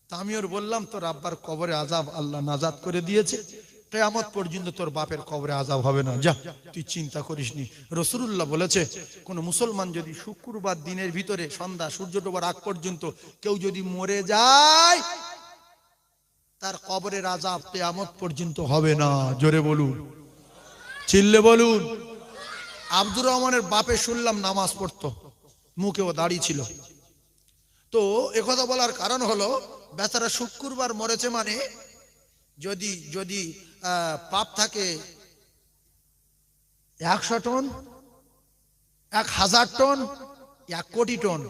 তা আমি ওর বললাম, তোর আব্বার কবরে আযাব আল্লাহ নাজাত করে দিয়েছে, কিয়ামত পর্যন্ত তোর বাপের কবরে আযাব হবে না, যা তুই চিন্তা করিস নি। রাসূলুল্লাহ বলেছে, কোন মুসলমান যদি শুক্রবার দিনের ভিতরে সন্ধ্যা সূর্য ডোবার আগ পর্যন্ত কেউ যদি মরে যায়, তার কবরের আযাব কিয়ামত পর্যন্ত হবে না। জোরে বলুন, চিল্লে বলুন। আব্দুর রহমানের বাপে শুনলাম নামাজ পড়তো, মুখেও দাড়ি ছিল। তো একথা বলার কারণ হলো, বেচারা শুক্রবার মরেছে মানে যদি যদি পাপ থাকে 100 টন, 1000 টন, 1 কোটি টন,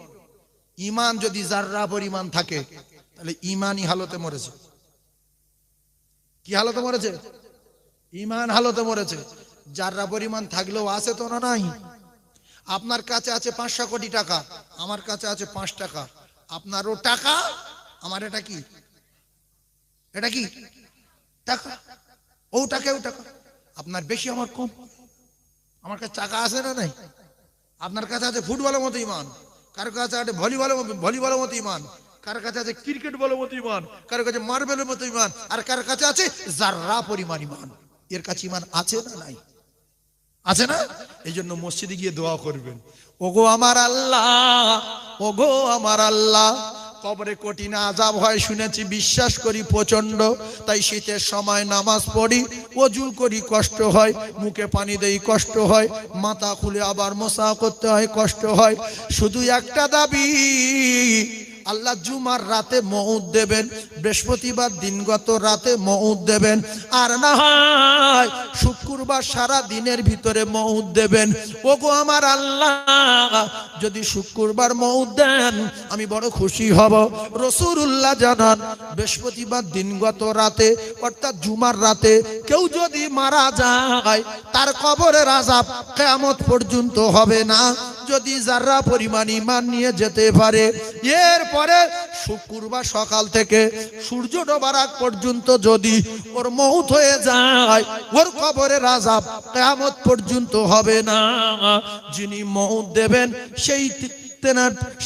ইমান যদি জাররা পরিমাণ থাকে, তাহলে ইমানই হালতে মরেছে। কি হালতে মরেছে? ইমান হালতে মরেছে। জাররা পরিমাণ থাকলেও আছে তো না নাই? আপনার কাছে আছে 500 কোটি টাকা, আমার কাছে আছে 5 টাকা। আপনারও টাকা, আমার এটা কি? এটা কি টাকা? ও টাকা, ও টাকা। আপনার বেশি, আমার কম। আমার কাছে টাকা আছে না নাই? আপনার কাছে আছে ফুটবলের মতো ইমান, কারো কাছে আছে ভলিবলের মতো ইমান, কারো কাছে আছে ক্রিকেট বলের মতো ইমান, কারো কাছে মার্বেলের মতো ইমান, আর কারো কাছে আছে জাররা পরিমাণ ইমান। এর কাছে ইমান আছে না নাই? আছে না? এই জন্য মসজিদে গিয়ে দোয়া করবেন, ওগো আমার আল্লাহ, ওগো আমার আল্লাহ, কবরে কঠিন আযাব হয় শুনেছি, বিশ্বাস করি প্রচন্ড। তাই শীতের সময় নামাজ পড়ি, ওযু করি, কষ্ট হয়, মুখে পানি দেই, কষ্ট হয়, মাথা খুলে আবার মোছা করতে হয়, কষ্ট হয়। শুধু একটা দাবি, আল্লাহ জুমার রাতে মউত দেবেন, বৃহস্পতিবার দিনগত রাতে মউত দেবেন, আর না হয় শুক্রবার সারা দিনের ভিতরে মউত দেবেন। ওগো আমার আল্লাহ, যদি শুক্রবার মউত দেন আমি বড় খুশি হব। রাসূলুল্লাহ জানান, বৃহস্পতিবার দিনগত রাতে অর্থাৎ জুমার রাতে কেউ যদি মারা যায়, তার কবরের আযাব কিয়ামত পর্যন্ত হবে না, যদি জাররা পরিমাণ ঈমান নিয়ে যেতে পারে। এরপরে শুক্রবার সকাল থেকে সূর্য ডোবার আগ পর্যন্ত যদি ওর মউত হয়ে যায়, ওর কবরের আযাব কিয়ামত পর্যন্ত হবে না। যিনি মউত দেবেন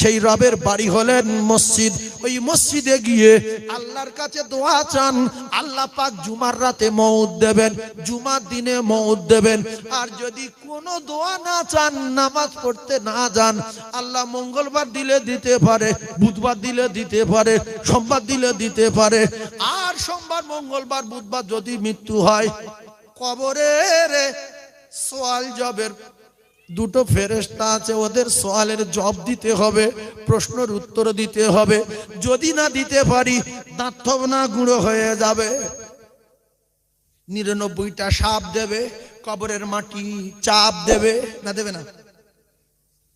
সেই রবের বাড়ি হলেন মসজিদ। ওই মসজিদে গিয়ে আল্লাহর কাছে দোয়া চান, আল্লাহ পাক জুমার রাতে মউত দেবেন, জুমার দিনে মউত দেবেন। আর যদি কোনো দোয়া না চান, নামাজ পড়তে না যান, আল্লাহ মঙ্গলবার দিলে দিতে পারে, বুধবার দিলে দিতে পারে, সোমবার দিলে দিতে পারে। আর সোমবার, মঙ্গলবার, বুধবার যদি মৃত্যু হয়, কবরের সওয়াল জবের দুটো ফেরেশতা আছে, ওদের সওয়ালের জবাব দিতে হবে, প্রশ্নের উত্তর দিতে হবে। যদি না দিতে পারি, দাঁত না গুঁড়ো হয়ে যাবে। 99টা সাপ দেবে, কবরের মাটি চাপ দেবে, না দেবে না?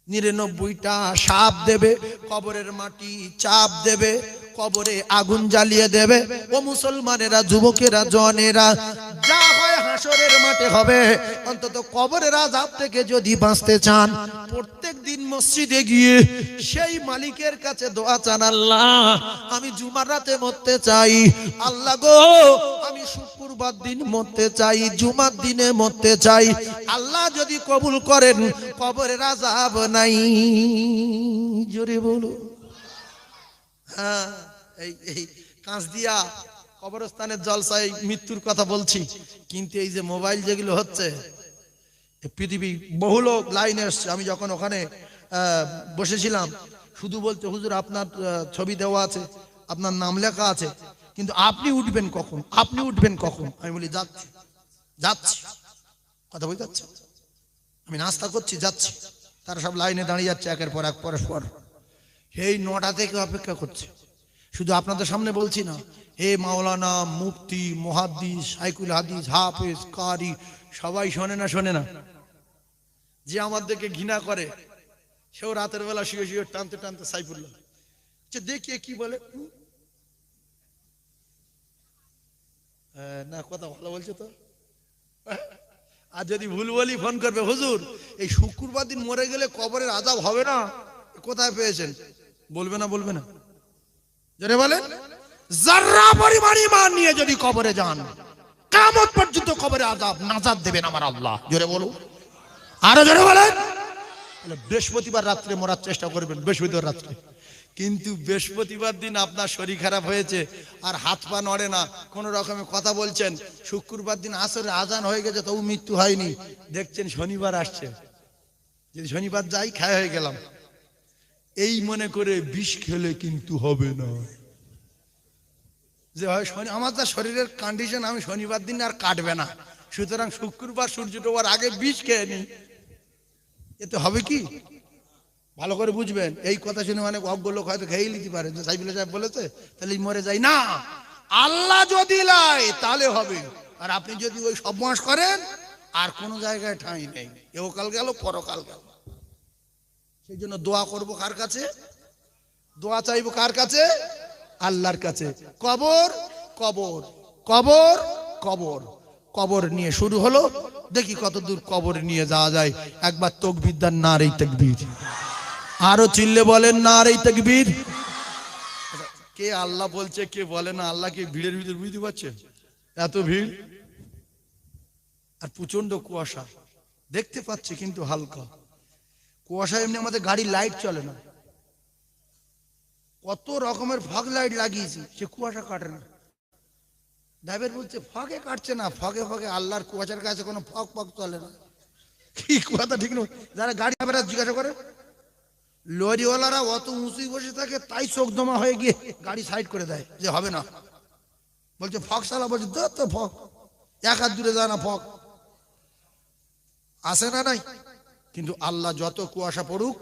99টা সাপ দেবে, কবরের মাটি চাপ দেবে, কবরে আগুন জ্বালিয়ে দেবে। ও মুসলমানেরা, যুবকেরা, জওয়ানেরা, যা হয় হাসরের মাঠে হবে। অন্তত কবরের আযাব থেকে যদি বাঁচতে চান, প্রত্যেক দিন মসজিদে গিয়ে সেই মালিকের কাছে দোয়া চান, আল্লাহ আমি জুমার রাতে মরতে চাই, আল্লাহ গো আমি শুক্রবার দিন মরতে চাই, জুমার দিনে মরতে চাই। আল্লাহ যদি কবুল করেন, কবরের আযাব নাই। জোরে বলো। হ্যাঁ, এই কাঁচদিয়া কবরস্থানের জলসায় মৃত্যুর কথা বলছি, কিন্তু এই যে মোবাইল যেগুলো হচ্ছে, পৃথিবী বহু লোক লাইনে এসছে। আমি যখন ওখানে বসেছিলাম, শুধু বলতে, হুজুর আপনার ছবি দেওয়া আছে, আপনার নাম লেখা আছে, কিন্তু আপনি উঠবেন কখন, আপনি উঠবেন কখন? আমি বলি যাচ্ছি যাচ্ছি, কথা বলতে যাচ্ছে, আমি নাস্তা করছি, যাচ্ছি। তারা সব লাইনে দাঁড়িয়ে যাচ্ছে, একের পর এক, পরস্পর। এই 9টা থেকে অপেক্ষা করছে। শুধু আপনাদের সামনে বলছি না, হে মাওলানা, মুফতি, মুহাদ্দিস, শাইখুল হাদিস, হাফেজ, কারি, সবাই শোনে না? শোনে না? যে আমাদেরকে ঘৃণা করে, সেও রাতের বেলা শুয়ে শুয়ে টানতে টানতে সাইফুল্লাহ দেখিয়ে কি বলে, না কথা ভালো বলছে তো। আর যদি ভুল বলি, ফোন করবে, হুজুর এই শুক্রবার দিন মরে গেলে কবরের আযাব হবে না, কোথায় পেয়েছেন? বলবে না? বলবে না? জোরে বলেন। জাররা পরিমাণ ঈমান নিয়ে যদি কবরে যান, কিয়ামত পর্যন্ত কবরে আযাব নাজাত দেবেন আমার আল্লাহ। জোরে বলো, আরো জোরে বলেন। বৃহস্পতিবার রাত্রে মরার চেষ্টা করবেন, বৃহস্পতিবার রাত্রে। কিন্তু বৃহস্পতিবার দিন আপনার শরীর খারাপ হয়েছে আর হাত পা নড়ে না, কোনো রকমে কথা বলছেন, শুক্রবার দিন আসরে আজান হয়ে গেছে তবু মৃত্যু হয়নি, দেখছেন শনিবার আসছে, যদি শনিবার যাই খায় হয়ে গেলাম, এই মনে করে বিষ খেলে কিন্তু হবে না। যে হয় আমার যা শরীরের কন্ডিশন, আমি শনিবার দিন আর কাটবে না, সুতরাং শুক্রবার সূর্য ডোবার আগে বিষ খেয়ে নি, এতে হবে কি? ভালো করে বুঝবেন, এই কথা শুনে অনেক অজ্ঞ লোক হয়তো খেয়ে নিতে পারে যে সাইফুল্লাহ সাহেব বলেছে তাহলে মরে যায় না, আল্লাহ যদি লাই তাহলে হবে। আর আপনি যদি ওই সব মাস করেন আর কোনো জায়গায় ঠাঁই নেই, এওকাল গেল পরকাল গেল। সেই জন্য দোয়া করব কার কাছে? দোয়া চাইবো কার কাছে? আল্লাহর কাছে। কবর কবর কবর কবর কবর নিয়ে শুরু হলো, দেখি কত দূর কবর নিয়ে যাওয়া যায়। একবার তাকবীর দেন, নারে তাকবীর, আরো চিল্লে বলেন নারে তাকবীর। কে আল্লাহ বলছে কে বলে না, আল্লাহকে ভিড়ের ভিতর বুঝতে পারছেন? এত ভিড় আর প্রচন্ড কুয়াশা, দেখতে পাচ্ছে কিন্তু হালকা কুয়াশা। এমনি আমাদের গাড়ির লাইট চলে না, কত রকমের ফগ লাইট লাগিয়েছি, সে কুয়াশা কাটে না। ড্রাইভার বলছে ফগে কাটছে না, ফগে ফগে আল্লাহর কুয়াশার কাছে কোনো ফগ ফগ চলে না। কি কথা ঠিক নয়? যারা গাড়ি ড্রাইভাররা জিজ্ঞাসা করে, লরিওয়ালারা অত উঁচুই বসে থাকে, তাই চোখ দমা হয়ে গিয়ে গাড়ি সাইড করে দেয় যে হবে না। বলছে ফগ সালা, বলছে তো ফগ এক হাত দূরে যায় না, ফগ আসে না নাই। কিন্তু আল্লাহ যত কুয়াশা পড়ুক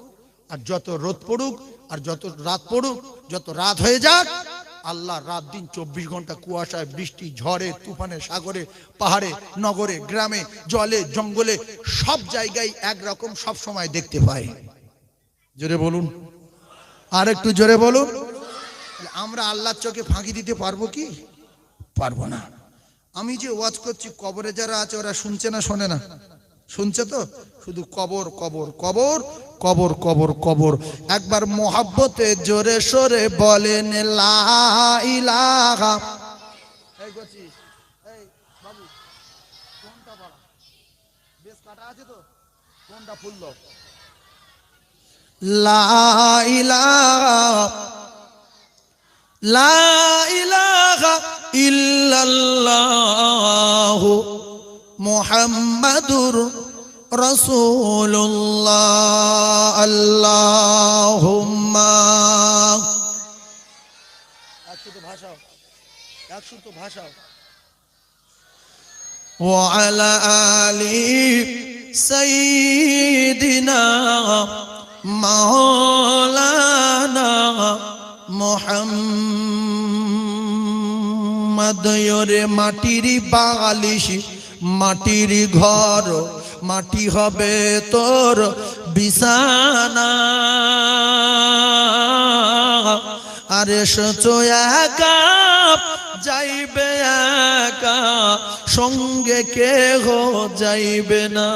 আর যত রোদ পড়ুক আর যত রাত পড়ুক, যত রাত হয়ে যাক, আল্লাহ রাত দিন 24 ঘন্টা কুয়াশায়, বৃষ্টি, ঝড়ে, তুফানে, সাগরে, পাহাড়ে, নগরে, গ্রামে, জলে, জঙ্গলে, সব জায়গায় একরকম সব সময় দেখতে পাই। জোরে বলুন, আর একটু জোরে বলুন। আমরা আল্লাহর চোখে ফাঁকি দিতে পারবো কি? পারবো না। আমি যে ওয়াজ করছি, কবরে যারা আছে ওরা শুনছে না শোনে না? শুনছে তো? শুধু কবর কবর কবর কবর কবর কবর। একবার মোহাব্বতে জোরে সোরে বলেন লা ইলাহা। এই গছি, এই বাবু, কোনটা বড়? বেশ কাটা আছে তো, কোনটা ফুল দাও? লা ইলাহা লা ইলাহা ইল্লাল্লাহু মুহাম্মাদুর রাসূলুল্লাহ। আল্লাহুম্মা, একটু ভাষাও, একটু ভাষাও। ওয়া আলা আলি সাইয়্যিদিনা মাওলানা মুহাম্মদ। ওরে মাটির বালিশ, মাটির ঘর, মাটি হবে তোর বিছানা। আরে সোচো একা যাইবে একা, সঙ্গে কেহ যাইবে না।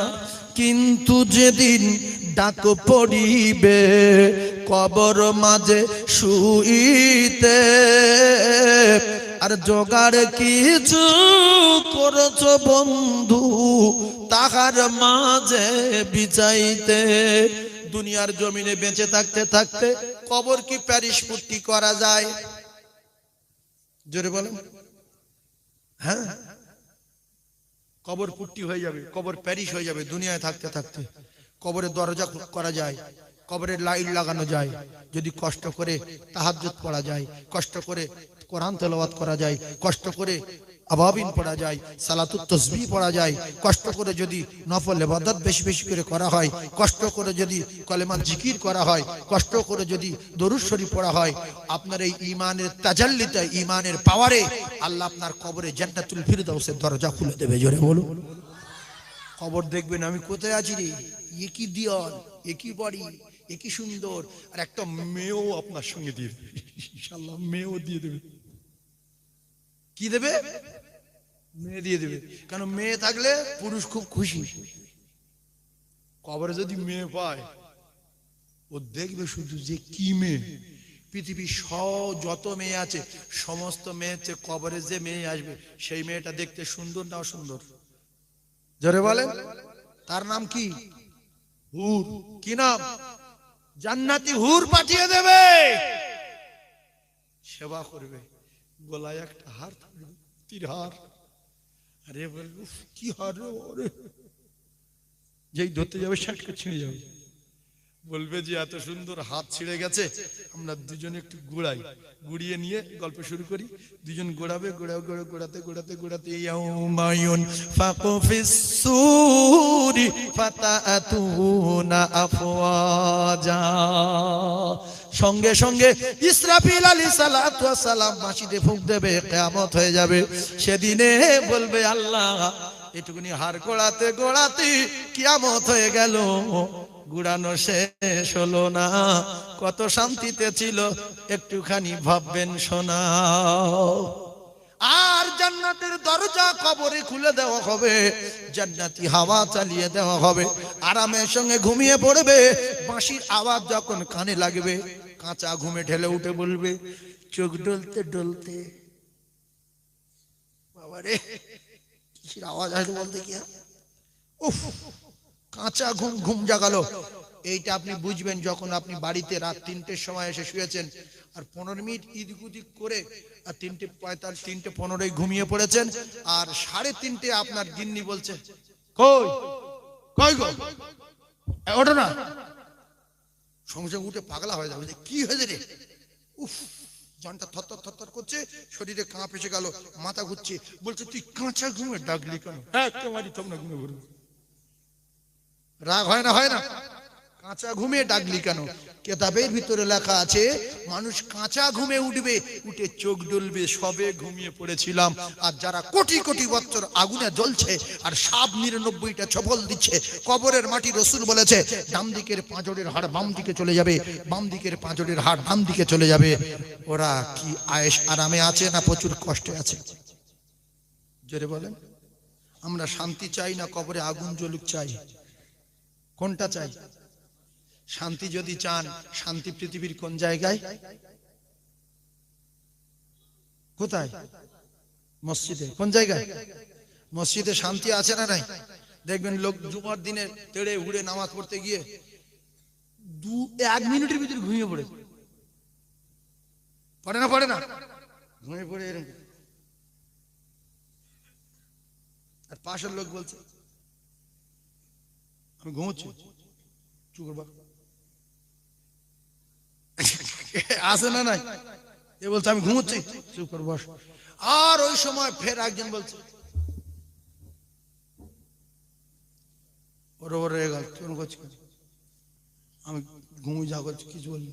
কিন্তু যেদিন ডাক পড়িবে কবর মাঝে শুইতে, আর জোগাড় কিছু করছ বন্ধু তাহার মাঝে বিছাইতে। দুনিয়ার জমিনে বেঁচে থাকতে থাকতে কবর কি প্যারিস পুট্টি করা যায়? জোরে বলেন। হ্যাঁ, কবর পুট্টি হয়ে যাবে, কবর প্যারিস হয়ে যাবে দুনিয়ায় থাকতে থাকতে। কবরের দরজা করা যায়, কবরের লাইট লাগানো যায়, যদি কষ্ট করে তাহাজ্জুদ পড়া যায়, কষ্ট করে কোরআন তেলাওয়াত করা যায়, কষ্ট করে আবাবিন পড়া যায়, সালাতুত তাসবিহ পড়া যায়, কষ্ট করে যদি নফল ইবাদত বেশি বেশি করে করা হয়, কষ্ট করে যদি কলেমা জিকির করা হয়, কষ্ট করে যদি দরুদ শরীফ পড়া হয়, আপনার এই ঈমানের তাজাল্লিতে, ঈমানের পাওয়ারে আল্লাহ আপনার কবরে জান্নাতুল ফিরদাউসের দরজা খুলে দেবে। জোরে বলুন। কবর দেখবেন আমি কোথায় আছি রে, একই দেওয়াল, একই বাড়ি, একই সুন্দর, আর একটা মেয়েও আপনার সঙ্গে দিয়ে দেবে ইনশাআল্লাহ। মেয়েও দিয়ে দেবে। কি দেবে? মেয়ে দিয়ে দেবে। কেন? মেয়ে থাকলে পুরুষ খুব খুশি। কবরে যদি মেয়ে পায়, ও দেখবে শুধু যে কি মেয়ে। পৃথিবীর যত মেয়ে আছে সমস্ত মেয়ের চেয়ে কবরে যে মেয়ে আসবে সেই মেয়েটা দেখতে সুন্দর না অসুন্দর? জোরে বলেন। তার নাম কি? হুর। কি নাম? জান্নাতি হুর পাঠিয়ে দেবে। সেবা করবে, গলায় একটা হার থাকবে, তীর হার। আরে বলবো কি হার রে, ওরে যেই ধরতে যাবে শাটকে ছিঁড়ে যাবে। বলবে যে এত সুন্দর হাত ছিঁড়ে গেছে, আমরা দুজনে একটু গোড়াই, গুড়িয়ে নিয়ে গল্প শুরু করি। দুজন গোড়াবে, গোড়াতে গোড়াতে গোড়াতে ইয়াউমায়ুন ফাকু ফিস সূরি ফাতাতুনা আফওয়াজা, সঙ্গে সঙ্গে ইসরাফিল আলাইহিস সালাতু ওয়াস সালাম বাঁশিতে ফুঁক দেবে, কিয়ামত হয়ে যাবে। সেদিনে বলবে আল্লাহ এটুকুনি হাড় গোড়াতে গোড়াতে কিয়ামত হয়ে গেল, গুড়ানো শেষ হলো না, কত শান্তিতে ছিল একটুখানি ভাববেন শোনা। আর জান্নাতের দরজা কবরে খুলে দেওয়া হবে, জান্নাতি হাওয়া চালিয়ে দেওয়া হবে, আরামের সঙ্গে ঘুমিয়ে পড়বে। বাঁশির আওয়াজ যখন কানে লাগবে, কাঁচা ঘুমে ঢেলে উঠে বলবে, চোখ ডলতে ডলতে, বাবারে কিসের আওয়াজ আসলো বলতে কি, উফ, কাঁচা ঘুম ঘুম জাগালো। এইটা আপনি বুঝবেন যখন আপনি বাড়িতে রাত 3টের সময় এসে শুয়েছেন, আর 15 মিনিট ইদিক উদিক করে আর 3:45 3:15 ঘুমিয়ে পড়েছেন, আর 3:30 আপনার গিন্নি বলছে কই কই গো, ওঠো না। সঙ্গে সঙ্গে উঠে পাগলা হয়ে যাবে, কি হয়েছে রে, উফ, জানটা থরথর থরথর করছে, শরীরে কাঁপ এসে গেল, মাথা ঘুরছে, বলছে তুই কাঁচা ঘুমে ডাকলি কেন? একেবারে তোমরা ঘুমে পড়বে। রাগ হয় না, হয় না? কাঁচা ঘুমে ডাকলি কেন? কেতাবের ভিতরে লেখা আছে মানুষ কাঁচা ঘুমে উঠবে, উঠে চোখ ডলবে, সবে ঘুমিয়ে পড়েছিলাম। আর যারা কোটি কোটি বছর আগুনে জ্বলছে আর সাপ 99টা ছবল দিচ্ছে, কবরের মাটি, রসুল বলেছে ডান দিকের পাঁজরের হাড় বাম দিকে চলে যাবে, বাম দিকের পাঁজরের হাড় ডান দিকে চলে যাবে। ওরা কি আয়েশ আরামে আছে না প্রচুর কষ্টে আছে? জোরে বলেন। আমরা শান্তি চাই না কবরে আগুন জ্বলুক চাই? কোনটা চাই? শান্তি যদি চান, শান্তি পৃথিবীর কোন জায়গায়? কোথায়? মসজিদে। কোন জায়গায়? মসজিদে শান্তি আছে না নাই? দেখবেন লোক জুমার দিনে তেড়ে উড়ে নামাজ পড়তে গিয়ে 1 মিনিটের ভিতরে ঘুমিয়ে পড়ে, পড়ে না, পড়ে না, ঘুমিয়ে পড়ে এরকম। আর পাশের লোক বলছে আমি ঘুমোচ্ছি, চুপ করবা, আসে না নাই? এ বলছে আমি ঘুমোচ্ছি, চুপ কর বস। আর ওই সময় ফের একজন বলছে ওর ওর রেগে গেল, কেন করছি, আমি ঘুমিয়ে যা করছি কিছু বলি।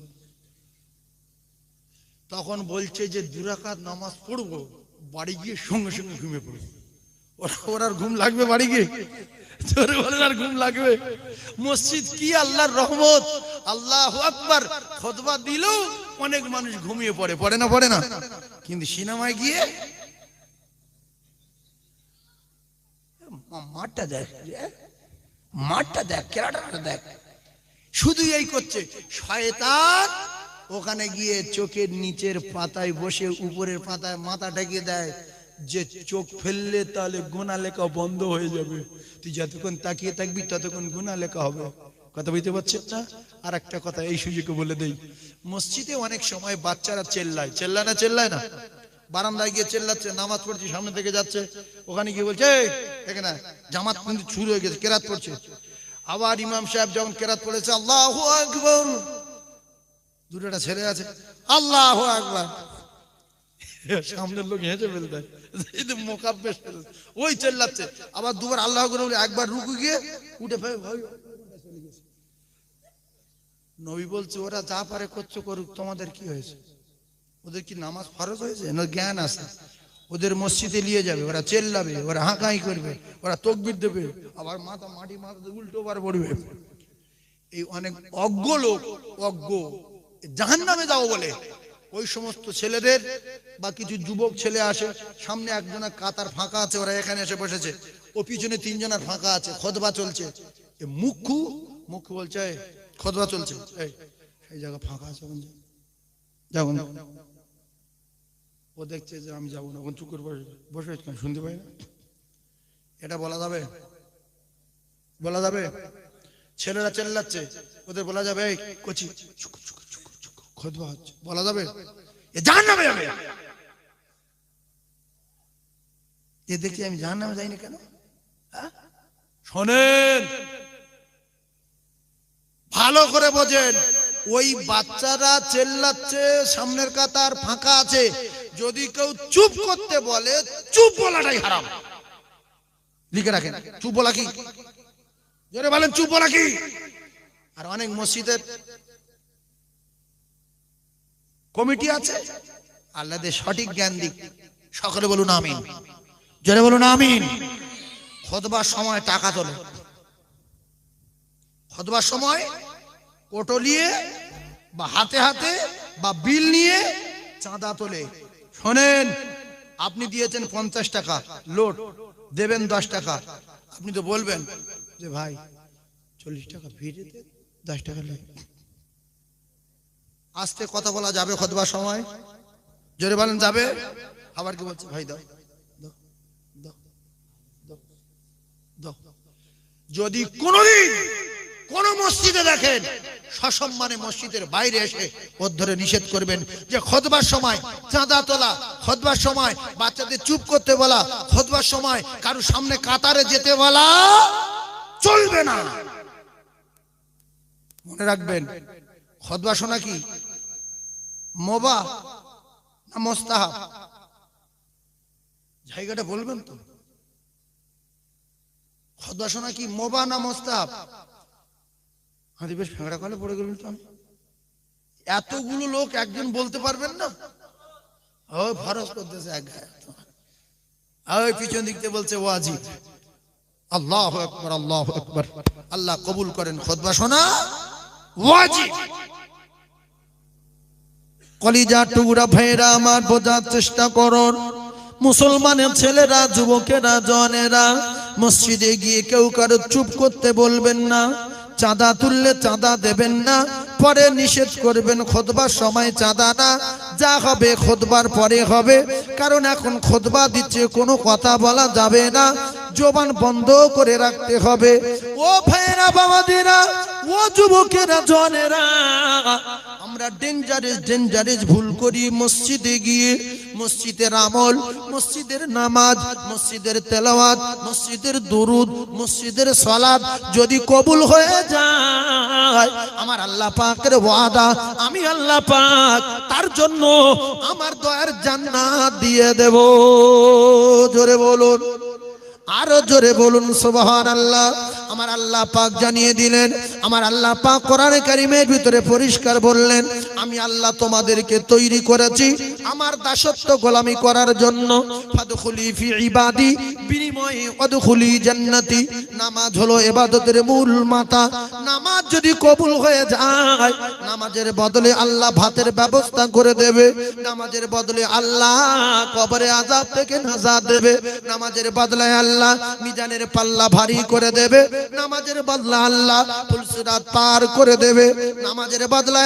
তখন বলছে যে 2 রাকাত নামাজ পড়বো, বাড়ি গিয়ে সঙ্গে সঙ্গে ঘুমিয়ে পড়বো। ওর আর ঘুম লাগবে বাড়ি গিয়ে? জোরে বলেন, আর ঘুম লাগবে? মসজিদ কি আল্লাহর রহমত, আল্লাহু আকবার। খুতবা দিলেও অনেক মানুষ ঘুমিয়ে পড়ে, পড়ে না, পড়ে না? কিন্তু সিনেমায় গিয়ে মাঠটা দেখ, মাঠটা দেখ, কেরাটাটা দেখ, শুধু এই করছে। শয়তান ওখানে গিয়ে চোখের নিচের পাতায় বসে উপরের পাতায় মাথা ঢেকে দেয়, যে চোখ ফেললে তাহলে গুনাহ লেখা বন্ধ হয়ে যাবে, তুই যতক্ষণ তাকিয়ে থাকবি ততক্ষণ গুনাহ লেখা হবে। কথা বুঝতে পারছেন না? আর একটা কথা এই সুযোগে বলে দেই, মসজিদে অনেক সময় বাচ্চারা চেল্লায়, চেল্লায় না, চেল্লায় না? বারান্দায় গিয়ে চেল্লাচ্ছে, নামাজ পড়ছি, সামনে থেকে যাচ্ছে, ওখানে গিয়ে বলছে এখানে জামাত কিন্তু শুরু হয়ে গেছে, কেরাত পড়ছে। আবার ইমাম সাহেব যখন কেরাত পড়েছে আল্লাহু আকবার, দুটোটা ছেলে আছে আল্লাহু আকবার, সামনের লোক হেঁটে ফেলতে মোকাব্বেশ, ওই চেল্লাচ্ছে। আবার দুবার আল্লাহ আকবার বলে একবার রুকু গিয়ে উঠে ফেলে। নবী বলছে ওরা যা পারে করছো করুক, তোমাদের কি হয়েছে? ওদের কি নামাজ ফরজ হয়েছে না জ্ঞান আছে? ওদের মসজিদে নিয়ে যাবে, ওরা চেল্লাবে, ওরা হাঁকাই করবে, ওরা তাকবীর দেবে, আবার মাথা মাটি মাথা উল্টো বার পড়বে। এই অনেক অজ্ঞ লোক, অজ্ঞ, জাহান্নামে যাও বলে ওই সমস্ত ছেলেদের বা কিছু যুবক ছেলে আসে, সামনে একজনের কাতার ফাঁকা আছে, ওরা এখানে এসে বসেছে, ও পিছনে 3 জনের ফাঁকা আছে, খুতবা চলছে। মুখ্যু মুখ্যু বলছে খুতবা চলছে, এই জায়গা ফাঁকা আছে, যাবো না। ও দেখছে যে আমি যাবো না, ওখানে চুপ করে বসে শুনতে পাই না। এটা বলা যাবে? বলা যাবে? ছেলেরা চেল্লাচ্ছে, ওদের বলা যাবে এই কচি খুতবা হচ্ছে, বলা যাবে? এ জাহান্নামে যাবে। এ দেখি আমি জাহান্নামে যাইনি কেন? শোনেন, ভালো করে বোঝেন, ওই বাচ্চারা চেল্লাচ্ছে, সামনের কাতার ফাঁকা আছে, যদি কেউ চুপ করতে বলে, চুপ বলাটাই হারাম। লিখে রাখেন, চুপ বলা কি? জোরে বলেন, চুপ বলা কি? আর অনেক মসজিদের কমিটি আছে, আল্লাহ সঠিক জ্ঞান দিক, সকলে বলুন আমিন, জোরে বলুন আমিন। খুতবার সময় টাকা তোলে, খুতবার সময় কোটো নিয়ে বা হাতে হাতে বা বিল নিয়ে চাঁদা তোলে। শোনেন, আপনি দিয়েছেন 50 টাকা লোড, দেবেন 10 টাকা, আপনি তো বলবেন যে ভাই 40 টাকা ফিরে দে, 10 টাকা লে। আস্তে কথা বলা যাবে খুতবার সময়? জোরে বলেন যাবে? আবার কি বলছে? ভাই দাও দাও দাও দাও। যদি কোনদিন কোন মসজিদে দেখেন সসম্মানে মসজিদের বাইরে এসে ওর ধরে নিষেধ করবেন যে খুতবার সময় চাঁদা তোলা, খুতবার সময় বাচ্চাদের চুপ করতে বলা, খুতবার সময় কারো সামনে কাতারে যেতে বলা চলবে না। মনে রাখবেন, খুতবা শোনা কি মুবাহ না মুস্তাহাব? জায়গাটা বলবেন তো। খুতবা শোনা কি মুবাহ না মুস্তাহাব? হাতে বেশ ফেঁকড়া কলে পড়ে গেলেন তো। এতগুলো লোক একজন বলতে পারবেন না? ওই ফরজ করতেছে এক গায়ে, ওই পিছন দিক থেকে বলছে ওয়াজিব। আল্লাহু আকবার, আল্লাহু আকবার। আল্লাহ কবুল করেন। খুতবা শোনা ওয়াজিব। কলিজা টুকরা ভাইরা আমার, বোঝার চেষ্টা করুন। মুসলমানের ছেলেরা, যুবকেরা, জওয়ানেরা, মসজিদে গিয়ে কেউ কারো চুপ করতে বলবেন না, চাঁদা তুললে চাঁদা দেবেন না, পরে নিষেধ করবেন। খুতবার সময় চাঁদা না, যা হবে খুতবার পরে হবে, কারণ এখন খুতবা দিচ্ছে, কোনো কথা বলা যাবে না, জবান বন্ধ করে রাখতে হবে। ও ভাইরা, বাবাদেরা, ও যুবকেরা, জওয়ানেরা, আমরা ডেঞ্জারাস ভুল করি। মসজিদে গিয়ে মসজিদের আমল, মসজিদের নামাজ, মসজিদের তেলাওয়াত, মসজিদের দুরুদ, মসজিদের সালাত যদি কবুল হয়ে যায়, আমার আল্লাহ পাকের ওয়াদা, আমি আল্লাহ পাক তার জন্য আমার দয়ার জান্নাত দিয়ে দেব। জোরে বলুন, আরো জোরে বলুন সুবহানাল্লাহ। আমার আল্লাহ পাক জানিয়ে দিলেন, আমার আল্লাহ পাক কোরআনে কারীমের ভিতরে পরিষ্কার বললেন, আমি আল্লাহ তোমাদেরকে তৈরি করেছি আমার দাসত্ব গোলামি করার জন্য। ফাদখুলি ফি ইবাদি, বিনিময়ে ওয়াদখুলি জান্নাতি। নামাজ হলো ইবাদতের মূল মাথা। নামাজ যদি কবুল হয়ে যায়, নামাজের বদলে আল্লাহ ভাতের ব্যবস্থা করে দেবে, নামাজের বদলে আল্লাহ কবরে আযাব থেকে নাজাত দেবে, নামাজের বদলে আল্লাহ মিজানের পাল্লা ভারী করে দেবে, নামাজের বদলে আল্লাহ ফুলসিরাত পার করে দেবে, নামাজের বদলে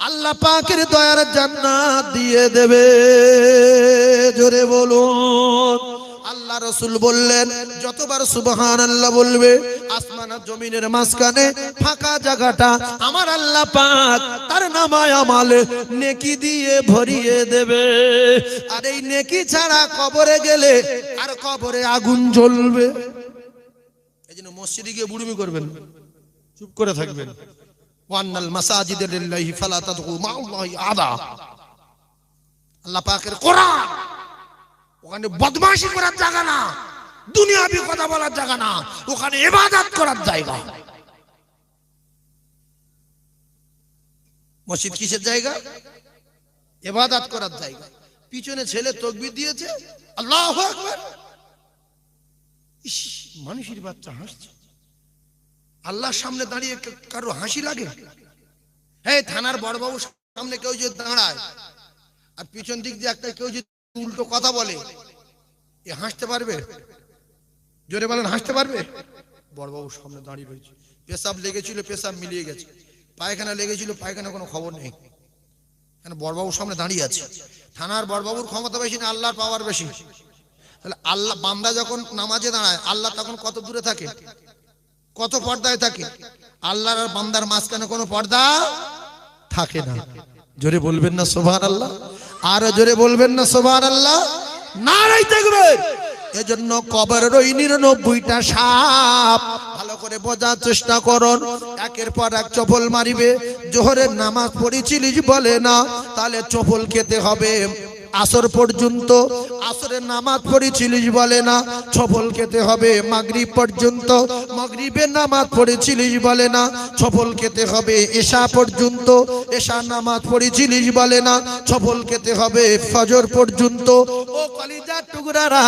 আল্লাহ পাকের দয়ার জান্নাত দিয়ে দেবে। জোরে বলুন। আল্লাহ রাসূল বললেন, যতবার সুবহানাল্লাহ বলবে, আসমান আর জমিনের মাঝখানে ফাঁকা জায়গাটা আমার আল্লাহ পাক তার নামায় আমালে নেকি দিয়ে ভরিয়ে দেবে। আর এই নেকি ছাড়া কবরে গেলে আর কবরে আগুন জ্বলবে। এইজন্য মসজিদে গিয়ে বুড়ুমি করবেন, চুপ করে থাকবেন। ওয়ান্নাল মাসাজিদা লিল্লাহি ফালা তাদউ মা'আল্লাহি আহাদা। আল্লাহ পাকের কোরআন, ওখানে বদমাশি করার জায়গা না, দুনিয়াবি কথা বলার জায়গা না, ওখানে ইবাদত করার জায়গা। মসজিদ কিসের জায়গা? ইবাদত করার জায়গা। পিছনে ছেলে তাকবীর দিয়েছে, আল্লাহু আকবার। ইস, মানুষের বাচ্চা হাসছে। আল্লাহর সামনে দাঁড়িয়ে কারো হাসি লাগে? এই থানার বড়বাবুর সামনে কেউ যদি দাঁড়ায় আর পিছন দিক দিয়ে একটা কেউ যদি উল্টো কথা বলে, এ হাসতে পারবে? জোরে বলেন, হাসতে পারবে? বড়বাবুর সামনে দাঁড়িয়ে রয়েছে, পেশাব লেগেছিল, পেশাব মিলিয়ে গেছে, পায়খানা লেগেছিল, পায়খানা কোনো খবর নেই, কেন বড়বাবুর সামনে দাঁড়িয়ে আছে। থানার বড়বাবুর ক্ষমতা বেশি না আল্লাহর পাওয়ার বেশি? তাহলে আল্লাহ, বান্দা যখন নামাজে দাঁড়ায়, আল্লাহ তখন কত দূরে থাকে, কত পর্দায় থাকে? আল্লাহর আর বান্দার মাঝখানে কোনো পর্দা থাকে না। জোরে বলবেন না সুবহানাল্লাহ? আর জোরে বলবেন না সুবহানাল্লাহ? নারায়ে তাকবীর। এজন্য কবরের ওই 99টা সাপ ভালো করে বোঝার চেষ্টা করুন। একের পর এক চপল মারিবে। জোহরের নামাজ পড়েছিলিস বলে না, তাহলে চপল খেতে হবে আসর পর্যন্ত। আসরের নামাজ পড়েছিলিস বলে না, চপল খেতে হবে মাগরিব পর্যন্ত। মাগরিবের নামাজ পড়েছিলিস বলে না, চপল খেতে হবে এশা পর্যন্ত। এশার নামাজ পড়েছিলিস বলে না, চপল খেতে হবে ফজর পর্যন্ত। ও কলিজার টুকরারা,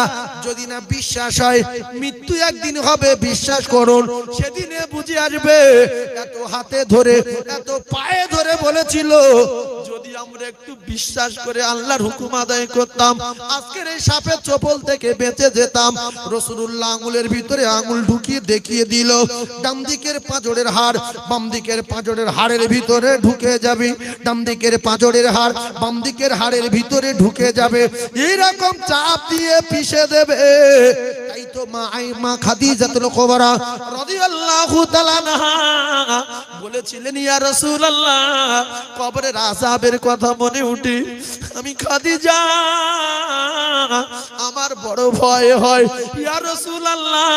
যদি না বিশ্বাস হয় মৃত্যু একদিন হবে, বিশ্বাস করুন, সেদিনে বুঝে আসবে। এত হাতে ধরে এত পায়ে ধরে বলেছিল, যদি আমরা একটু বিশ্বাস করে আল্লাহর হুকুম আদায় করতাম, আজকের এই সাপের চপল থেকে বেঁচে যেতাম। রাসূলুল্লাহ আঙ্গুলের ভিতরে আঙ্গুল ঢুকিয়ে দেখিয়ে দিল, ডান দিকের পাঁজরের হাড় বাম দিকের পাঁজরের হাড়ের ভিতরে ঢুকে যাবে, ডান দিকের পাঁজরের হাড় বাম দিকের হাড়ের ভিতরে ঢুকে যাবে। এইরকম চাপ দিয়ে পিষে দেবে। তাই তো মা খাদিজাতুল কুবরা রাদিয়াল্লাহু তাআলা আনহা বলেছিলেন, ইয়া রাসূলুল্লাহ, কবরের আযাবের কথা মনে উঠে আমি খাদিজা, আমার বড় ভয় হয়। ইয়া রাসূলুল্লাহ,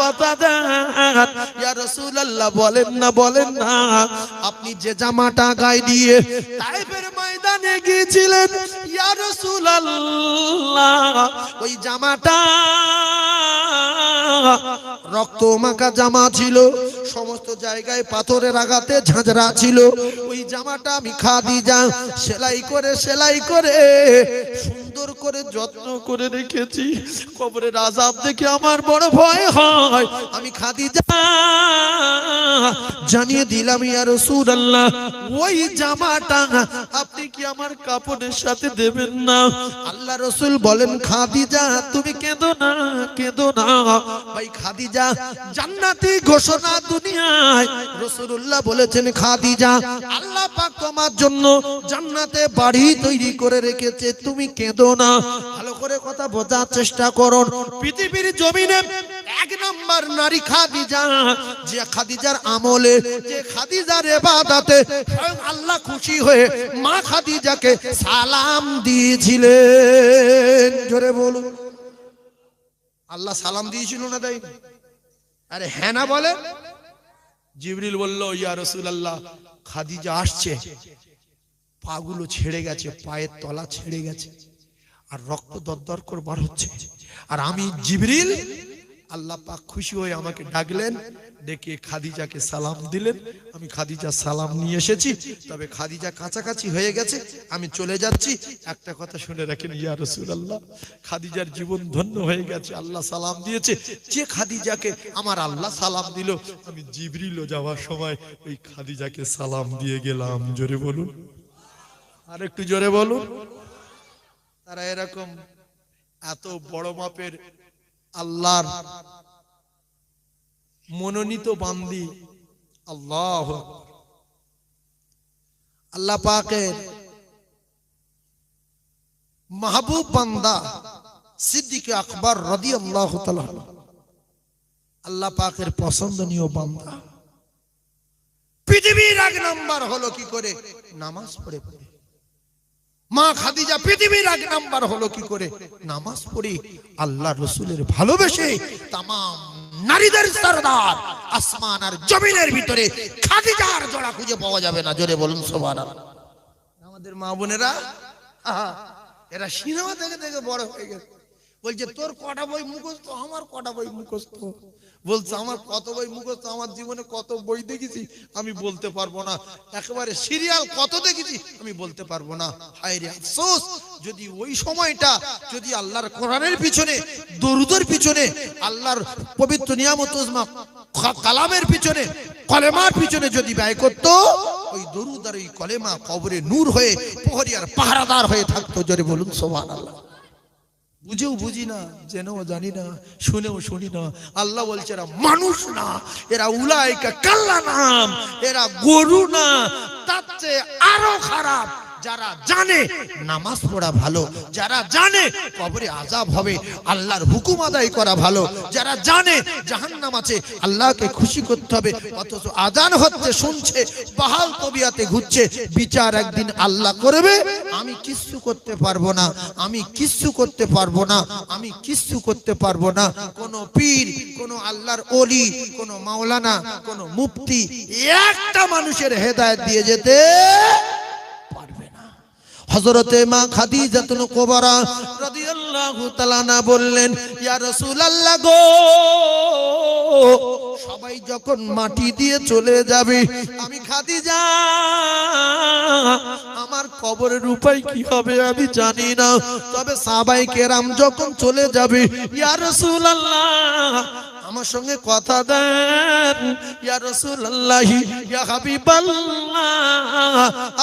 কথা দেন। ইয়া রাসূলুল্লাহ, বলেন না, বলেন না। আপনি যে জামাটা গায়ে দিয়ে তায়েফের ময়দানে গিয়েছিলেন, ইয়া রাসূলুল্লাহ, ওই জামাটা রক্ত মাখা জামা ছিল, সমস্ত জায়গায় পাথরের আঘাতে ঝাঁঝরা ছিল। ওই জামাটা আমি খাদিজা সেলাই করে সুন্দর করে যত্ন করে রেখেছি। কবরের আযাব দেখে আমার বড় ভয় হয়। আমি খাদিজা জানিয়ে দিলাম, ইয়া রাসূলুল্লাহ, ওই জামাটা আপনি কি আমার কাপড়ের সাথে দেবেন না? আল্লাহ রাসূল বলেন, খাদিজা তুমি কেঁদো না, কেঁদো না। ভাই খাদিজা জান্নাতি ঘোষণা দুনিয়ায়। রাসূলুল্লাহ বলেছেন, খাদিজা আল্লাহ পাক তোমার জন্য জান্নাতে বাড়ি তৈরি করে রেখেছে, তুমি কেঁদো না। ভালো করে কথা বোঝার চেষ্টা করুন। পৃথিবীর জমিনে এক নাম্বার নারী খাদিজা, যে খাদিজার আমলে, যে খাদিজার ইবাদতে স্বয়ং আল্লাহ খুশি হয়ে মা খাদিজাকে সালাম দিয়েছিলেন। জোরে বলুন, আল্লাহ সালাম দিয়েছিল না তাই? আরে হ্যাঁ না বলে। জিবরিল বলল, ইয়া রাসূলুল্লাহ, খাদিজা আসছে, পাগুলো ছেড়ে গেছে, পায়ের তলা ছেড়ে গেছে, আর রক্ত দরদর করে বার হচ্ছে। আর আমি জিবরিল, আল্লাহ পাক খুশি হয়ে আমাকে ডাকলেন, ডেকে খাদিজাকে সালাম দিলেন। আমি খাদিজা সালাম নিয়ে এসেছি, তবে খাদিজা কাছাকাছি হয়ে গেছে, আমি চলে যাচ্ছি। একটা কথা শুনে রাখেন, ইয়া রাসূলুল্লাহ, খাদিজার জীবন ধন্য হয়ে গেছে, আল্লাহ সালাম দিয়েছে। যে খাদিজাকে আমার আল্লাহ সালাম দিল, আমি জিবরিলও যাওয়ার সময় ওই খাদিজাকে সালাম দিয়ে গেলাম। জোরে বলুন, আর একটু জোরে বলুন। তারা এরকম এত বড় মাপের আল্লাহর মনোনীত বান্দি, আল্লাহু আকবার, আল্লাহ পাকের মাহবুব বান্দা সিদ্দিক আকবর রাদিয়াল্লাহু তাআলা, আল্লাহ পাকের পছন্দনীয় বান্দা। পৃথিবীর এক নাম্বার হলো কি করে? নামাজ পড়ে পড়ে। মা খাদিজা পৃথিবীর এক নাম্বার হলো কি করে? নামাজ পড়ে, আল্লাহ রাসূলের ভালোবেসে। তামাম নারীদের সরদার, আসমান আর জমিনের ভিতরে খাদিজার জোড়া খুঁজে পাওয়া যাবে না। জোরে বলুন সুবহানাল্লাহ। আমাদের মা বোনেরা, এরা সিনেমা দেখে দেখে বড় হয়ে গেছে। বলছে, তোর কটা বই মুখস্থ? আমার কটা বই মুখস্থ? বলছে, আমার কত বই মুখস্থ? আমার জীবনে কত বই দেখেছি আমি বলতে পারবো না। একেবারে সিরিয়াল কত দেখেছি আমি বলতে পারবো না। হায় রে আফসোস, যদি ওই সময়টা যদি আল্লাহর কোরআনের পিছনে, দরুদের পিছনে, আল্লাহর পবিত্র নিয়ামত কালামের পিছনে, কলেমার পিছনে যদি ব্যয় করতো, ওই দরুদ আর ওই কলেমা কবরে নূর হয়ে প্রহরী আর পাহারাদার হয়ে থাকতো। জোরে বলুন সুবহানাল্লাহ। বুঝেও বুঝি না, জেনেও জানি না, শুনেও শুনি না। আল্লাহ বলছে, এরা মানুষ না, এরা উলাইকা কাল্লানাম, এরা গরু না, তার চেয়ে আরো খারাপ। যারা জানে নামাজ পড়া ভালো, যারা জানে কবরে আযাব হবে আল্লাহর হুকুম আদায় করা ভালো, যারা জানে জাহান্নাম আছে আল্লাহকে খুশি করতে হবে, অথচ আজান হচ্ছে শুনছে বাহাল তবিয়াতে ঘুরছে, বিচার একদিন আল্লাহ করবে, আমি কিচ্ছু করতে পারবো না, আমি কিচ্ছু করতে পারবো না, আমি কিচ্ছু করতে পারবো না। কোন পীর, কোন আল্লাহর ওলি, কোন মাওলানা, কোন মুফতি একটা মানুষের হেদায়েত দিয়ে যেতে পারবে না। হযরতে মা খাদিজাতুল কুবরা রাদিয়াল্লাহু তাআলা আনহা বললেন, ইয়া রাসূলুল্লাহ গো, সবাই যখন মাটি দিয়ে চলে যাবে, আমি খাদিজা আমার কবরের উপায় কি হবে আমি জানি না, তবে সাহাবায়ে কেরাম যখন চলে যাবে, ইয়া রাসূলুল্লাহ আমার সঙ্গে কথা দেন, ইয়া রাসূলুল্লাহ ইয়া হাবিবাল্লাহ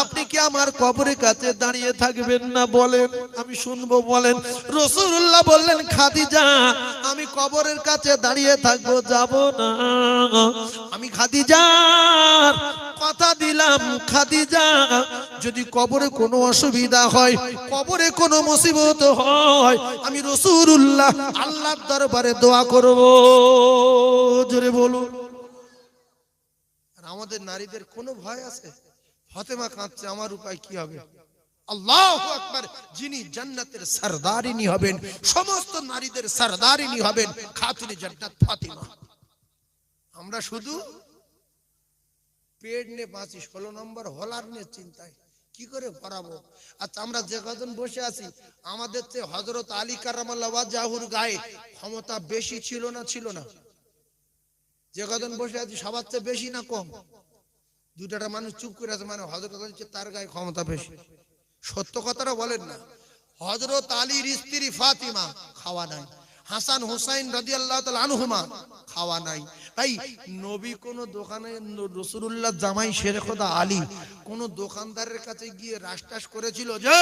আপনি কি আমার কবরের কাছে দাঁড়িয়ে থাকবেন না বলেন, আমি শুনবো বলেন। রাসূলুল্লাহ বললেন, খাদিজা আমি কবরের কাছে দাঁড়িয়ে থাকবো, যাব না। আমি খাদিজার কথা দিলাম, খাদিজা যদি কবরে কোনো অসুবিধা হয়, কবরে কোনো মুসিবত হয়, আমি রাসূলুল্লাহ আল্লাহর দরবারে দোয়া করব। জোরে বলুন। আর আমাদের নারীদের কোনো ভয় আছে? ফাতেমা কাঁদছে, আমার উপায় কি হবে? আল্লাহু আকবার। যিনি জান্নাতের সরদারিনী হবেন, সমস্ত নারীদের সরদারিনী হবেন, খাতুনে জান্নাত ফাতেমা। আমরা শুধু পেট নিয়ে বাঁচি, 16 নম্বর হলার নিয়ে চিন্তায় কি করে ভরাবো। আচ্ছা আমরা যে কজন বসে আছি, আমাদের চেয়ে হযরত আলী কারামাল্লাহু ওয়াজহুর গায়ে ক্ষমতা বেশি ছিল না ছিল না? যে কজন বসে আছি সবার চেয়ে বেশি না কম? দুটাটা মানুষ চুপ করে আছে, মানে হযরত আলী তার গায়ে ক্ষমতা বেশি। সত্য কথাটা বলেন না। হযরত আলীর স্ত্রী ফাতিমা খাওয়া নাই, হাসান হুসাইন রাদিয়াল্লাহু তাআলা আনহুমা খাওয়া নাই। তাই নবী কোন দোকানে, রাসূলুল্লাহ জামাই শেরে খোদা আলী কোন দোকানদারের কাছে গিয়ে রাশটাস করেছিল যে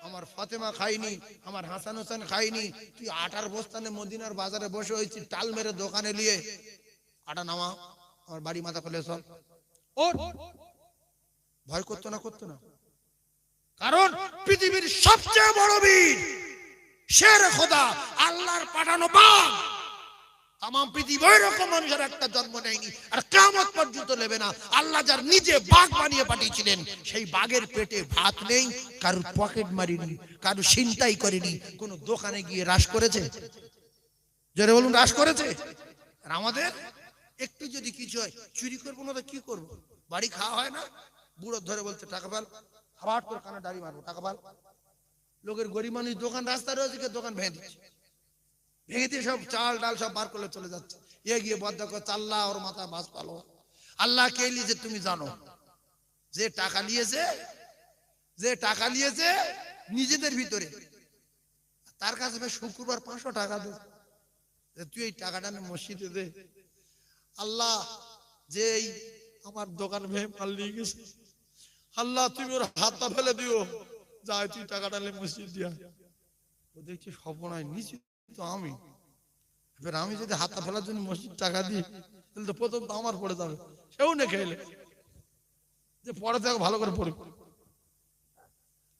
আমার ফাতেমা খাইনি, আমার হাসান হোসেন খাইনি, তুই আটার বস্তানে মদিনার বাজারে বসে হয়েছি, টাল মেরে দোকানে নিয়ে আটা নামা, আমার বাড়ি মাথা ফেলে চল। ওর ভয় করতো না? করতো না? কারণ পৃথিবীর সবচেয়ে বড় বীর শেরে খোদা আল্লাহর পাঠানো বাঘ, তামাম পৃথিবী এরকম মানুষের একটা জন্ম নেয়নি, আর কিয়ামত পর্যন্ত নেবে না। আল্লাহ যার নিজে বাঘ বানিয়ে পাঠিয়েছিলেন, সেই বাঘের পেটে ভাত নেই, কারোর পকেট মারিনি, কারোর ছিনতাই করেনি, কোন দোকানে গিয়ে রাশ করেছে? জোরে বলুন, রাশ করেছে? আর আমাদের একটু যদি কিছু হয়, চুরি করবো না তো কি করবো? বাড়ি খাওয়া হয় না, বুড়ো ধরে বলছে টাকা পাল, আবার তোর কানে দাড়ি মারবো, টাকা পাল। লোকের গরিব মানুষ দোকান রাস্তা রয়েছে, দোকান ভেঙে দিচ্ছে, ভেঙে দিয়ে সব চাল ডাল সব বার করলে চলে যাচ্ছে। এ গিয়ে বদ্ধ করে চাল্লা ওর মাথা বাস পালো। আল্লাহ কে লিয়েছে তুমি জানো? যে টাকা নিয়েছে, যে টাকা নিয়েছে নিজেদের ভিতরে, তার কাছে শুক্রবার 500 টাকা দে, তুই এই টাকাটা মসজিদে দে। আল্লাহ যে আমার দোকান ভেঙে মাল নিয়ে গেছে, আল্লাহ তুমি ওর হাতটা ফেলে দিও, যাই তুই টাকাটা মসজিদ দিয়া। ও দেখছি সর্বনাশ, নিচে তো আমি, এবার আমি যদি হাতটা ফেলার জন্য মসজিদ টাকা দিই, তাহলে তো প্রথম তো আমার পড়ে যাবে। সেও না খেলে যে পরে থেকে ভালো করে পড়ে।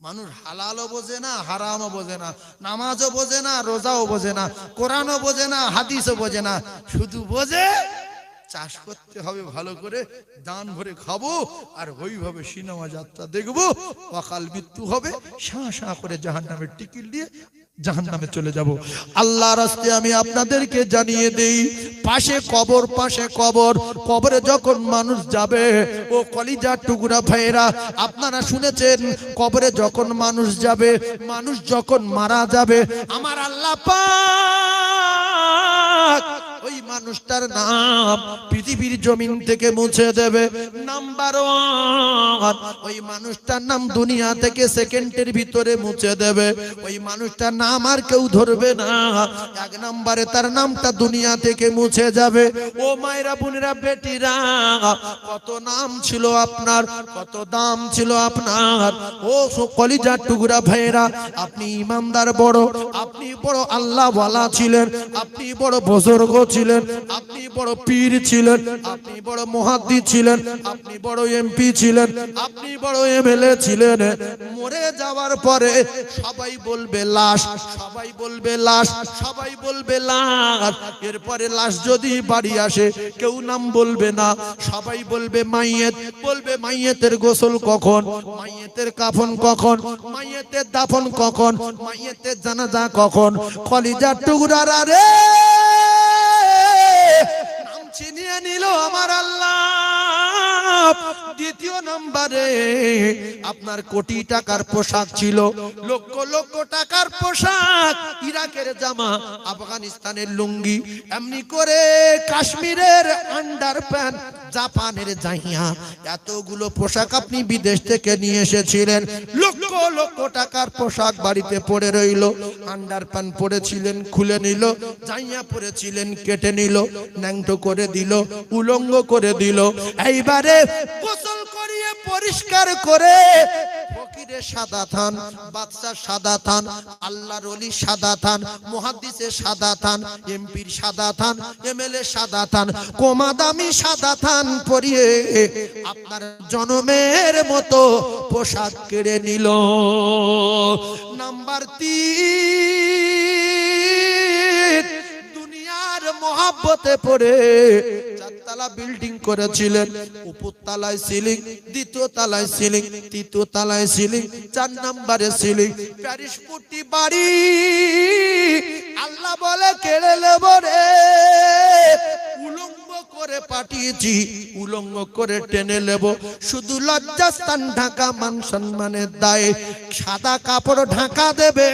মানুষ হালালও বোঝে না, হারামও বোঝে না, নামাজও বোঝে না, রোজাও বোঝে না, কোরআনও বোঝে না, হাদিসও বোঝে না, শুধু বোঝে চাষ করতে হবে ভালো করে, দান ভরে খাবো, আর ওইভাবে সিনেমা যাত্রা দেখবো, অকাল মৃত্যু হবে, শাঁ শাঁ করে জাহান্নামের টিকিট দিয়ে জাহান্নামে চলে যাব। আল্লাহর রাস্তে আমি আপনাদেরকে জানিয়ে দেই, পাশে কবর, পাশে কবর, কবরে যখন মানুষ যাবে, ও কলিজার টুকরা ভাইরা আপনারা শুনেছেন, কবরে যখন মানুষ যাবে, মানুষ যখন মারা যাবে, আমার আল্লাহ পাক ওই মানুষটার নাম পৃথিবীর জমিন থেকে মুছে দেবে। নাম্বার 1, ওই মানুষটার নাম দুনিয়া থেকে সেকেন্ডের ভিতরে মুছে দেবে। ওই মানুষটার নাম আর কেউ ধরবে না, 1 নম্বরে তার নামটা দুনিয়া থেকে মুছে যাবে। ও মায়েরা, বোনেরা, বেটিরা, কত নাম ছিল আপনার, কত দাম ছিল আপনার। ও কলিজার টুকরা ভাইরা, আপনি ইমানদার বড়, আপনি বড় আল্লাহওয়ালা ছিলেন, আপনি বড় বুজুর্গ ছিলেন, আপনি বড় পীর ছিলেন, আপনি বড় মুহাদ্দিস ছিলেন, আপনি বড় এমপি ছিলেন, আপনি বড় এমএলএ ছিলেন, মরে যাওয়ার পরে সবাই বলবে লাশ, সবাই বলবে লাশ, সবাই বলবে লাশ। এরপরে লাশ যদি বাড়ি আসে কেউ নাম বলবে না, সবাই বলবে মাইয়েত, বলবে মাইয়েতের গোসল কখন, মাইয়েতের কাফন কখন, মাইয়েতের দাফন কখন, মাইয়েতের জানাজা কখন। কলিজার টুকরারা রে, নাম ছিনিয়ে নিল আমার আল্লাহ। দ্বিতীয় নম্বরে আপনার কোটি টাকার পোশাক ছিল, লক্ষ লক্ষ টাকার পোশাক, ইরাকের জামা, আফগানিস্তানের লুঙ্গি, এমনি করে কাশ্মীরের আন্ডার প্যান্ট, জাপানের জাহিয়া, এতগুলো পোশাক আপনি বিদেশ থেকে নিয়ে এসেছিলেন। লক্ষ লক্ষ টাকার পোশাক বাড়িতে পড়ে রইল। আন্ডার প্যান্ট পরেছিলেন খুলে নিল, জাহিয়া পরেছিলেন কেটে নিল, ন্যাংটো করে দিল, উলঙ্গ করে দিল। এইবারে গোসল করিয়ে পরিষ্কার করে ফকিরের সাদা থান, বাদশার সাদা থান, আল্লাহর ওলি সাদা থান, মুহাদ্দিসের সাদা থান, এমপির সাদা থান, এমএলএ সাদা থান, কোমাদামি সাদা থান পরিয়ে আপনার জনমের মতো পোশাক কেড়ে নিল। নাম্বার 3, দুনিয়ার মহাব্বতে পড়ে চারতলা বিল্ডিং করেছিলেন, উপর তলায় সিলিং, দ্বিতীয় তলায় সিলিং, তৃতীয় তলায় সিলিং, 4 নম্বরে সিলিং, প্যারিস পুটি বাড়ি। আল্লাহ বলে কেড়ে নেব রে, উলঙ্গ করে পাঠিয়েছি, উলঙ্গ করে টেনে নেব। শুধু লজ্জাস্থান ঢাকা, মান সম্মানের দায়ে সাদা কাপড় ঢাকা দেবে।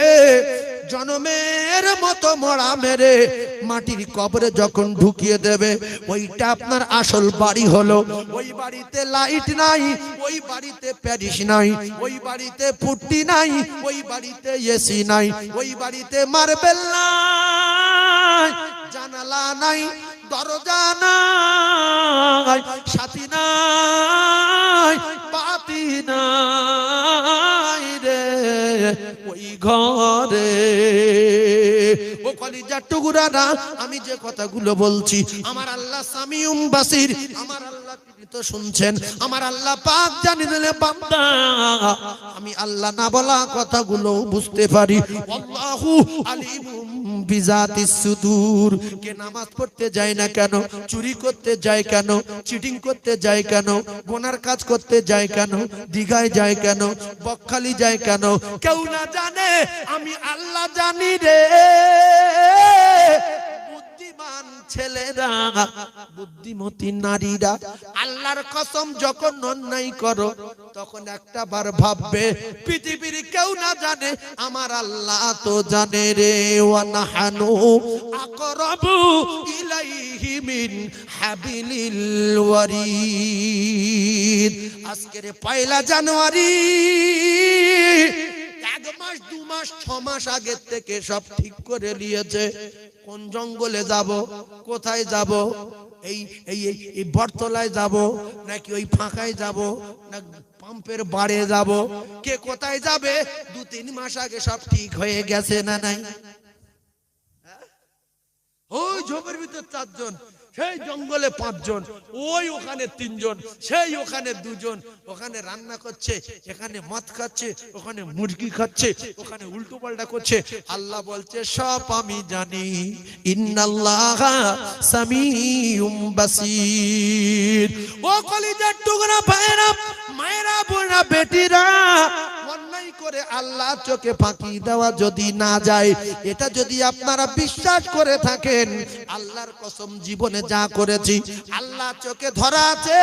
জনমের মতো মরা মেরে মাটির কবরে যখন ঢুকিয়ে দেবে, ওইটা আপনার আসল বাড়ি হলো। ওই বাড়িতে লাইট নাই, ওই বাড়িতে প্যারিস নাই, ওই বাড়িতে পুট্টি নাই, ওই বাড়িতে এসি নাই, ওই বাড়িতে মার্বেল নাই, জানালা নাই, দরজা নাই, সাথী নাই, বাতি নাই রে ওই ঘরে। ও কলিজার টুকরারা, আমি যে কথাগুলো বলছি, আমার আল্লাহ সামিউম বাসির, আমার আল্লাহ তিনি তো শুনছেন, আমার আল্লাহ পাক জানেন রে বান্দা, আমি আল্লাহ না বলা কথাগুলো বুঝতে পারি। আল্লাহু আলিমুম বিজাতিস সুদূর। কে নামাজ পড়তে যায় না কেন, চুরি করতে যায় কেন, চিটিং করতে যায় কেন, গোনার কাজ করতে যায় কেন, দিঘায় যায় কেন, বকখালি যায় কেন, কেউ না জানে, আমি আল্লাহ জানি রে। বুদ্ধিমান ছেলেরা, বুদ্ধিমতী নারীরা, আল্লাহর কসম যখন অন্যায় করো তখন একটা বার ভাববে পৃথিবীর কেউ না জানে, আমার আল্লাহ তো জানে রে। ওয়া নাহানু আকরাবু ইলাইহি মিন হাবিলিল ওয়ারিদ। আজকের 1 জানুয়ারি 1 মাস 2 মাস 6 মাস আগে থেকে সব ঠিক করে নিয়েছে। কোন জঙ্গলে যাব, কোথায় যাব, এই বটতলায় যাব নাকি ওই ফাঁকায় যাব না পাম্পের বাড়ে যাব, কে কোথায় যাবে 2-3 মাস আগে সব ঠিক হয়ে গেছে না নাই? ওই ঝোপের ভিতর 4 জন, সেই জঙ্গলে 5 জন, ওই ওখানে 3 জন, সেই ওখানে 2 জন, ওখানে রান্না করছে, এখানে মদ খাচ্ছে, ওখানে মুরগি খাচ্ছে, ওখানে উল্টো পাল্টা করছে। আল্লাহ বলছে সব আমি জানি। ইন্নাল্লাহা সামিউম বাসির। ও কলিজার টুকরা ভাইরা, মায়েরা, বোনেরা, বেটিরা, অন্যায় করে আল্লাহ চোখে ফাঁকি দেওয়া যদি না যায়, এটা যদি আপনারা বিশ্বাস করে থাকেন, আল্লাহর কসম জীবনে যা করেছি আল্লাহ চোখে ধরা আছে,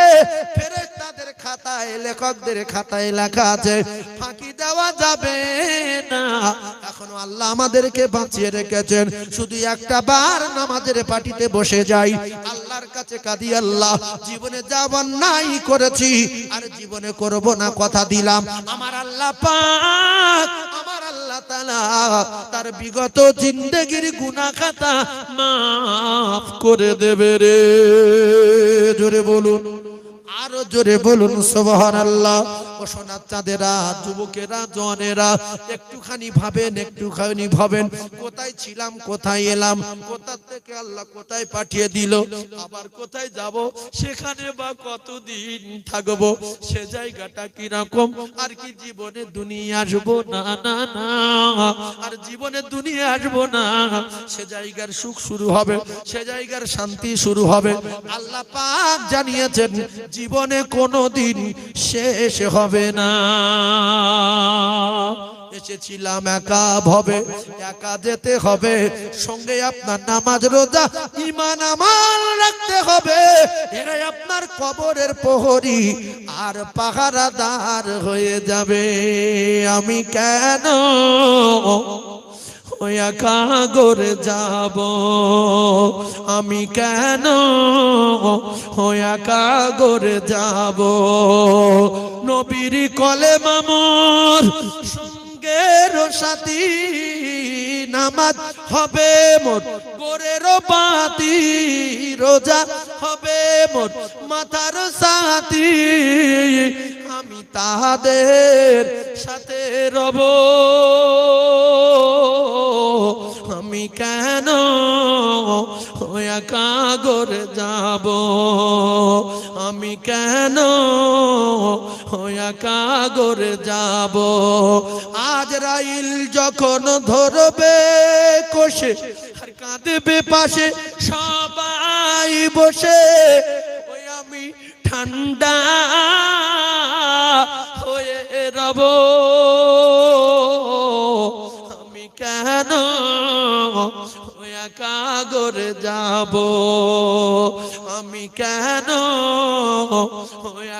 ফেরেশতাদের খাতায়, লেখকদের খাতায় লেখা আছে, ফাঁকি দেওয়া যাবে না। এখনো আল্লাহ আমাদেরকে বাঁচিয়ে রেখেছেন। শুধু একটা বার নামাজের পাটিতে বসে যাই, আল্লাহর কাছে কাঁদি, আল্লাহ জীবনে যা অন্যায় করেছি আর জীবনে করব না, কথা দিলাম। আমার আল্লাহ পাক, আমার আল্লাহ তাআলা তার বিগত জিন্দেগির গুনাহ খাতা মাফ করে দেবে রে। জোরে বলুন, আরো জোরে বলুন সুবহানাল্লাহ। ও সোনার চাঁদেরা, যুবকেরা, জওয়ানেরা, একটুখানি ভাবেন কোথায় ছিলাম, কোথায় এলাম, কোথা থেকে আল্লাহ কোথায় পাঠিয়ে দিল, আবার কোথায় যাব, সেখানে বা কতদিন থাকবো, সে জায়গাটা কিরকম, আর কি জীবনে দুনিয়া আসবো না, না না, আর জীবনে দুনিয়া আসবো না, সে জায়গার সুখ শুরু হবে, সে জায়গার শান্তি শুরু হবে। আল্লাহ পাক জানিয়েছেন জীবনে কোনোদিন শেষ হবে না। এসেছিলাম একা ভবে, একা যেতে হবে, সঙ্গে আপনার নামাজ রোজা ঈমান আমল রাখতে হবে। এরাই আপনার কবরের প্রহরী আর পাহারাদার হয়ে যাবে। আমি কেন একা করে যাব, আমি কেন একা করে যাব, নবীর কলেমা মোর সঙ্গের সাথী, নামাজ হবে মোর গোরের বাতি, রোজা হবে মোর মাথার সাথী, আমি তাদের সাথে রব। আমি কেন একা করে যাব, আমি কেন একা করে যাব। আজরাইল যখন ধরবে কষে আর কাঁদবে পাশে সবাই বসে, ওই আমি ঠান্ডা হয়ে রব। আমি কেন একা করে যাব, আমি কেন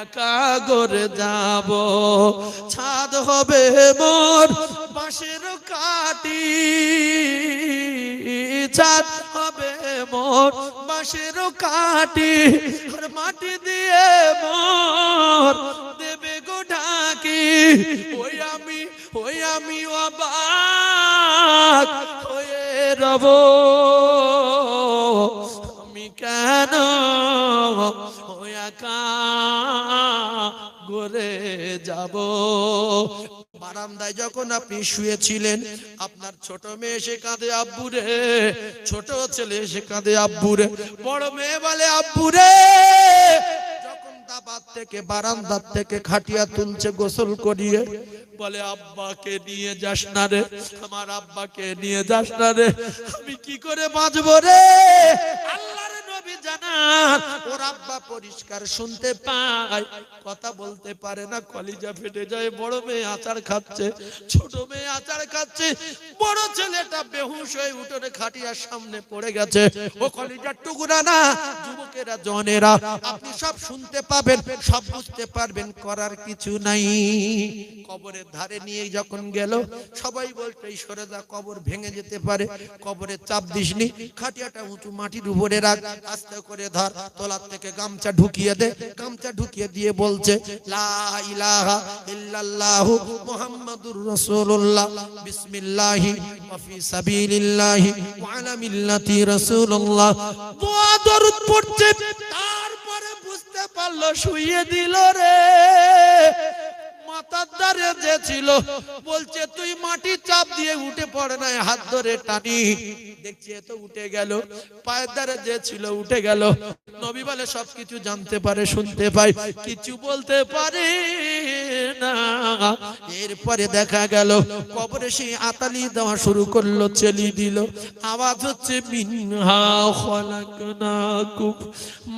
একা করে যাব। ছাদ হবে মোর বাঁশের কাটি, ছাদ হবে মোর বাঁশের কাটি, আর মাটি দিয়ে মোর দেবে গো ঢাকি। ওই আমি অবাক হয়ে রব। আমি কেন একা করে যাব। বারান্দায় যখন আপনি শুয়েছিলেন, আপনার ছোট মেয়ে এসে কাঁদে আব্বুরে, ছোট ছেলে এসে কাঁদে আব্বুরে, বড় মেয়ে বলে আব্বুরে। যখন দাবাত থেকে বারান্দার থেকে খাটিয়া তুলছে গোসল করিয়ে, বলে আব্বাকে নিয়ে যাস না রে, আমার আব্বাকে নিয়ে যাস না রে, আমি কি করে বাঁচবো রে। আল্লাহর নবী জানান ওর আব্বা পরিষ্কার শুনতে পায়, কথা বলতে পারে না, কলিজা ফেটে যায়। বড় মেয়ে আচার খাচ্ছে, ছোট মেয়ে আচার খাচ্ছে, বড় ছেলেটা বেহুশ হয়ে উঠোনে খাটিয়ার সামনে পড়ে গেছে। ও কলিজার টুকরা না, যুবকেরা, জনেরা, আপনি সব শুনতে পাবেন, সব বুঝতে পারবেন, করার কিছু নাই। কবরের ধারে নিয়ে যখন গেল, সবাই বলছে এই সরে যা, কবর ভেঙে যেতে পারে, কবরের চাপ দিসনি, খাটিয়াটা উঁচু মাটির উপরে রাখ, আস্তে করে ধর, তোলার থেকে গামছা ঢুকিয়ে দে। গামছা ঢুকিয়ে দিয়ে বলছে লা ইলাহা ইল্লাল্লাহু মুহাম্মাদুর রাসূলুল্লাহ, বিসমিল্লাহি ওয়া ফি সাবিলিল্লাহি ওয়া আলা মিল্লাতি রাসূলুল্লাহ। দোয়া দরুদ পড়ছে, তারপরে বুঝতে পারলো শুইয়ে দিল রে। মাথার দ্বারে যে ছিল বলছে তুই মাটি চাপ দিয়ে উঠে পড়ে নাই, হাত ধরে টানি, দেখছি এ তো উঠে গেল। পায়ের দ্বারে যে ছিল উঠে গেল। নবী বলে সবকিছু জানতে পারে, শুনতে পায়, কিছু বলতে পারে না। এরপরে দেখা গেল কবরে সেই আতালি দেওয়া শুরু করলো, চেলি দিল, আওয়াজ হচ্ছে মিনহা খলাকনাকুম,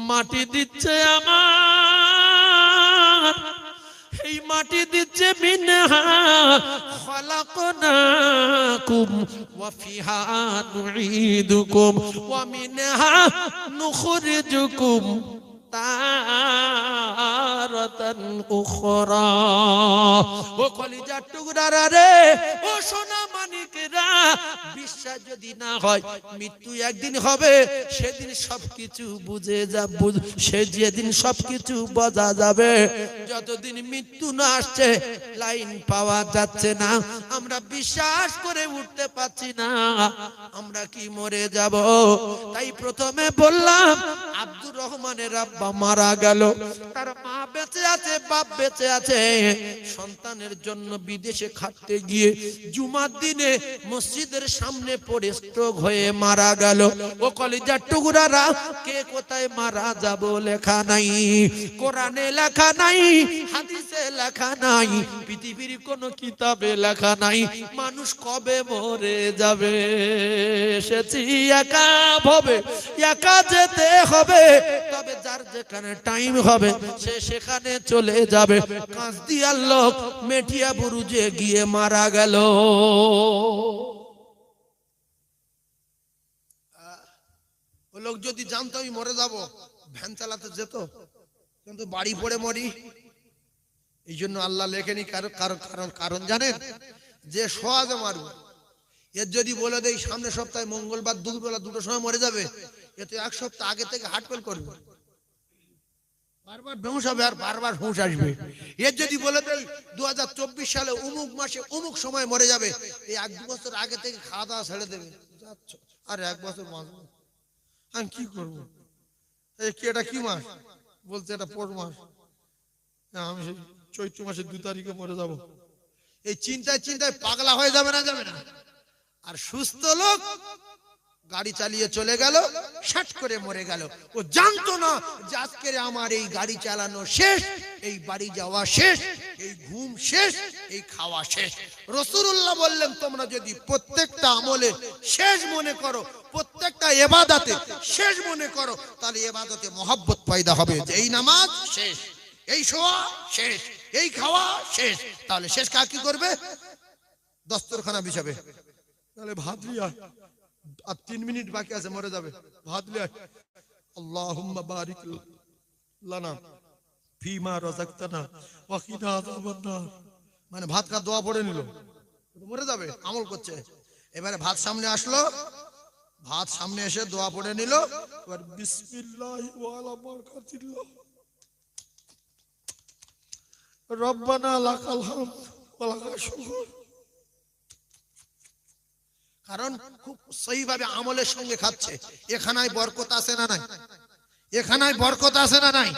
মাটি দিচ্ছে আমার, এই মাটি দিচ্ছে মিনহা খলাকনাকুম ওয়া ফিহা নুঈদুকুম ওয়া মিনহা নুখরিজুকুম তারাতান উখরা। ও কলিজার টুকরারা রে, ও সোনা মানিকেরা, বিশ্বাস যদি না হয় মৃত্যু একদিন হবে, সেদিন সবকিছু বুঝে যাব, সে যেদিন সবকিছু বোঝা যাবে। যতদিন মৃত্যু না আসছে লাইন পাওয়া যাচ্ছে না, আমরা বিশ্বাস করে উঠতে পারছি না আমরা কি মরে যাব। তাই প্রথমে বললাম আব্দুর রহমানের আব্বা মারা গেল, তার মা বেঁচে আছে, বাপ বেঁচে আছে, সন্তানের জন্য বিদেশে খাটতে গিয়ে জুমার দিনে মসজিদের সামনে পড়ে স্ট্রোক হয়ে মারা গেল। ও কলিজার টুকরারা, কে কোথায় মারা যাব লেখা নাই, কোরআনে লেখা নাই, হাদিসে লেখা নাই, পৃথিবীর কোন কিতাবে লেখা নাই মানুষ কবে মরে যাবে। এসেছি একা ভাবে, একা যেতে হবে, তবে যার যেখানে টাইম হবে সে সেখানে চলে যাবে। কাঁচদিয়ার লোক মেটিয়া বুরুজে গিয়ে মারা গেল। ও লোক যদি জানতো আমি মরে যাব, ভ্যান চালাতে যেত, কিন্তু বাড়ি পড়ে মরি। এই জন্য আল্লাহ লেখেনি কারণ জানেন, যে সহজে মারব, এর যদি বলে দেই সামনের সপ্তাহে মঙ্গলবার দুপুরবেলা 2টোর সময় মরে যাবে, এ তো 1 সপ্তাহ আগে থেকে হার্টফেল করবে, বারবার বেহুশ হবে আর বারবার হুঁশ আসবে। এর যদি বলে দেই 2024 সালে অমুক মাসে অমুক সময় মরে যাবে, এই 1-2 বছর আগে থেকে খাওয়া দাওয়া ছেড়ে দেবে। আর 1 বছর বাঁচবো, আমি কি করবো? এই কি, এটা কি মাস? বলছে এটা পৌষ মাস, আমি সেই চৈত্র মাসের 2 তারিখে মরে যাব। এই চিন্তায় চিন্তায় পাগলা হয়ে যাবে না, যাবে না? আর সুস্থ লোক গাড়ি চালিয়ে চলে গেল, শাট করে মরে গেল। ও জানতো না যে আজকের আমার এই গাড়ি চালানো শেষ, এই বাড়ি যাওয়া শেষ, এই ঘুম শেষ, এই খাওয়া শেষ। রাসূলুল্লাহ বললেন, তোমরা যদি প্রত্যেকটা আমলে শেষ মনে করো, প্রত্যেকটা ইবাদতে শেষ মনে করো, তাহলে ইবাদতে মহব্বত পয়দা হবে। যে এই নামাজ শেষ, এই শোয়া শেষ, এই খাওয়া শেষ, তাহলে শেষ কাজ কি করবে? দস্তরখানা বিছাবে। তাহলে ভাত লিয়া, আর 3 মিনিট বাকি আছে, মরে যাবে, ভাত লিয়া, আল্লাহুম্মা বারিক লানা ফিমা রাযাকতানা ওয়া কিনা আযাবান নার, মানে ভাত কা দোয়া পড়ে নিল, মরে যাবে, আমল করছে। এবারে ভাত সামনে আসলো, ভাত সামনে এসে দোয়া পড়ে নিল, এবার বিসমিল্লাহি ওয়া আলা বারাকাতিল্লাহ, রব্বানা লাকাল হামদ ওয়া লাকাল শুকর। কারণ খুব সহিভাবে আমলের সঙ্গে খাচ্ছে। এখানায় বরকত আছে না নাই? এখানায় বরকত আছে না নাই?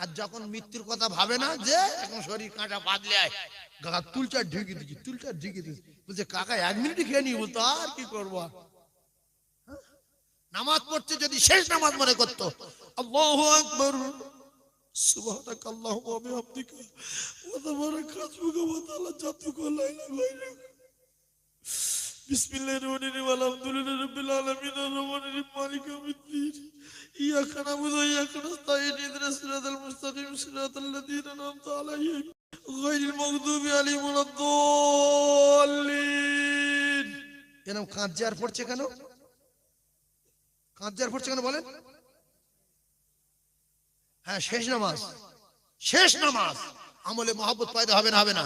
আর যখন মৃত্যুর কথা ভাবে না, যে এখন শরীর কাঁটা বাদলে আয়, কাকা তুলটা ঢুকি দিচ্ছি, তুলটা ঢুকি দিচ্ছি, বলছে কাকা 1 মিনিট খেয়ে নি, বলতো আর কি করবো। নামাজ পড়ছে যদি শেষ নামাজ মনে করতো, আল্লাহু আকবার সুবহানাক আল্লাহুম্মা ওয়া বিহামদিকা ওয়া তাবারাকা ইসমুকা ওয়া তাআলা জাদ্দুকা লা ইলাহা গায়রুক, বিসমিল্লাহির রহমানির রহিম, আলহামদুলিল্লাহি রাব্বিল আলামিন, আর রহমানির রহিম, মালিকি ইয়াউমিদ্দিন, ইয়াকা না'বুদু ওয়া ইয়াকা নাস্তাঈন, ইহদিনাস সিরাতাল মুস্তাকিম, সিরাতাল লাযীনা আন'আমতা আলাইহিম গায়রিল মাগদুবি আলাইহিম ওয়ালাদ-দাল্লিন। কেন কাঁজার পড়ছে, কেন কাঁজার পড়ছে কেন বলেন? হ্যাঁ, শেষ নামাজ, শেষ নামাজ, আমলে মহব্বত পয়দা হবে না, হবে না?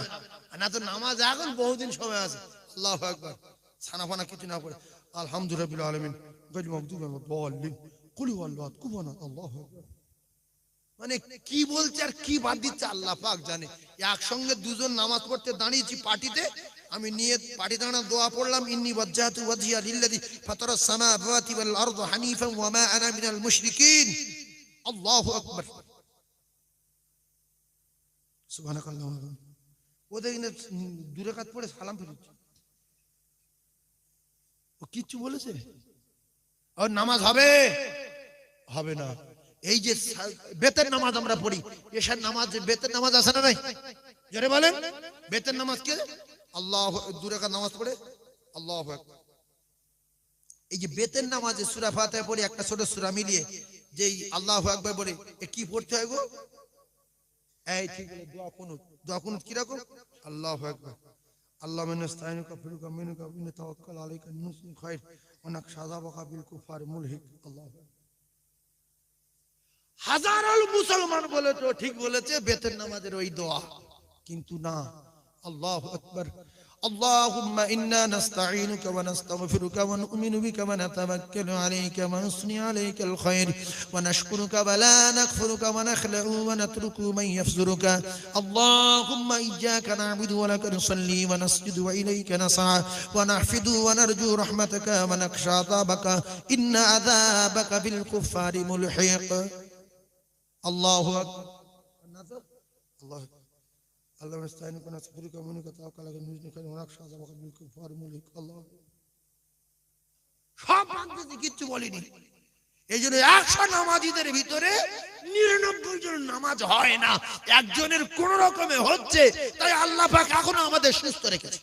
না তো নামাজ এখন বহুদিন সময় আছে। আল্লাহু আকবার, ছানা ফানা কিছু না পড়ে আলহামদুলিল্লাহ রাব্বিল আলামিন গায়রিল মাগদুবি আলাইহিম কুল হুয়াল্লাহু আহাদ কুফুয়ান আহাদ আল্লাহু আকবার। মানে কি বলছে আর কি বাদ দিচ্ছে আল্লাহ পাক জানে। একসঙ্গে দুজন নামাজ পড়তে দাঁড়িয়েছি পার্টিতে, আমি নিয়ে পার্টি দাঁড়ানো দোয়া পড়লাম, ইন্নী ওয়াজ্জাহতু ওয়াজহিয়া লিল্লাযী ফাতারাস সামাওয়াতি ওয়াল আরদা হানিফান ওয়া মা আনা মিনাল মুশরিকিন। আল্লাহু আকবার, সুবহানাকাল্লাহ। ওদের দূরে কাজ পড়ে সালাম ফিরছে, ও কিচ্ছু বলেছে? আর নামাজ হবে হবে না। এই যে বেতের নামাজ আমরা পড়ি, এশার নামাজ, বেতের নামাজ আছে না নাই? যারা বলেন বেতের নামাজ কে? আল্লাহ, দূরে কাজ নামাজ পড়ে আল্লাহু আকবার। এই যে বেতের নামাজে সূরা ফাতিহা পড়ি, একটা ছোট সূরা মিলিয়ে যেই আল্লাহু আকবার বলে, এ কি পড়তে হয় গো? এই ঠিক বলে, দোয়া কুনুত। দোয়া কুনুত কি রকম? আল্লাহু আকবার, আল্লাহুম্মা নাস্তাইনুকা ফিরুকা মিনুকা বিন তাওয়াক্কাল আলাইকা নুসিন খায়র ওয়া নাকশাযাবাকা বিল কুফার মুলহিক। আল্লাহু আকবার। হাজারো মুসলমান বলে তো ঠিক বলেছে বেতের নামাজের ওই দোয়া, কিন্তু না। আল্লাহু আকবার, اللهم إنا نستعينك ونستغفرك ونؤمن بك ونتوكل عليك ونثني عليك الخير ونشكرك ولا نكفرك ونخلع ونترك من يفجرك اللهم إياك نعبد ولك نصلي ونسجد وإليك نسعى ونحفد ونرجو رحمتك ونخشى عذابك إن عذابك بالكفار ملحق الله أكبر الله আল্লাহ রাস্তায় কোন সুফরিকা মনিকা তাওকাল আগে নিজ নিখানে ওনাকশা যাবক বিলকুল ফরমুলিক আল্লাহ সব বাংলাদেশে কিচ্ছু বলিনি। এইজন্য 100 নামাজীদের ভিতরে 99 জন নামাজ হয় না, একজনের কোন রকমে হচ্ছে, তাই আল্লাহ পাক এখনো আমাদের সুস্থ রেখেছে।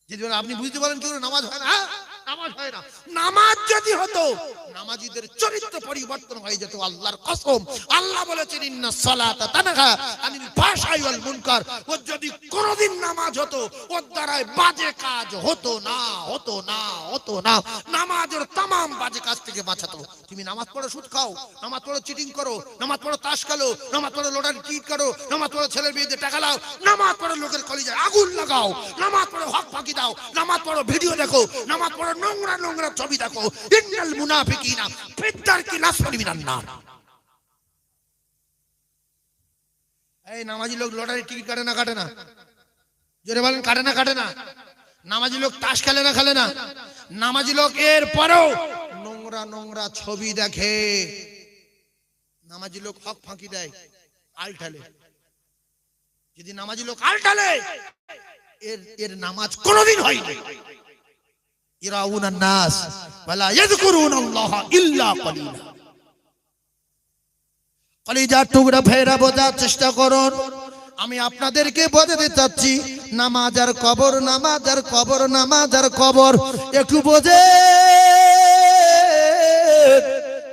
যদি আপনি বুঝতে পারেন কি নামাজ হয় না, নামাজ হয় না, নামাজ যদি হতো নামাজীদের চরিত্র পরিবর্তন হয়ে যেত। আল্লাহর কসম, আল্লাহ বলেছেন ইন্নাস সালাতা তানহা আনিল ফাহশাই ওয়াল মুনকার। ও যদি কোনদিন নামাজ হতো ওর দ্বারা বাজে কাজ হতো না, হতো না, হতো না। নামাজের तमाम বাজে কাজ থেকে বাঁচাতো। তুমি নামাজ পড়ো সুদ খাও, নামাজ পড়ো চিটিং করো, নামাজ পড়ো তাস খেলো, নামাজ পড়ো লটারি টিট করো, নামাজ পড়ো ছেলের বিয়েতে টাকা লাও, নামাজ পড়ো লোকের কলিজায় আগুন লাগাও, নামাজ পড়ো হক ফাঁকি দাও, নামাজ পড়ো ভিডিও দেখো, নামাজ পড়ো নোংরা নোংরা ছবি দেখো। ইন্নাল মুনাফিকিনা ফিদ্দারকি নাসফালি মিনান নার। এই নামাজি লোক লটারি টিকিট কাটে না, কাটে না? জোরে বলেন, কাটে না, কাটে না? নামাজি লোক তাস খেলে না, খেলে না? নামাজি লোক এর পরেও নোংরা নোংরা ছবি দেখে। নামাজি লোক হক ফাঁকি দেয়, আলটালে। যদি নামাজি লোক আলটালে এর নামাজ কোনদিন হয় না। ইরাউনান নাস ওয়ালা ইয়াযকুরুনাল্লাহ ইল্লা কলিলা। কলিজার টুকরা ভাইরা বোঝার চেষ্টা করুন। আমি আপনাদেরকে বোঝাতে চাচ্ছি নামাজ আর কবর, নামাজ আর কবর, নামাজ আর কবর। একটু বোঝে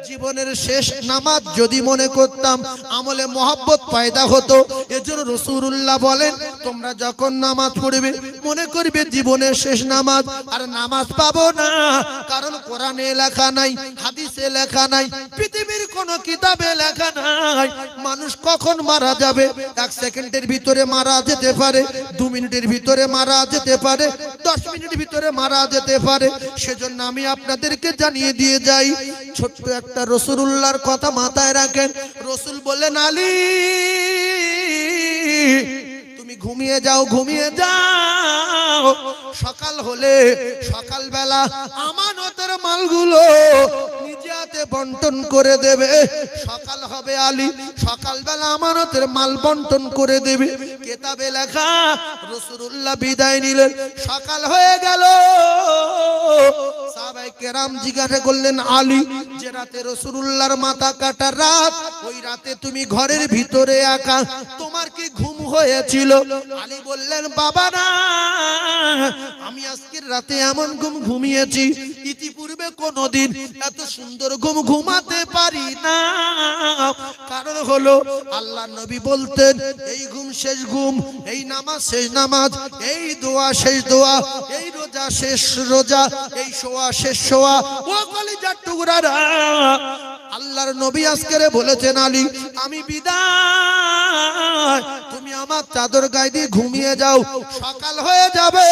জীবনের শেষ নামাজ যদি মনে করতাম আমলে মহব্বত পয়দা হতো। এজন্য রাসূলুল্লাহ বলেন তোমরা যখন নামাজ পড়বে মনে করবে জীবনের শেষ নামাজ। আর নামাজ পাবো না, কারণ কোরআনে লেখা নাই, হাদিসে লেখা নাই, পৃথিবীর কোন কিতাবে লেখা নাই মানুষ কখন মারা যাবে। 1 সেকেন্ডের ভিতরে মারা যেতে পারে, 2 মিনিটের ভিতরে মারা যেতে পারে, 10 মিনিটের ভিতরে মারা যেতে পারে। সেজন্য আমি আপনাদেরকে জানিয়ে দিয়ে যাই, ছোট্ট একটা রাসূলুল্লাহর কথা মাথায় রাখেন। রাসূল বললেন আলী তুমি ঘুমিয়ে যাও, ঘুমিয়ে যাও। সকাল হলে সকালবেলা আমানতের মালগুলো নিজে হাতে বন্টন করে দেবে। সকাল হবে আলী সকালবেলা আমানতের মাল বন্টন করে দেবে। কিতাবে লেখা রাসূলুল্লাহ বিদায় নিলেন, সকাল হয়ে গেল। সাহাবায়ে কেরাম জিজ্ঞাসা করলেন আলী যে রাতে রাসূলুল্লাহর মাথা কাটার রাত, ওই রাতে তুমি ঘরের ভিতরে একা, তোমার কি ঘুম হয়েছিল? আলী বললেন বাবা না, আমি আজকের রাতে এমন ঘুম ঘুমিয়েছি ইতিপূর্বে কোনদিন এত সুন্দর ঘুম ঘুমাতে পারি না। কারণ হলো আল্লাহ নবী বলতেন এই ঘুম শেষ ঘুম, এই নামাজ শেষ নামাজ, এই দোয়া শেষ দোয়া, এই রোজা শেষ রোজা, এই শোয়া শেষ শোয়া। ও কলিজার টুকরারা, আল্লাহর নবী আজকে বলেছেন আলী আমি বিদায়, তুমি আমার চাদর গায়ে দিয়ে ঘুমিয়ে যাও। সকাল হয়ে যাবে,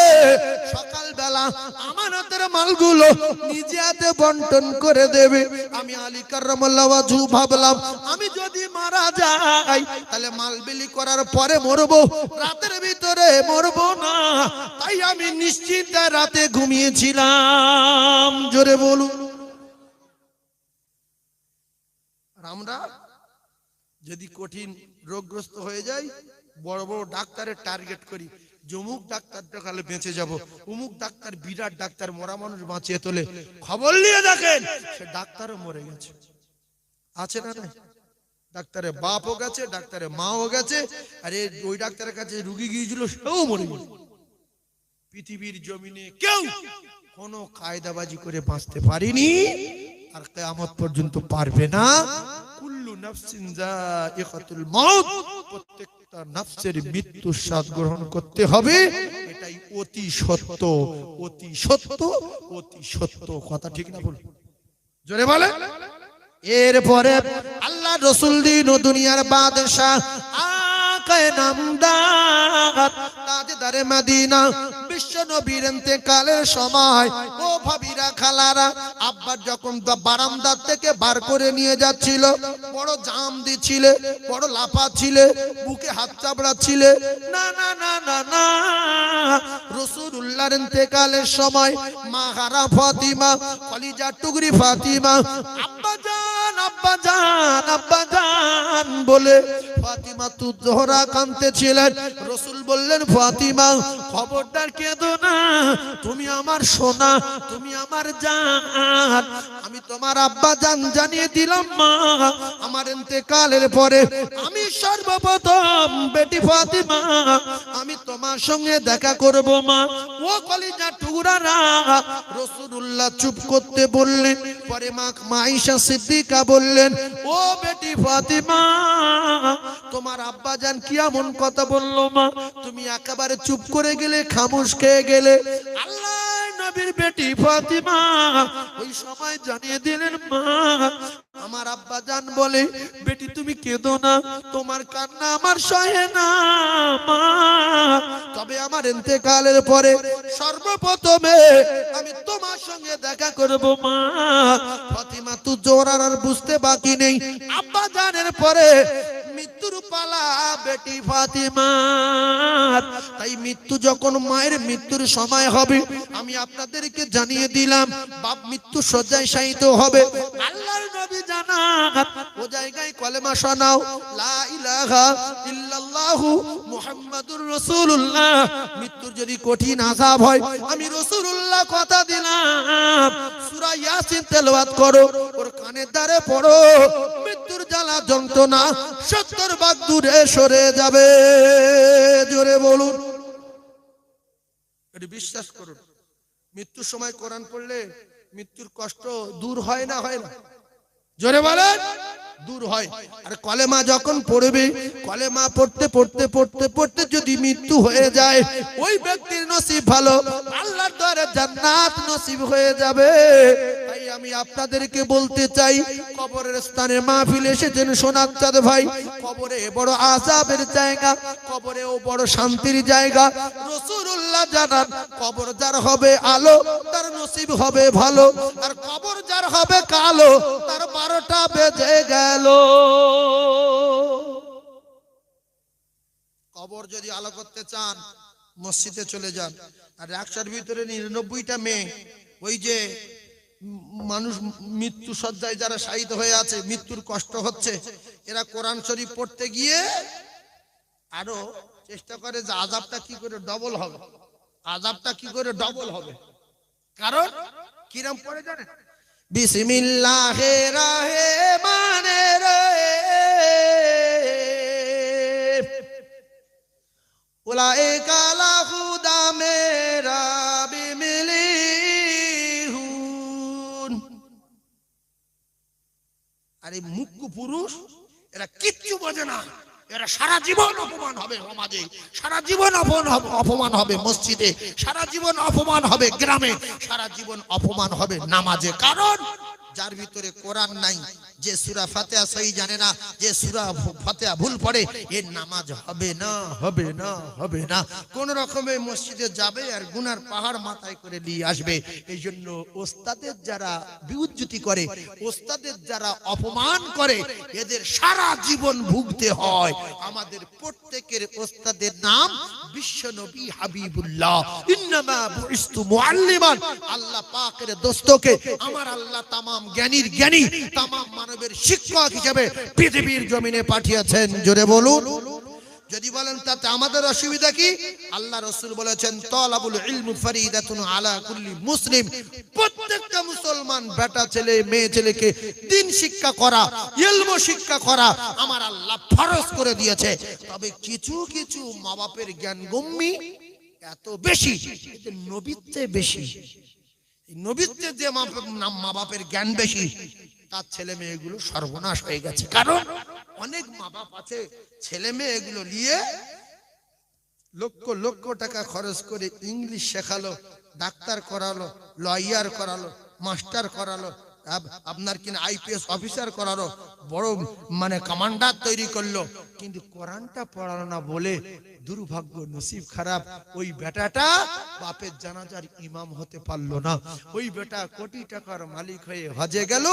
সকালবেলা আমানতের মালগুলো নিজে হাতে বন্টন করে দেবে। আমি আলী কাররামাল্লাহু ওয়াজহু ভাবলাম আমি যদি মারা যাই তাহলে মাল বিলি করার পরে মরবো, রাতের ভিতরে মরবো না। তাই আমি নিশ্চিন্তে রাতে ঘুমিয়েছিলাম। জোরে বলুন। আমরা যদি কঠিন রোগগ্রস্ত হয়ে যাই বড় বড় ডাক্তারের টার্গেট করি, অমুক ডাক্তার দেখালে বেঁচে যাব, অমুক ডাক্তার বিরাট ডাক্তার, মরা মানুষ বাঁচিয়ে তোলে। খবর নিয়ে দেখেন সে ডাক্তারও মরে গেছে, আছে না নাই? ডাক্তারের বাপও গেছে, ডাক্তারের মাও গেছে, আর ওই ডাক্তারের কাছে রুগী গিয়েছিল সেও মরে গেছে। পৃথিবীর জমিনে কেউ কোনো কায়দাবাজি করে বাঁচতে পারেনি, আর কিয়ামত পর্যন্ত পারবে না। কুল্লু নাফসিন যায়িকাতুল মাউত, প্রত্যেকটা নফসের মৃত্যুর স্বাদ গ্রহণ করতে হবে। এটাই অতি সত্য, অতি সত্য, অতি সত্য কথা। ঠিক না বল? জোরে বলে। এরপরে আল্লাহ রাসূল দিন ও দুনিয়ার বাদশা আকায়ে নামদার তাজদারে মদিনা বিশ্ব নবীর ইন্তেকালের সময় ও ভাবিরা খালারা আব্বা যখন বারান্দা থেকে বার করে নিয়ে যাচ্ছিল, বড় জাম দিছিলে, বড় লাফাচ্ছিলে, বুকে হাত চাপড়াচ্ছিলে। না না না না না, রাসূলুল্লাহর ইন্তেকালের সময় মা হারা ফাতিমা, কলিজা টুকরি ফাতিমা আব্বা জান আব্বা জান আব্বা জান বলে ফাতিমা তু জোহরা কাঁদতেছিলেন। রাসূল বললেন, ফাতিমা খবরদার কেঁদো না, তুমি আমার সোনা, তুমি আমার জান। আমি তোমার আব্বা জান জানিয়ে দিলাম মা, আমার ইন্তেকালের পরে আমি সর্বপ্রথম বেটি ফাতিমা আমি তোমার সঙ্গে দেখা করব মা। ও কলিজা টুকরারা, রাসূলুল্লাহ চুপ করতে বললেন। পরে মা আয়েশা সিদ্দিকা বললেন, ও বেটি ফাতিমা তোমার আব্বা জান কি এমন কথা বললো মা, তুমি একেবারে চুপ করে গেলে, খামোশ খেয়ে গেলে। আল্লাহ নবীর বেটি ফাতিমা ওই সময় জানিয়ে দিলেন, মা আমার আব্বা জান বলে, বেটি তুমি কেঁদো না, তোমার কান্না আমার সহে না মা, তবে আমার ইন্তেকালের পরে সর্বপ্রথমে আমি তোমার সঙ্গে দেখা করব মা। ফাতিমা তু জোহরার আর বুঝতে বাকি নেই, আব্বা জানের পরে মৃত্যুর পালা বেটি ফাতিমার। তাই মৃত্যু যখন মায়ের মৃত্যুর সময় হবে, আমি আপনাদেরকে জানিয়ে দিলাম, বাপ মৃত্যু শয্যায় শায়িত হবে। আল্লাহর নবী জানান, ও জায়গায় কলেমা শোনাও, লা ইলাহা ইল্লাল্লাহু মুহাম্মাদুর রাসূলুল্লাহ। মৃত্যুর যদি কঠিন আযাব হয়, আমি রাসূলুল্লাহ কথা দিলাম, সূরা ইয়াসিন তেলাওয়াত করো, ওর কানের দ্বারে পড়ো, মৃত্যুর জ্বালা যন্ত্রণা 70 ভাগ দূরে সরে যাবে। জোরে বলুন, এটি বিশ্বাস করুন। মৃত্যুর সময় কোরআন পড়লে মৃত্যুর কষ্ট দূর হয় না, হয় না? জোরে বলেন, দূর হয়। আর কলেমা যখন পড়বে, কলেমা পড়তে পড়তে পড়তে পড়তে যদি মৃত্যু হয়ে যায়, ওই ব্যক্তির নসিব ভালো, আল্লাহর দরে জান্নাত নসিব হয়ে যাবে। তাই আমি আপনাদেরকে বলতে চাই, কবরের স্থানে মাহফিল এসেছেন সোনার চাঁদ ভাই, কবরে বড় আযাবের জায়গা, কবরেও বড় শান্তির জায়গা। রাসূলুল্লাহ জানান, কবর যার হবে আলো তার নসিব হবে ভালো, আর কবর যার হবে কালো তার 12টা বেজে গেল। কবর যদি আলো করতে চান, মসজিদে চলে যান। আর 100-র ভিতরে 99টা মেয়ে, ওই যে মানুষ মৃত্যু শয্যায় যারা শায়িত হয়ে আছে, মৃত্যুর কষ্ট হচ্ছে, এরা কোরআন শরীফ পড়তে গিয়ে আরো চেষ্টা করে যে আযাবটা কি করে ডবল হবে, আযাবটা কি করে ডবল হবে। কারণ কিরম পড়ে জানেন? বিসমিল্লাহির রহমানির রহিম, উলাইকা লা হুদা মেরা বিমিলিহুন। আরে মুখ্য পুরুষ, এরা কিচ্ছু বোঝে না, এরা সারা জীবন অপমান হবে সমাজে, সারা জীবন অপমান হবে মসজিদে, সারা জীবন অপমান হবে গ্রামে, সারা জীবন অপমান হবে নামাজে। কারণ যার ভিতরে কোরআন নাই, যে সূরা ফাতিহা সহি জানে না, যে সূরা ফাতিহা ভুল পড়ে, এর নামাজ হবে না, হবে না, হবে না। কোন রকমে মসজিদে যাবে আর গুনার পাহাড় মাথায় করে নিয়ে আসবে। এই জন্য ওস্তাদের যারা বিউজ্জতি করে, ওস্তাদের যারা অপমান করে, এদের সারা জীবন ভুগতে হয়। আমাদের প্রত্যেকের ওস্তাদের নাম বিশ্বনবী হাবিবুল্লাহ। ইন্নামা বুইস্তু মুআল্লিমান, আল্লাহ পাকের দোস্তকে আমার আল্লাহ তামাম জ্ঞানীর জ্ঞানী, তামাম মানবের শিক্ষক হিসেবে পৃথিবীর জমিনে পাঠিয়েছেন। জোরে বলুন। যদি বলেন তাতে আমাদের অসুবিধা কি? আল্লাহ রাসূল বলেছেন, তালাবুল ইলমি ফরিদাতুন আলা কুল্লি মুসলিম। প্রত্যেকটা মুসলমান বেটা ছেলে মেয়ে ছেলেকে দ্বীন শিক্ষা করা, ইলম শিক্ষা করা আমার আল্লাহ ফরজ করে দিয়েছে। তবে কিছু কিছু মা বাপের জ্ঞান গম্যি এত বেশি, এদের নবীত্বে বেশি, নবীত্বে যে মা বাপের জ্ঞান বেশি, তার ছেলে মেয়েগুলো সর্বনাশ হয়ে গেছে। কারণ অনেক মা বাপ আছে, ছেলে মেয়েগুলো নিয়ে লক্ষ লক্ষ টাকা খরচ করে ইংলিশ শেখালো, ডাক্তার করালো, লয়ার করালো, মাস্টার করালো, আপনার কিনা আইপিএস অফিসার করারও বড় মানে কমান্ডার তৈরি করলো, কিন্তু কোরআনটা পড়ালো না বলে দুর্ভাগ্য নসিব খারাপ, ওই বেটাটা বাপের জানাজার ইমাম হতে পারলো না। ওই বেটা কোটি টাকার মালিক হয়ে হজে গেল,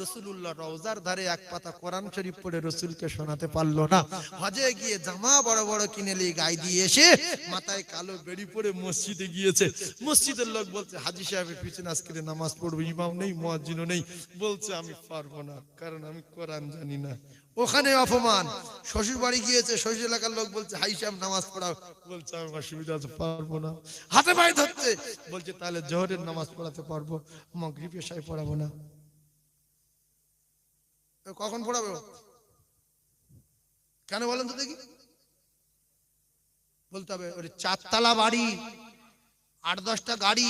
রাসূলুল্লাহ রওজার ধারে এক পাতা কোরআন শরীফ পড়ে রসুলকে শোনাতে পারলো না। হজে গিয়ে জামা বড় বড় কিনে নিয়ে গায়ে দিয়ে এসে মাথায় কালো বেড়ি পরে মসজিদে গিয়েছে। মসজিদের লোক বলছে হাজী সাহেবের পিছনে আজকে নামাজ পড়বো, ইমাম নেই মুয়াজ্জিনও নেই। বলছে আমি পারবো না, কারণ আমি কোরআন জানি না। ওখানে অপমান। শ্বশুর বাড়ি গিয়েছে, শ্বশুর এলাকার লোক বলছে হাই সাহেব নামাজ পড়াও, বলছে আমার অসুবিধা আছে, পারবো না। হাতে পায়ে ধরছে, বলছে তাহলে জোহরের নামাজ পড়াতে পারবো, মাগরিব এশায় পড়াবো না। কখন পড়াবে? কেন বলেন তো দেখি? বলতে হবে ওর 4 তলা বাড়ি, 8-10টা গাড়ি,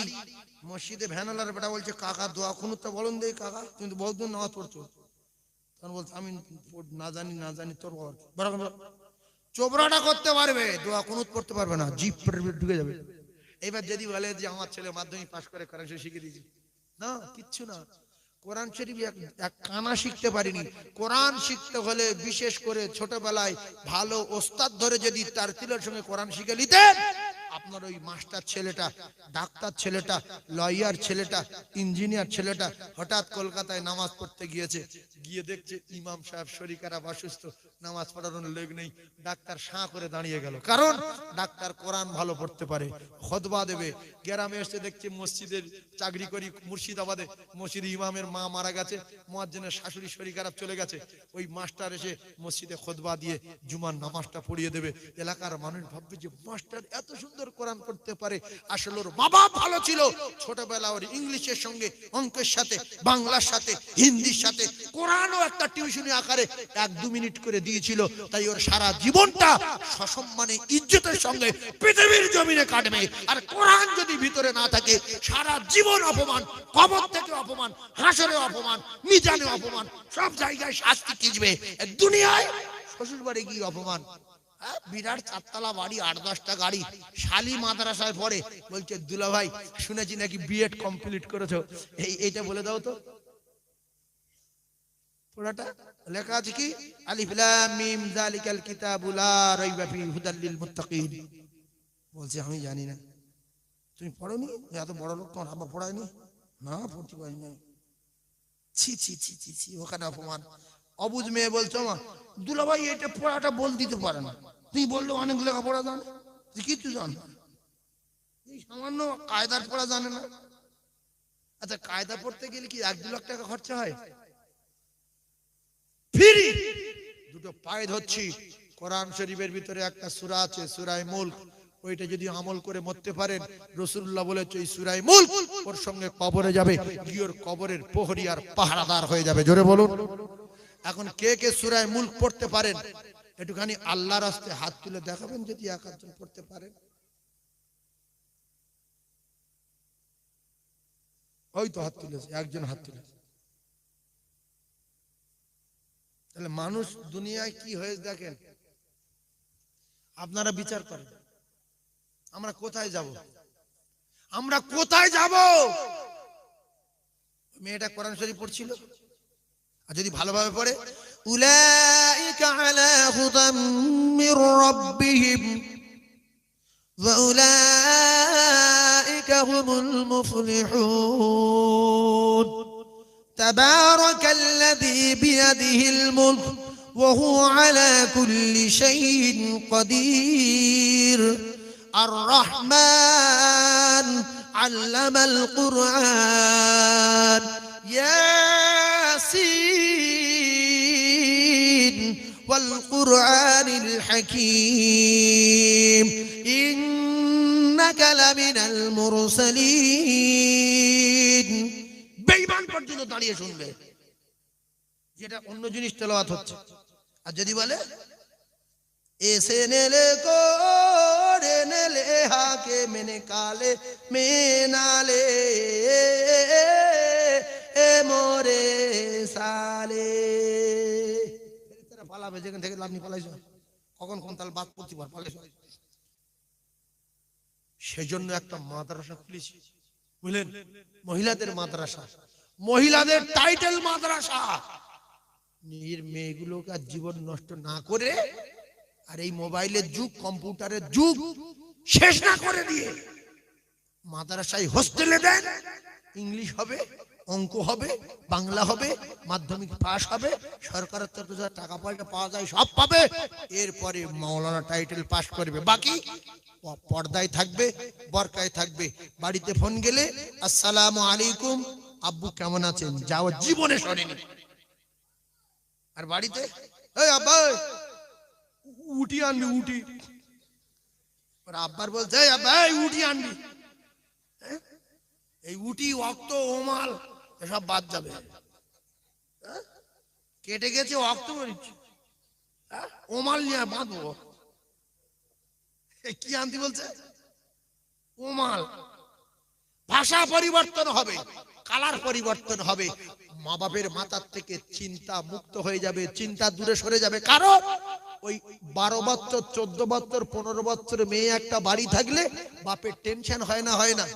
মসজিদে ভ্যানওয়ালার বেটা বলছে কাকা দোয়া কুনুতটা বলুন দেই কাকা, তুমি তো বহুদিন নামাজ পড়ছো। তখন বলছে আমি না জানি তোর বড় চোবরাটা করতে পারবে, দোয়া কুনুত পড়তে পারবে না, জিপ ঢুকে যাবে। এবার যদি বলে যে আমার ছেলে মাধ্যমিক পাস করে কোরআন শরীফ শিখে দিয়েছি, না কিচ্ছু না। কোরআন শরীফ এক কানা শিখতে পারিনি। কোরআন শিখতে হলে বিশেষ করে ছোটবেলায় ভালো ওস্তাদ ধরে যদি তার তিলের সঙ্গে কোরআন শিখে নিতেন, আপনার ওই মাস্টার ছেলেটা, ডাক্তার ছেলেটা, লয়ার ছেলেটা, ইঞ্জিনিয়ার ছেলেটা হঠাৎ কলকাতায় নামাজ পড়তে গিয়েছে, গিয়ে দেখছে ইমাম সাহেব শরীকারা অসুস্থ, নামাজ পড়ানোর লোক নেই, ডাক্তার সাঁ করে দাঁড়িয়ে গেল, কারণ ডাক্তার কোরআন ভালো পড়তে পারে, খুতবা দেবে। গ্রামে এসে দেখছে মসজিদের চাকরি করি মুর্শিদাবাদে, মসজিদে ইমামের মা মারা গেছে, মুয়াজ্জিনের শাশুড়ি শরীর খারাপ চলে গেছে, ওই মাস্টার এসে মসজিদে খুতবা দিয়ে জুমার নামাজটা পড়িয়ে দেবে। এলাকার মানুষ ভাববে যে মাস্টার এত সুন্দর কোরআন পড়তে পারে, আসলে ওর মা বাপ ভালো ছিল, ছোটবেলা ওর ইংলিশের সঙ্গে, অঙ্কের সাথে, বাংলার সাথে, হিন্দির সাথে কোরআনও একটা টিউশনি আকারে 1-2 মিনিট করে দিয়েছিল, তাই ওর সারা জীবনটা সসম্মানে ইজ্জতের সঙ্গে পৃথিবীর জমিনে কাটবে। আর কোরআন যদি ভিতরে না থাকে, সারা জীবন অপমান, কবর থেকে অপমান, হাসরে অপমান, মিজানে অপমান, সব জায়গায় শাস্তি কিজবে, দুনিয়ায় শ্বশুর বাড়ি গিয়ে অপমান। বিরাট 4 তলা বাড়ি, 8-10টা গাড়ি, শালি মাদ্রাসায় পড়ে, বলছে দুলা ভাই শুনেছি নাকি বিএড কমপ্লিট করেছো, এইটা বলে দাও তো। পুরাটা লেখা আছে কি আলিফ লাম মিম যালিকাল কিতাবু লা রাইবা ফি হুদাল লিল মুত্তাকিন। বলছে আমি জানি না। তুমি পড়োনি? এত বড় লোক তোমার আব্বা পড়ায়নি? না পড়তে পারিনি। ছি ছি ছি ছি ছি, ওখানে অপমান। অবুঝ মেয়ে বলছো মা দুলা ভাই এটা পড়াটা বল দিতে পারে না, তুই বললে অনেক লেখাপড়া জানে, তুই কিছু জান না, এই সামান্য কায়দার পড়া জানে না। আচ্ছা কায়দা পড়তে গেলে কি 1-2 লাখ টাকা খরচা হয়? ফ্রি। দুটো পায়ে ধরছি, কোরআন শরীফের ভিতরে একটা সূরা আছে সূরা মুলক, ওইটা যদি আমল করে মরতে পারেন, রাসূলুল্লাহ বলেছে এই সূরা মুলক ওর সঙ্গে কবরে যাবে, গিয়ে ওর কবরের প্রহরী আর পাহারাদার হয়ে যাবে। জোরে বলুন। এখন কে কে সূরা মুলক পড়তে পারেন একটুখানি আল্লাহর রাস্তায় হাত তুলে দেখাবেন, যদি একজন পড়তে পারেন। ওই তো হাত তুলেছে, একজন হাত তুলেছে। তাহলে মানুষ দুনিয়ায় কি হয়েছে দেখেন, আপনারা বিচার করেন। আমরা কোথায় যাব? আমরা কোথায় যাব? মেয়েটা কোরআন শরীফ পড়ছিল, আর যদি ভালোভাবে পড়ে উলাইকা আলা হুদাম মির রাব্বিহিম ওয়া উলাইকা হুমুল মুফলিহুন তাবারাকাল্লাযী বিয়াদিহিল মুলক ওয়া হুয়া আলা কুল্লি শাইইন কাদির الرحمن علم القرآن ياسين والقرآن الحكيم إنك لمن المرسلين। বেঈমান পর্যন্ত দাঁড়িয়ে শুনবে, যেটা অন্য জিনিস তেলাওয়াত হচ্ছে। আর যদি বলে এসে নেলে করে নেলে হাকে মেনে কালে মেনালে এ মোরে সালে, তারা পালাবে যেখান থেকে লাভনি পালাইছো, কখন কোন তাল বাদ করতে পার পালাইছো। সেজন্য একটা মাদ্রাসা খুলেছি, বুঝলেন, মহিলাদের মাদ্রাসা। মহিলাদের টাইটেল মাদ্রাসা। নিজের মেয়েগুলোকে আর জীবন নষ্ট না করে আর এই মোবাইলের যুগ, কম্পিউটারের যুগ শেষ না করে দিয়ে মাদ্রাসায় হোস্টেলে দেন। ইংলিশ হবে, অঙ্ক হবে, বাংলা হবে, মাধ্যমিক পাস হবে, সরকারের তরফে যা টাকা পয়সা পাওয়া যায় সব পাবে। এরপরে মাওলানা টাইটেল পাস করবে, বাকি পর্দায় থাকবে, বরকায় থাকবে। বাড়িতে ফোন গেলে আসসালামু আলাইকুম আব্বু কেমন আছেন, যাও জীবনে শোনেনি। আর বাড়িতে এই আব্বা উটি আনবি, উটি। আব্বার বলছে এই আব্বা এই উটি আনবি। এই উটি, অক্ত, ওমাল এসব বাদ যাবে। কেটে গেছে অক্ত, ওমাল নিয়ে বাঁধবো। কি আনতে বলছে? ওমাল। ভাষা পরিবর্তন হবে, কালার পরিবর্তন হবে। মা বাপের মাথার থেকে চিন্তা মুক্ত হয়ে যাবে, চিন্তা দূরে সরে যাবে। কারণ ওই 12 বছর 14 বছর 15 বছর মেয়ে একটা বাড়ি থাকলে বাপের টেনশন হয় না, হয় না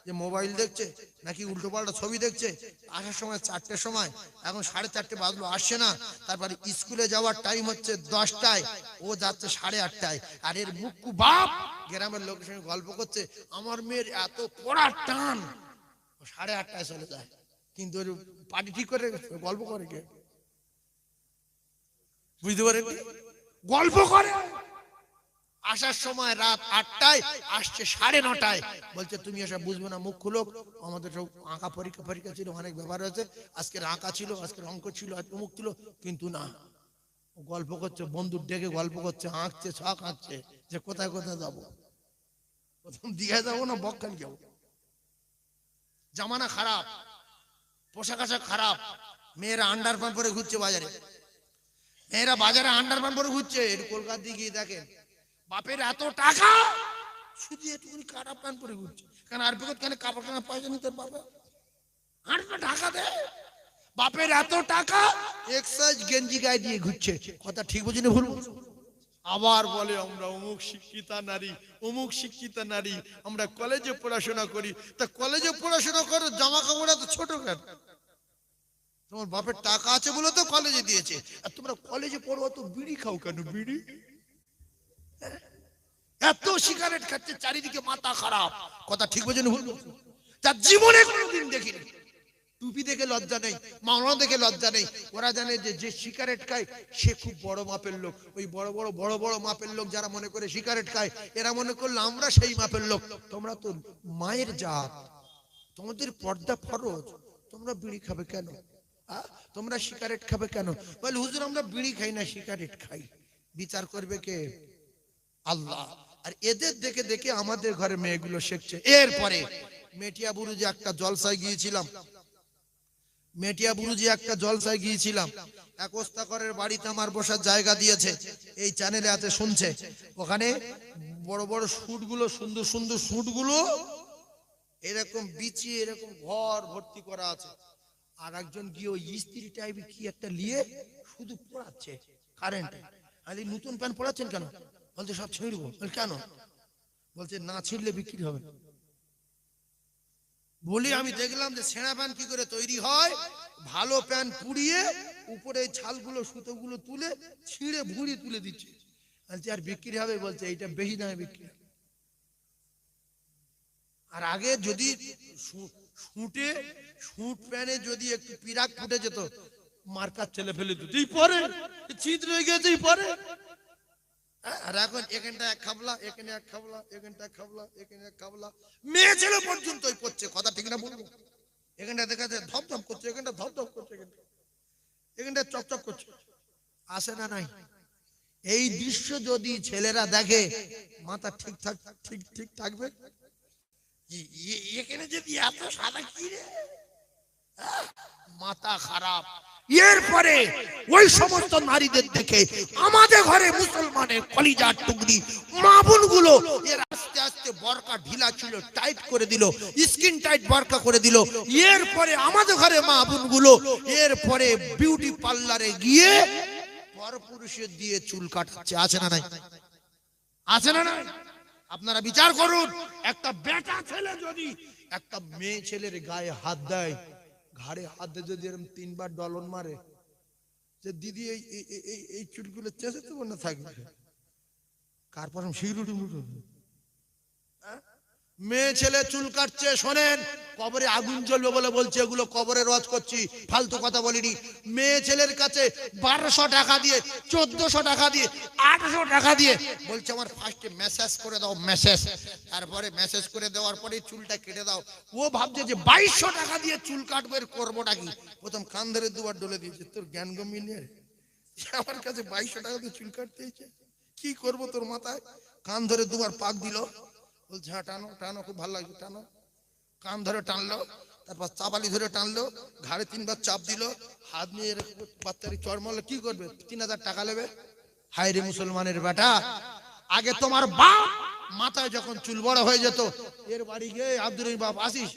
যে মোবাইল দেখছে নাকি উল্টো পাল্টা ছবি দেখছে। আসার সময় 4টের সময়, এখন 4:30 বাজলো, আসছে না। তারপরে স্কুলে যাওয়ার টাইম হচ্ছে 10টায়, ও যাচ্ছে 8:30টায়। আর এর মুক্কু বাপ গ্রামের লোকের সঙ্গে গল্প করছে, আমার মেয়ের এত পড়ার টান, 8:30টায় চলে যায়। কিন্তু ওর পার্টি ঠিক করে গল্প করে কে? বুঝতে পারেন? গল্প করে। আসার সময় রাত 8টায়, আসছে 9:30টায়। বলছে তুমি এসব বুঝবে না, মুখ খুলো, আমাদের সব আঁকা পরীক্ষা ছিল, অনেক ব্যাপার হয়েছে, আজকের আঁকা ছিল, আজকের অঙ্ক ছিল, মুখ ছিল। কিন্তু না, গল্প করছে, বন্ধুর ডেকে গল্প করছে, আঁকছে, ছক আঁকছে যে কোথায় কোথায় যাবো, প্রথম দিঘা যাবো না বকখালি যাবো। জামানা খারাপ, পোশাক আশাক খারাপ। মেয়েরা আন্ডার প্যান্ট পরে ঘুরছে বাজারে, মেয়েরা বাজারে আন্ডার প্যান্ট পরে ঘুরছে। কলকাতা দিয়ে গিয়ে দেখেন, বাপের এত টাকা, শুধু একটুখানি কাটা প্যান্ট পরে ঘুরছে। কারণ আর বিগত কেন কাপড় কেনা পয়সা নিতে পারবে, আটটা টাকা দেয়। বাপের এত টাকা, এক্সাইজ গেঞ্জি গায়ে দিয়ে ঘুরছে। কথা ঠিক বুঝিনি, ভুল? আবার বলে আমরা অমুক শিক্ষিতা নারী, অমুক শিক্ষিতা নারী, আমরা কলেজে পড়াশোনা করি। তা কলেজে পড়াশোনা করো, জামা কাপড় এত ছোট কেন? তোমার বাপের টাকা আছে বলে তো কলেজে দিয়েছে। আর তোমরা কলেজে পড়ো তো বিড়ি খাও কেন? বিড়ি এত সিগারেট খাচ্ছে, চারিদিকে মাথা খারাপ। কথা ঠিক বোঝেন, ভুল? তার জীবনে কোনোদিন দেখিনি। টুপি দেখে লজ্জা নেই, মাওলানা দেখে লজ্জা নেই। ওরা জানে যে যে সিগারেট খায় সে খুব বড় মাপের লোক। ওই বড় বড় মাপের লোক যারা মনে করে সিগারেট খায়, এরা মনে করলো আমরা সেই মাপের লোক। তোমরা তো মায়ের জাত, তোমাদের পর্দা ফরজ, তোমরা বিড়ি খাবে কেন? তোমরা সিগারেট খাবে কেন? বলে হুজুর আমরা বিড়ি খাই না, সিগারেট খাই। বিচার করবে কে? আল্লাহ। আর এদের দেখে দেখে আমাদের ঘরে মেয়েগুলো শিখছে। এরপরে মেটিয়া বুরুজে একটা জলসায় গিয়েছিলাম। এক ওস্তাকরের বাড়িতে আমার বসার জায়গা দিয়েছে, এই চ্যানেলে আছে, শুনছে। ওখানে বড় বড় শুটগুলো, সুন্দর সুন্দর শুটগুলো এরকম বিছিয়ে এরকম ঘর ভর্তি করা আছে। আর একজন গিয়ে ওই ইস্ত্রি টাইপের কি একটা নিয়ে শুধু পড়াচ্ছে কারেন্টে। আরে নতুন প্যান্ট পড়াচ্ছেন কেন? বলছে সব ছিঁড়বো। কেন? বলছে না ছিঁড়লে বিক্রি হবে। বলি আমি দেখলাম যে ছেঁড়া প্যান্ট কি করে তৈরি হয়। ভালো প্যান্ট পুড়িয়ে উপরে ছালগুলো সুতোগুলো তুলে ছিঁড়ে ভুঁড়ি তুলে দিচ্ছে। বলছে আর বিক্রি হবে? বলছে এইটা বেশি দামে বিক্রি। আর আগে যদি শুট প্যানে যদি একটু পিরাক ফুটে যেত, মার্কার ছেলে ফেলে দিত, পরে ছিদ্র হয়ে গেছে পরে। আর এখন এখানটা এক খাবলা, এখানে এক খাবলা, এখানটা এক খাবলা, এখানে এক খাবলা, মেয়ে ছেলে পর্যন্ত পড়ছে। কথা ঠিক না বলবো? এখানটা দেখা যায় ধপধপ করছে, এখানটা ধপধপ করছে, এখানটা চকচক করছে। আসে না নাই? এই দৃশ্য যদি ছেলেরা দেখে, মাথা ঠিক থাকবে? এখানে যদি এত সাদা কি রে, মাথা খারাপ। এরপরে ওই সমস্ত নারীদের দেখে আমাদের ঘরে মুসলমানের কলিজার টুকরি মা বোনগুলো এর আস্তে আস্তে বরকা ঢিলা ছিল, টাইট করে দিল, স্কিন টাইট বরকা করে দিল। এরপরে আমাদের ঘরে মা বোনগুলো এরপরে বিউটি পার্লারে গিয়ে পরপুরুষের দিয়ে চুল কাটাচ্ছে। আছে না নাই? আছে না নাই? আপনারা বিচার করুন। একটা বেটা ছেলে যদি একটা মেয়ে ছেলের গায়ে হাত দেয়, ঘাড়ে হাত দিয়ে যদি এরকম 3 বার ডলন মারে, যে দিদি এই এই- এই এই চুলগুলো চেঁচে তো না থাকবে, কার পরম শিরুটি মুটু। মেয়ে ছেলে চুল কাটছে, শোনেন, কবরে আগুন জ্বলবে বলে বলছে, এগুলো কবরে রওয়াজ করছি, ফালতু কথা বলিনি। মেয়ে ছেলের কাছে 1200 টাকা দিয়ে, 1400 টাকা দিয়ে, 800 টাকা দিয়ে বলছে আমার ফার্স্টে মেসেজ করে দাও, মেসেজ, তারপরে মেসেজ করে দেওয়ার পরে চুলটা কেটে দাও। ও ভাবছে যে 2200 টাকা দিয়ে চুল কাটবো, এর করবোটা কি? প্রথম কান ধরে দুবার ডলে দিয়েছে, তোর জ্ঞান গম্ভীর নিয়ে আমার কাছে 2200 টাকা দিয়ে চুল কাটতে হয়েছে, কি করবো তোর মাথায়? কান ধরে দুবার পাক দিল, বলছে হ্যাঁ টানো টানো, খুব ভালো লাগছে, টানো। কান ধরে টানলো, তারপর চাপালি ধরে টানলো, ঘাড়ে 3 বার চাপ দিল, হাত নিয়ে বাচ্চারি চড় মারলো। কি করবে? 3000 টাকা নেবে। হায় রে মুসলমানের বেটা, আগে তোমার বাপ মাথায় যখন চুল বড় হয়ে যেত, এর বাড়ি গিয়ে আব্দুর রহিম বাপ আসিস,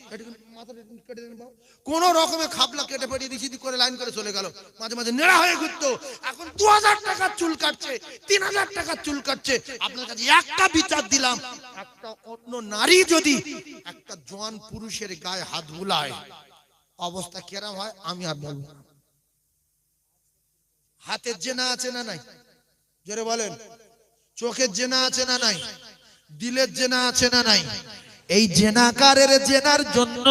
মাথাটা কেটে দেন বাপ, কোন রকমে খাবলা কেটে পেটে দিছি করে লাইন করে চলে গেল। মাঝে মাঝে নেড়া হয়ে ঘুরতো। এখন 2000 টাকার চুল কাটছে, 3000 টাকার চুল কাটছে। আপনার কাছে একটা বিচার দিলাম, একটা অন্য নারী যদি একটা জোয়ান পুরুষের গায়ে হাত বুলায়, অবস্থা কেরাম হয় আমি আর বলবো না। হাতের জেনা আছে না নাই? জোরে বলেন। চোখের জেনা আছে না নাই? দিলের জেনা আছে না নাই? এই জেনাকারের জেনার জন্য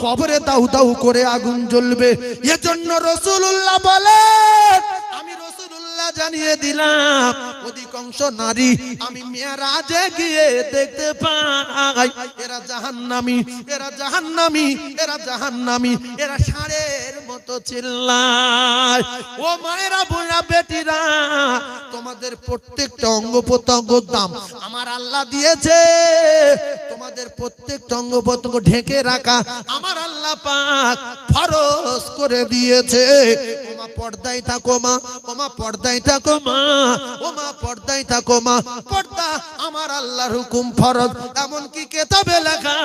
কবরে দাউ দাউ করে আগুন জ্বলবে। এজন্য রাসূলুল্লাহ বলেন, আমি রাসূলুল্লাহ জানিয়ে দিলাম, অধিকাংশ নারী আমি মেরাজে গিয়ে দেখতে পাই এরা জাহান্নামী, এরা জাহান্নামী, এরা জাহান্নামী, এরা ষাঁড়ের মতো চিল্লায়। ও মায়েরা, বোনেরা, বেটিরা, তোমাদের প্রত্যেকটা অঙ্গ প্রত্যঙ্গের দাম আমার আল্লাহ দিয়েছে। তোমাদের প্রত্যেকটা অঙ্গ প্রত্যঙ্গ ঢেকে রাখা আমার আল্লাহ পাক ফরজ করে দিয়েছে। ওমা পর্দায় থাকো মা, ওমা পর্দায় থাকো মা, ওমা পর্দায় থাকো মা। পর্দা আমার আল্লাহর হুকুম, ফরজ। এমনকি কিতাবে লেখা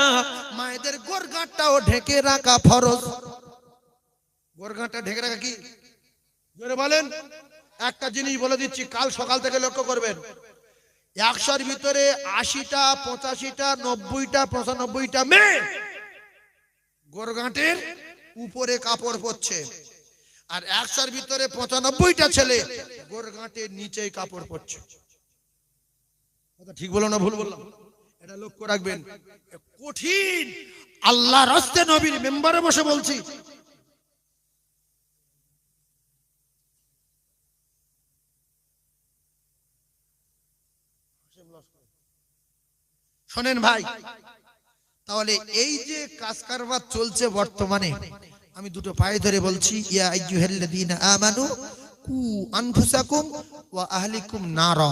মায়েদের গোরগাঁটটাও ঢেকে রাখা ফরজ। গোরগাঁটটা ঢেকে রাখা কি? জোরে বলেন। একটা জিনিস বলে দিচ্ছি, কাল সকাল থেকে লক্ষ্য করবেন, 100-র ভিতরে 80টা, 85টা, 90টা, 95টা মেয়ে গোরগাঁটের উপরে কাপড় পরছে, আর 100-র ভিতরে 95টা ছেলে গোরগাঁটের নিচে কাপড় পরছে। কথা ঠিক বলো না ভুল বললাম? এটা লক্ষ্য রাখবেন, কঠিন। আল্লাহর রাস্তে নবীর মেম্বারে বসে বলছি, শোনেন ভাই, তাহলে এই যে কাজ কারবার চলছে বর্তমানে, আমি দুটো পায়ে ধরে বলছি, ইয়া আইয়ুহাল্লাযীনা আমানু কু আনফুসাকুম ওয়া আহলিকুম নারা।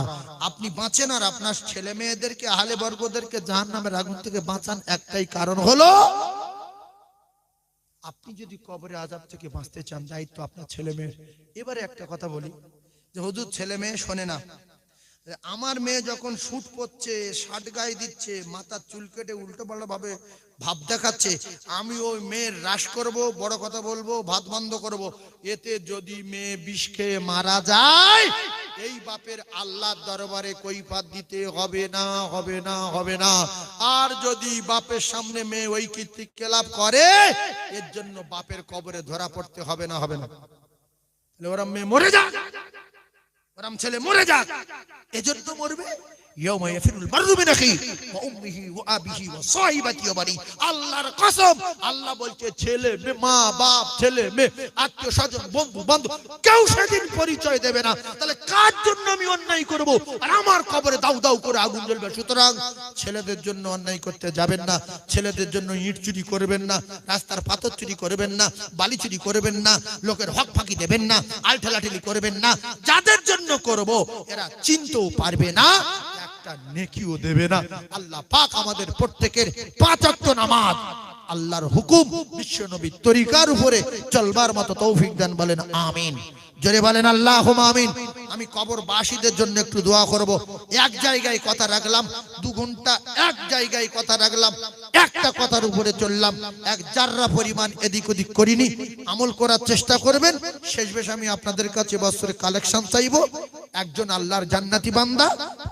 আপনি বাঁচেন আর আপনার ছেলে মেয়েদেরকে, আহলে বর্গদেরকে জাহান্নামের আগুন থেকে বাঁচান। একটাই কারণ হলো, আপনি যদি কবরে আযাব থেকে বাঁচতে চান, দায়িত্ব আপনার ছেলে মেয়ের। এবারে একটা কথা বলি, যে হুজুর ছেলে মেয়ে শোনে না। আমার মেয়ে যখন শুট পড়ছে, শার্ট গায়ে দিচ্ছে, মাথার চুল কেটে উল্টো পাল্টা ভাবে ভাব দেখাচ্ছে, আমি ওই মেয়ের রাশ করব, বড় কথা বলবো, ভাত বন্ধ করব। এতে যদি মেয়ে বিষ খেয়ে মারা যায়, এই বাপের আল্লাহর দরবারে কৈফিয়ত দিতে হবে না, হবে না, হবে না। আর যদি বাপের সামনে মেয়ে ওই কীর্তিকলাপ করে, এর জন্য বাপের কবরে ধরা পড়তে হবে না, হবে না? ওরা মেয়ে মরে যাক, ওরম ছেলে মরে যাক, এজন্য মরবে। ইয়াউমা ইয়াফিরুল মারউ মিন আখিহি ওয়া উম্মিহি ওয়া আবিহি ওয়া সাহিবাতিহি ওয়া বানি। আল্লাহর কসম, আল্লাহ বলছে ছেলে মেয়ে, মা বাপ, ছেলে মেয়ে, আত্মীয় স্বজন, বন্ধু বান্ধব, কেউ সেদিন পরিচয় দেবে না। তাহলে কার জন্য আমি অন্যায় করব আর আমার কবরে দাউ দাউ করে আগুন জ্বলবে? সুতরাং ছেলেদের জন্য অন্যায় করতে যাবেন না, ছেলেদের জন্য ইট চুরি করবেন না, রাস্তার পাথর চুরি করবেন না, বালি চুরি করবেন না, লোকের হক ফাঁকি দেবেন না, আলঠালাঠালি করবেন না। যাদের জন্য করব এরা চিনতেও পারবে না, একটা নেকিও দেবে না। আল্লাহ পাক আমাদের প্রত্যেকের 5 ওয়াক্ত নামাজ আল্লাহর হুকুম, বিশ্ব নবীর তরিকার উপরে চলবার মতো তৌফিক দান, বলেন আমিন। জোরে বলেন আল্লাহুম্মা আমিন। আমি কবরবাসীদের জন্য একটু দোয়া করব। এক জায়গায় কথা রাখলাম, 2 ঘন্টা এক জায়গায় কথা রাখলাম, একটা কথার উপরে চললাম, এক জাররা পরিমাণ এদিক ওদিক করিনি। আমল করার চেষ্টা করবেন। শেষমেশ আমি আপনাদের কাছে বছরের কালেকশন চাইবো, একজন আল্লাহর জান্নাতি বান্দা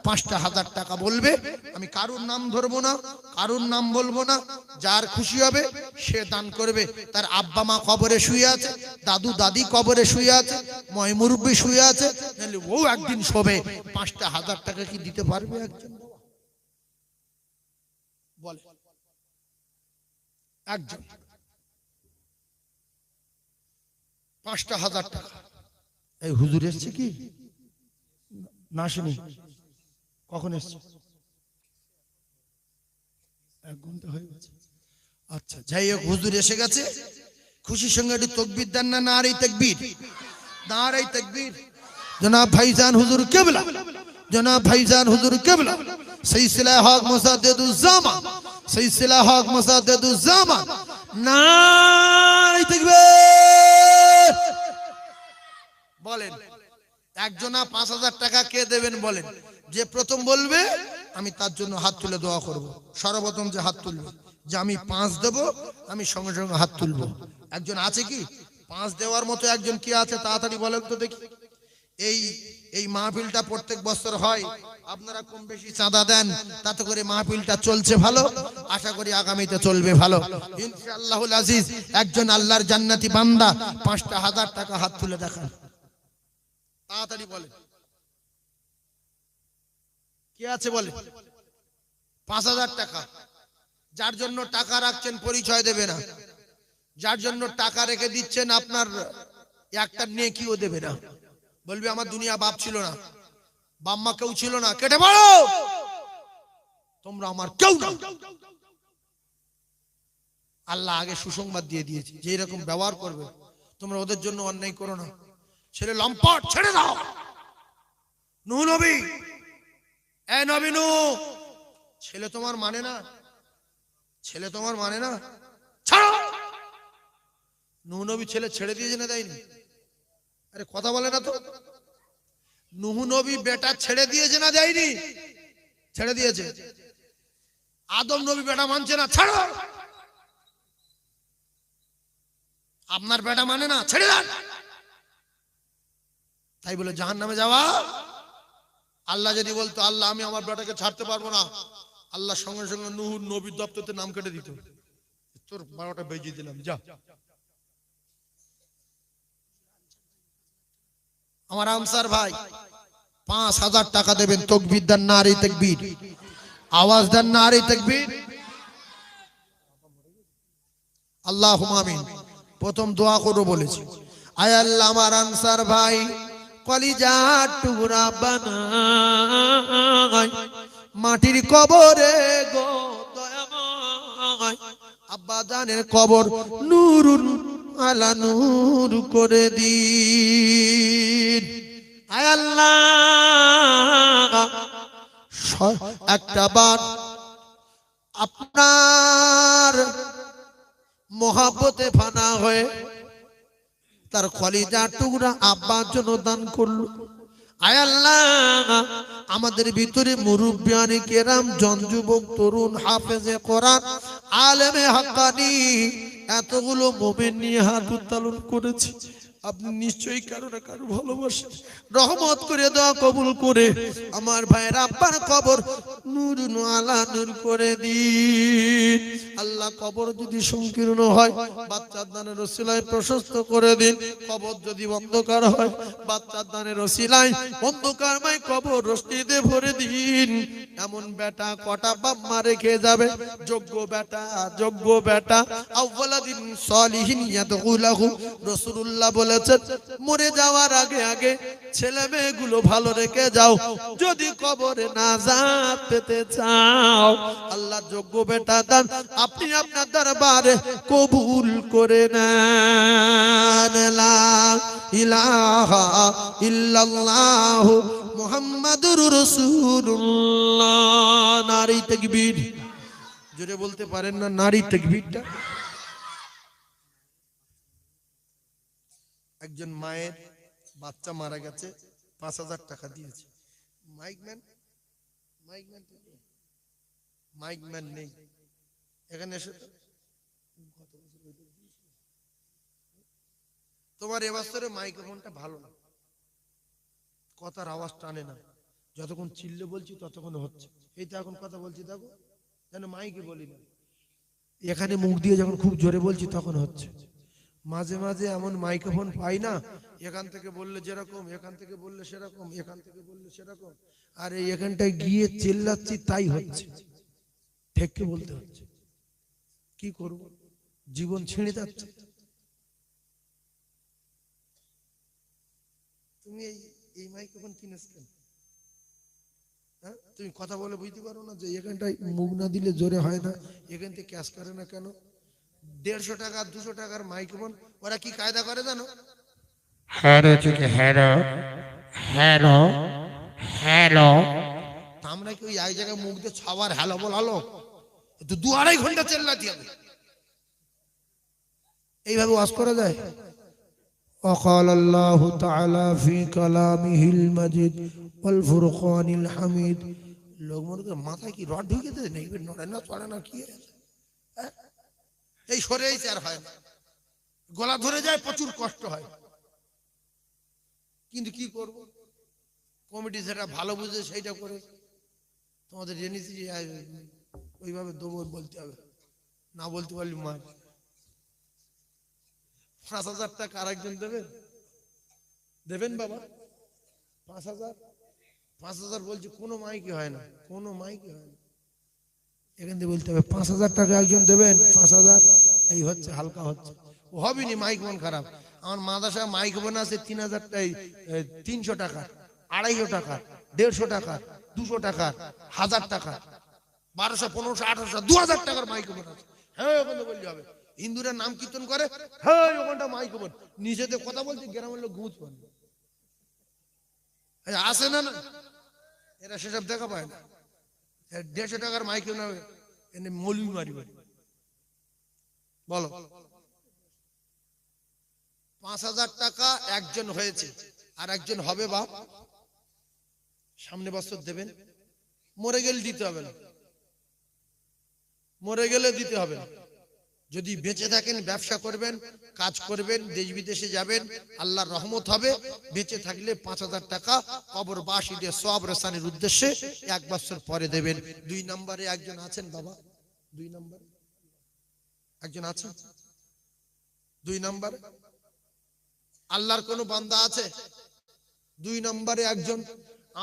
5,000 টাকা বলবে। আমি কারুর নাম ধরবো না, কারুর নাম বলবো না, যার খুশি হবে সে দান করবে। তার আব্বা মা কবরে শুয়ে আছে, দাদু দাদি কবরে শুয়ে আছে, ময় মুরব্বি শুয়ে আছে, নাহলে ও একদিন শোবে। 5,000 টাকা কি দিতে পারবে একজন? বলে একজন 5,000 টাকা। এই হুজুর এসছে কি না? আসেনি? কখন এসছে? 1 ঘন্টা হয়ে গেছে। আচ্ছা, যাই হোক, হুজুর এসে গেছে। খুশির সঙ্গে একটু তাকবীর দেন না? নারে তাকবীর, নারে তাকবীর। জনাব ভাইজান হুজুর কিবলা, জনাব ভাইজান হুজুর কিবলা, সিলসিলা হক মুসাদ্দিদুজ জামান, সিলসিলা হক মুসাদ্দিদুজ জামান। নারে তাকবীর। বলেন একজনা 5,000 টাকা কে দেবেন বলেন? যে প্রথম বলবে আমি তার জন্য হাত তুলে দোয়া করব। সর্বপ্রথম যে হাত তুলবে যে আমি 5 দেব, আমি সঙ্গে সঙ্গে হাত তুলবো। একজন আছে কি 5 দেওয়ার মতো? একজন কি আছে? তাড়াতাড়ি বলেন তো দেখি। এই মাহফিলটা প্রত্যেক বছর হয়, আপনারা কম বেশি চাঁদা দেন, তাতে করে মাহফিলটা চলছে ভালো। আশা করি আগামীতে চলবে ভালো ইনশাআল্লাহুল আজিজ। একজন আল্লাহর জান্নাতি বান্দা 5,000 টাকা হাত তুলে দেখান, তাড়াতাড়ি বলে কে আছে বলে? 5,000 টাকা। যার জন্য টাকা রাখছেন পরিচয় দেবে না, যার জন্য টাকা রেখে দিচ্ছেন আপনার একটা নেকিও দেবে না। বলবি আমার দুনিয়া বাপ ছিল না, বাম্মা কেউ ছিল না, কেটে পড়ো, তোমরা আমার কেউ না। আল্লাহ আগে সুসংবাদ দিয়ে দিয়েছে যে এরকম ব্যবহার করবে, তোমরা ওদের জন্য অন্যায় করো না। ছেলে লম্পট, ছেড়ে দাও। নূহ নবী, এ নবী নূহ, ছেলে তোমার মানে না, ছেলে তোমার মানে না, ছাড়ো। নূহ নবী ছেলে ছেড়ে দিয়েছে না দেয়নি? আরে কথা বলে না তো। নূহ নবী বেটা ছেড়ে দিয়েছে না দেয়নি? ছেড়ে দিয়েছে। আদম নবী বেটা মানছে না, ছাড়ো। আপনার বেটা মানে না, ছেড়ে দেন। তাই বলে জাহান্নামে যাওয়া? আল্লাহ যদি বলতো আল্লাহ আমি আমার বেটাকে ছাড়তে পারবো না, আল্লাহ সঙ্গে সঙ্গে নূহ নবীর দপ্তরতে নাম কেটে দিত, তোর 12টা বেজে দিলাম, যা। আমার আনসার ভাই 5,000 টাকা দেবেন, তাকবীর দেন, নারে তাকবীর, আওয়াজ দেন, নারে তাকবীর। আল্লাহুম্মা আমিন। প্রথম দোয়া করব বলেছি, আয় আল্লাহ আমার আনসার ভাই কলিজার টুকরা বানাই মাটির কবরে গো দয়াময়, আব্বা জানের কবর নূরুন আলা নূর করে দিন। আয় আল্লাহ একটা বার আপনার মহাব্বতে ফানা হয়ে তার কলিজার টুকরা আব্বার জন্য দান করলো। আয় আল্লাহ আমাদের ভিতরে মুরব্বিয়ানে কেরাম, জন যুবক, তরুণ, হাফেজে কোরআন, আলেমে হাক্কানি এতগুলো মুমিন নিয়ে হাত উত্তোলন করেছি। আপনি নিশ্চয়ই কারো না কারো ভালোবাসেন, রহমত করে দোয়া কবুল করে আমার ভাইয়ের আব্বার কবর নূরুন আলা নূর করে দিন। আল্লাহ কবর যদি সংকীর্ণ হয় বাচ্চার দানের ওসিলায় প্রশস্ত করে দিন, কবর যদি অন্ধকার হয় বাচ্চার দানের ওসিলায় অন্ধকারময় কবর রোশনিতে ভরে দিন। এমন বেটা কটা বাম্মা রেখে যাবে, যোগ্য বেটা, যোগ্য বেটা, আউওয়ালাদিন সালিহিন ইয়াদউলাহু। রাসূলুল্লাহ বলেছেন মরে যাওয়ার আগে আগে ছেলে মেয়েগুলো ভালো রেখে যাও, যদি কবরে নাজাত পেতে চাও। আল্লাহ যোগ্য বেটা দান আপনি আপনার দরবারে কবুল করে নেন। লা ইলাহা ইল্লাল্লাহ মুহাম্মাদুর রাসূলুল্লাহ। নারী তাকবীর। জোরে বলতে পারেন না নারী তাকবীরটা? একজন মায়ের বাচ্চা মারা গেছে, 5,000 টাকা দিয়েছে। মাইকম্যান, মাইকম্যান, মাইকম্যান নেই এখানে এসে। তোমার এবছরে মাইক্রোফোনটা ভালো না, কথার আওয়াজ টানে না, যতক্ষণ চিল্লে বলছি ততক্ষণ হচ্ছে। এই তো এখন কথা বলছি, দেখো যেন মাইকে বলি না, এখানে মুখ দিয়ে যখন খুব জোরে বলছি তখন হচ্ছে। মাঝে মাঝে এমন মাইক্রোফোন পাই না, এখান থেকে বললে যেরকম, এখান থেকে বললে সেরকম, এখান থেকে বললে সেরকম, আর এই এখানটায় গিয়ে চিল্লাচ্ছি তাই হচ্ছে, ঠেককে বলতে হচ্ছে। কি করব, জীবন ছিঁড়ে যাচ্ছে। তুমি এই মাইক্রোফোন কিনেছ কেন? হ্যাঁ, তুমি কথা বলে বুঝতে পারো না যে এখানটায় মুখ না দিলে জোরে হয় না, এখান থেকে ক্যাশ করে না কেন? 150 টাকা 200 টাকার মাইক্রোফোন ওরা কি কায়দা করে জানো? হ্যালো চুকে হ্যালো হ্যালো হ্যালো। আমরা কি ওই এক জায়গায় মুখ দিয়ে ছবার হ্যালো বল হলো, তো 2-2.5 ঘন্টা চেল্লাতে হবে, এইভাবে ওয়াজ করা যায়? وقال الله تعالى في كلامه المجيد والفرقان الحميد। লোক মনে করে মাথায় কি রড ঢুকে দেয়, নেই নড়ে না চড়ে না, কি এই সরে এই আর হয় না, গলা ধরে যায়, প্রচুর কষ্ট হয়। কিন্তু কি করব, কমিটি যেটা ভালো বুঝে সেইটা করে তোমাদের জেনেছি, ওইভাবে দেবো বলতে হবে, না বলতে পারলি মার। 5,000 টাকা আরেকজন দেবেন? দেবেন বাবা 5,000? 5,000 বলছি, কোনো মাইকি হয় না, কোনো মাইকি হয় না, এখান থেকে বলতে হবে 5,000 টাকা একজন দেবেন, 5,000। এই হচ্ছে, হালকা হচ্ছে, ও হবেনি মাইক মন খারাপ। আমার মাদ্রাসা মাইক বোন আছে 3,000 টাকা, 300 টাকা, 250 টাকা, 150 টাকা, 200 টাকা, 1000 টাকা, 1200, 1500, 1800, 2000 টাকার মাইক বোন আছে। হ্যাঁ, ওখানে বললে হবে। হিন্দুরা নাম কীর্তন করে, হ্যাঁ ওখানটা মাইক বোন, নিজেদের কথা বলতে গ্রামের লোক গুঁজ পান আসে না, না এরা সেসব দেখা পায় না। 150 টাকার মাইক না এনে মৌলবি মারি বাড়ি বলো। 5,000 টাকা একজন হয়েছে, আর একজন হবে বাপ, সামনে বছর দেবেন, মরে গেলে দিতে হবে না, মরে গেলে দিতে হবে না। যদি বেঁচে থাকেন ব্যবসা করবেন, কাজ করবেন, দেশ বিদেশে যাবেন, আল্লাহর রহমত হবে। বেঁচে থাকলে 5,000 টাকা কবরবাসীদের সওয়াব রেসানের উদ্দেশ্যে 1 বছর পরে দেবেন। 2 নম্বরে একজন আছেন বাবা, 2 নম্বরে একজন আছেন, 2 নম্বরে আল্লাহর কোন বান্দা আছে? 2 নম্বরে একজন।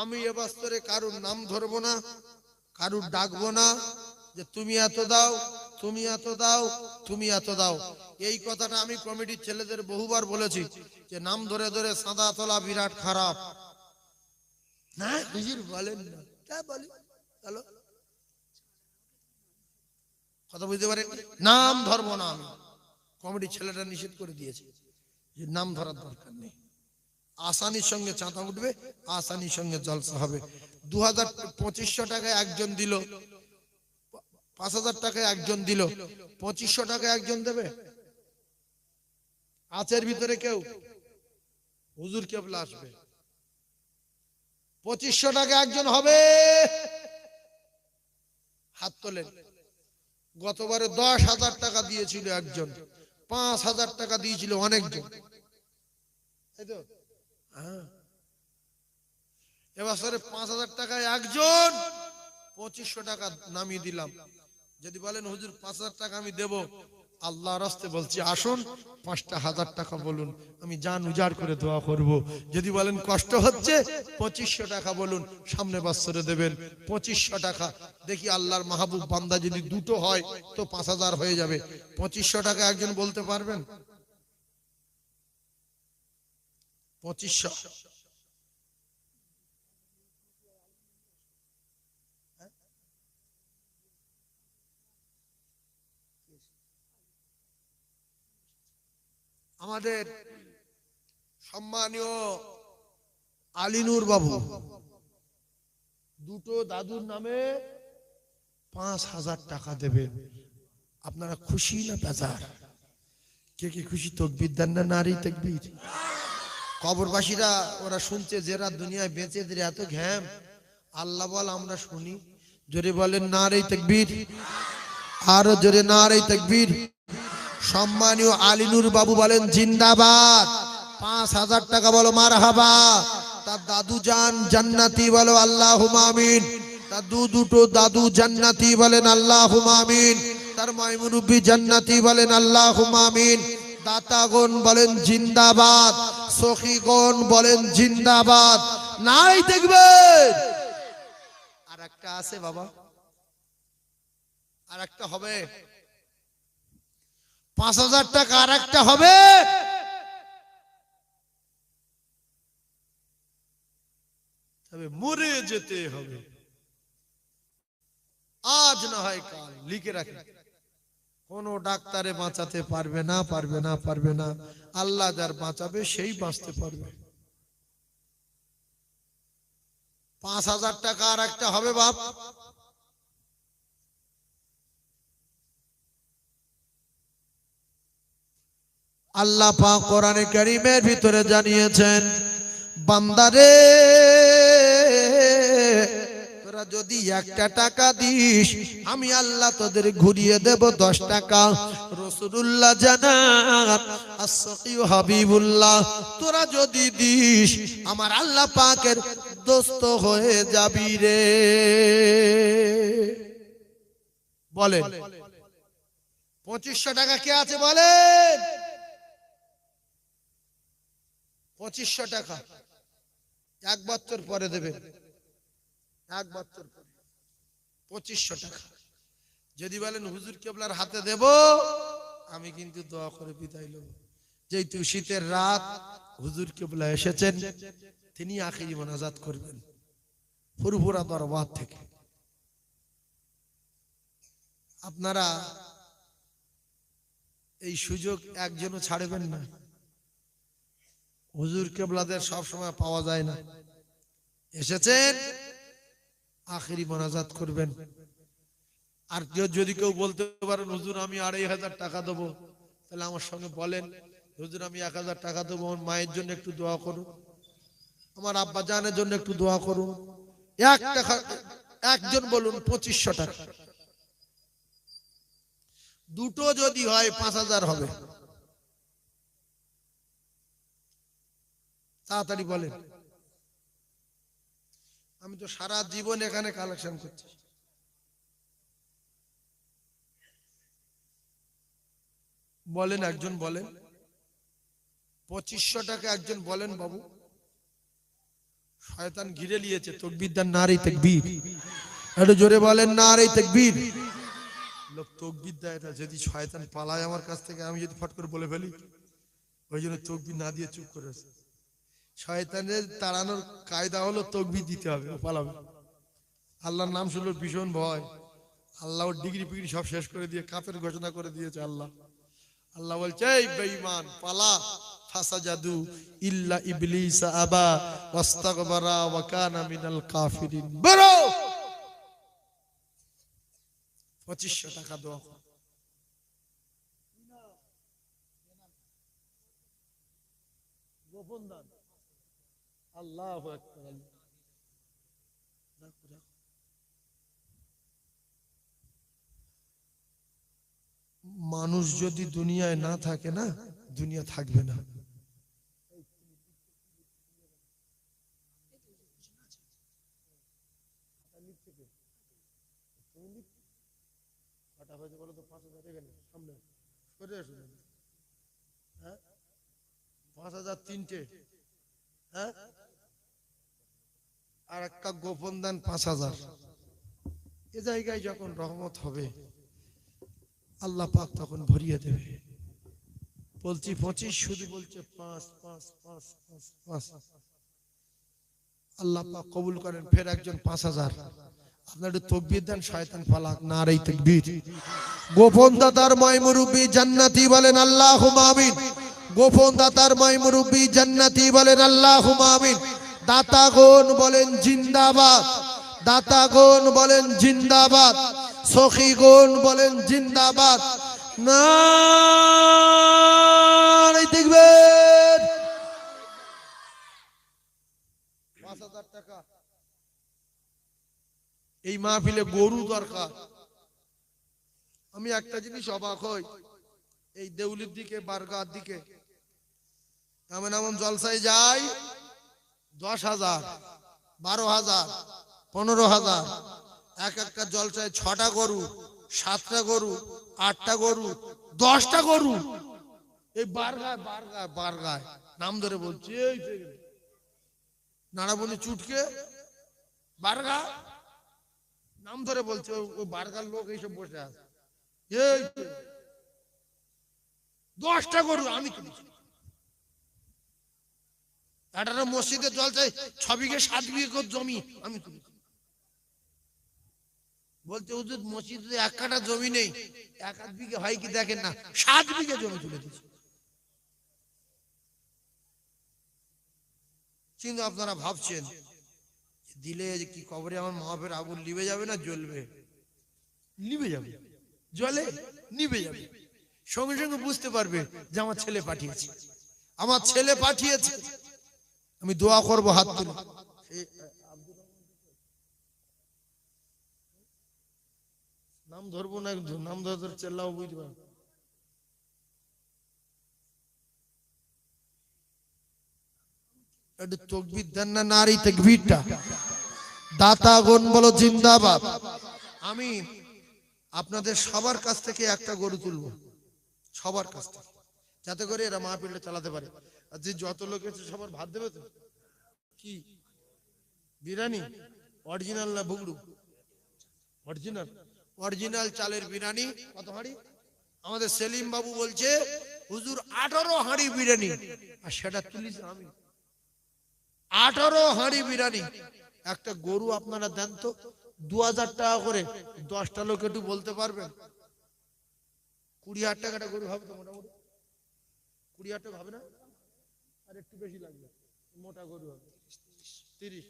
আমি এ বছরে কারুর নাম ধরবো না, কারুর ডাকবো না যে তুমি এত দাও, তুমি এত দাও, তুমি এত দাও। এই কথাটা আমি কমিটির ছেলেদের বহুবার বলেছি যে নাম ধরে ধরে সাদা তোলা বিরাট খারাপ। না হুজুর বলেন না, তা বলি চলো, কথা বুঝতে পারেন? নাম ধরবো না, আমি কমিটির ছেলেটা নিষেধ করে দিয়েছে যে নাম ধরার দরকার নেই। আসানির সঙ্গে চাঁদা উঠবে, আসানির সঙ্গে জলসা হবে। 2,2500 টাকায় একজন দিল, 5,000 টাকায় একজন দিল, 2,500 টাকায় একজন দেবে? আছের ভিতরে কেউ? হুজুর কেবলা আসবে, 2,500 টাকা একজন হবে? হাত তোলেন। গতবারে 10,000 টাকা দিয়েছিল একজন, 5,000 টাকা দিয়েছিল অনেকজন, তাই তো? হ্যাঁ, এবছরে 5,000 টাকায় একজন, 2,500 টাকা নামিয়ে দিলাম। যদি বলেন হুজুর 5,000 টাকা আমি দেব, আল্লাহর রাস্তে বলছি আসুন 5,000 টাকা বলুন, আমি জান উজাড় করে দোয়া করব। যদি বলেন কষ্ট হচ্ছে 2,500 টাকা বলুন, সামনে বছরে দেবেন 2,500 টাকা। দেখি আল্লাহর মাহবুব বান্দা যদি দুটো হয় তো 5,000 হয়ে যাবে। 2,500 টাকা একজন বলতে পারবেন? 2,500। আমাদের সম্মানীয় আলিনুর বাবু দুটো দাদুর নামে 5,000 টাকা দেবেন। আপনারা খুশি না বেজার? কে কে খুশি? তকবীর দেন না? নারী তকবীর। কবরবাসীরা ওরা শুনছে যারা দুনিয়ায় বেঁচে এদের এত ঘ্যাম, আল্লাহ বল আমরা শুনি। জোরে বলেন নারী তকবীর, আরো জোরে নারী তকবীর। সম্মানীয় আলিনুর বাবু বলেন জিন্দাবাদ। 5,000 টাকা বলো মারহাবা। তার দাদু জান জান্নাতি বলো আল্লাহুম্মা আমিন। তার দুটো দাদু জান্নাতি বলেন আল্লাহুম্মা আমিন। তার মাইমুরব্বি জান্নাতি বলেন আল্লাহুম্মা আমিন। দাতাগণ বলেন জিন্দাবাদ, সখীগণ বলেন জিন্দাবাদ। নাই দেখবেন আর একটা আছে বাবা, আর একটা হবে 5,000 টাকা, আর একটা হবে তবে মরে যেতে হবে, আজ না হয় কাল। লিখে রাখেন, কোন ডাক্তারে বাঁচাতে পারবে না, পারবে না, পারবে না। আল্লাহ যার বাঁচাবে সেই বাঁচতে পারবে। 5,000 টাকা আর একটা হবে বাপ। আল্লাহ পাক কোরআনে কারীমের ভিতরে জানিয়েছেন, বান্দারে তোরা যদি 1টা টাকা দিস আমি আল্লাহ তোদের ঘুরিয়ে দেব 10 টাকা। রাসূলুল্লাহ জানান as-সাকি হাবিবুল্লাহ, তোরা যদি দিস আমার আল্লাহ পাকের দোস্ত হয়ে যাবি রে। বলেন 2500 টাকা কে আছে বলেন? 2500 টাকা 1 বছর পরে দেবে, 1 বছর পরে 2500 টাকা। যদি বলেন হুজুর কেবলার হাতে দেব, আমি কিন্তু দোয়া করে বিদায় নেব। যেহেতু শীতের রাত, হুজুর কেবলা এসেছেন, তিনি আখিরি মোনাজাত করবেন ফুরফুরা দরবার থেকে। আপনারা এই সুযোগ একজনও ছাড়বেন না। হুজুর কেবলাদের সব সময় পাওয়া যায় না, এসেছেন আখিরি মোনাজাত করবেন। আর যদি কেউ বলতে পারেন হুজুর আমি 2,500 টাকা দেবো, তাহলে আমার সঙ্গে বলেন হুজুর আমি 1,000 টাকা দেবো, আমার মায়ের জন্য একটু দোয়া করুন, আমার আব্বা জানের জন্য একটু দোয়া করুন। 1 টাকা একজন বলুন 2500 টাকা। দুটো যদি হয় 5,000 হবে। তাড়াতাড়ি বলেন। আমি তো সারা জীবন এখানে কালেকশন করছি। বলেন একজন বলেন 2500 টাকা একজন বলেন বাবু। শয়তান ঘিরে নিয়েছে, তাকবীর দেন, নারে তাকবীর। একটু জোরে বলেন নারে তাকবীর। লোক তাকবীর দেয় না, যদি শয়তান পালায় আমার কাছ থেকে, আমি যদি ফট করে বলে ফেলি, ওই জন্য তাকবীর না দিয়ে চুপ করে আছে। শয়তানের তাড়ানোর কায়দা হলো তাকবীর দিতে হবে, ও পালাবে। আল্লাহর নাম শুনলে ভীষণ ভয়। আল্লাহ ওর ডিগ্রি ফিগ্রি সব শেষ করে দিয়ে কাফের ঘোষণা করে দিয়েছে। আল্লাহ আল্লাহ বলছে এই বেঈমান পালা, ফাসাজাদু ইল্লা ইবলিস আবা ওয়াস্তাগবারা ওয়া কানা মিনাল কাফিরিন। বলো 2500 টাকা দাও। গোপন দান। আল্লাহু আকবার। মানুষ যদি দুনিয়ায় না থাকে না, দুনিয়া থাকবে না। হ্যাঁ 5,000 তিনটে, হ্যাঁ আর একটা গোপন দান 5,000। এ জায়গায় যখন রহমত হবে আল্লাহ পাক তখন ভরিয়ে দেবে। বলছি 25, শুধু বলছে 5 5 5 5 5। আল্লাহ পাক কবুল করেন। ফের একজন 5,000। আপনার একটু তাকবীর দেন, শয়তান পালাক। নারে তাকবীর। গোপন দাতার মাইমুরব্বি জান্নাতি বলেন আল্লাহুম্মা আমিন। গোপন দাতার মাইমুরব্বি জান্নাতি বলেন আল্লাহুম্মা আমিন। দাতাগণ বলেন জিন্দাবাদ, দাতাগণ বলেন জিন্দাবাদ, সখীগণ বলেন জিন্দাবাদ। নারে তাকবীর। 5,000 টাকা। এই মাহফিলে গরু দরকার। আমি একটা জিনিস অবাক হই, এই দেউলির দিকে, বারগার দিকে এমন এমন জলসায় যাই, 10,000, 12,000, 15,000, এক একটা জলসায় 6টা গরু, 7টা গরু, 8টা গরু, 10টা গরু, এই বারগায় নাম ধরে বলছি, এই নাড়াবনি চুটকে বারগা নাম ধরে বলছে, ওই বারগার লোক এইসব বসে আছে, এই 10টা গরু আমি তুলেছি। একটা মসজিদে জল চাই 6 বিঘে 7 বিঘে জমি আমি তুলেছি। বলতে হুজুর মসজিদে 1 কাঠা জমি নেই, 1 বিঘে হয় কি দেখেন না, 7 বিঘে জমি তুলে দিয়েছি। কিন্তু আপনারা ভাবছেন দিলে কি কবরে আমার মা বাপের আগুন নিভে যাবে না জ্বলবে? নিভে যাবে, জ্বলে নিভে যাবে। সঙ্গে সঙ্গে বুঝতে পারবে যে আমার ছেলে পাঠিয়েছে, আমার ছেলে পাঠিয়েছে, আমি দোয়া করবো হাত তুলে। নাম ধরবো না, নাম ধরে চেল্লাও বুঝতে পারবো। একটু তকবীর দেন না, নারী তাকবীরটা। দাতাগণ বলো জিন্দাবাদ। আমি আপনাদের সবার কাছ থেকে একটা গরু তুলবো, সবার কাছ থেকে, যাতে করে এরা মাহফিলটা চালাতে পারে। আর যে যত লোক আছে সবার ভাত দেবে তো? কি বিরিয়ানি অরিজিনাল না বুগড়ু? অরিজিনাল, অরিজিনাল চালের বিরিয়ানি। কত হাঁড়ি? আমাদের সেলিম বাবু বলছে হুজুর 18 হাঁড়ি বিরিয়ানি, আর সেটা তুলিস আমি 18 হাঁড়ি বিরিয়ানি। একটা গরু আপনারা দেন তো 2000 টাকা করে, 10টা লোক একটু বলতে পারবেন? 20,000 টাকাটা গরু হবে তো মোটামুটি? 20,000 টাকা হবে না? আর একটু বেশি লাগবে, মোটা গরু হবে 30।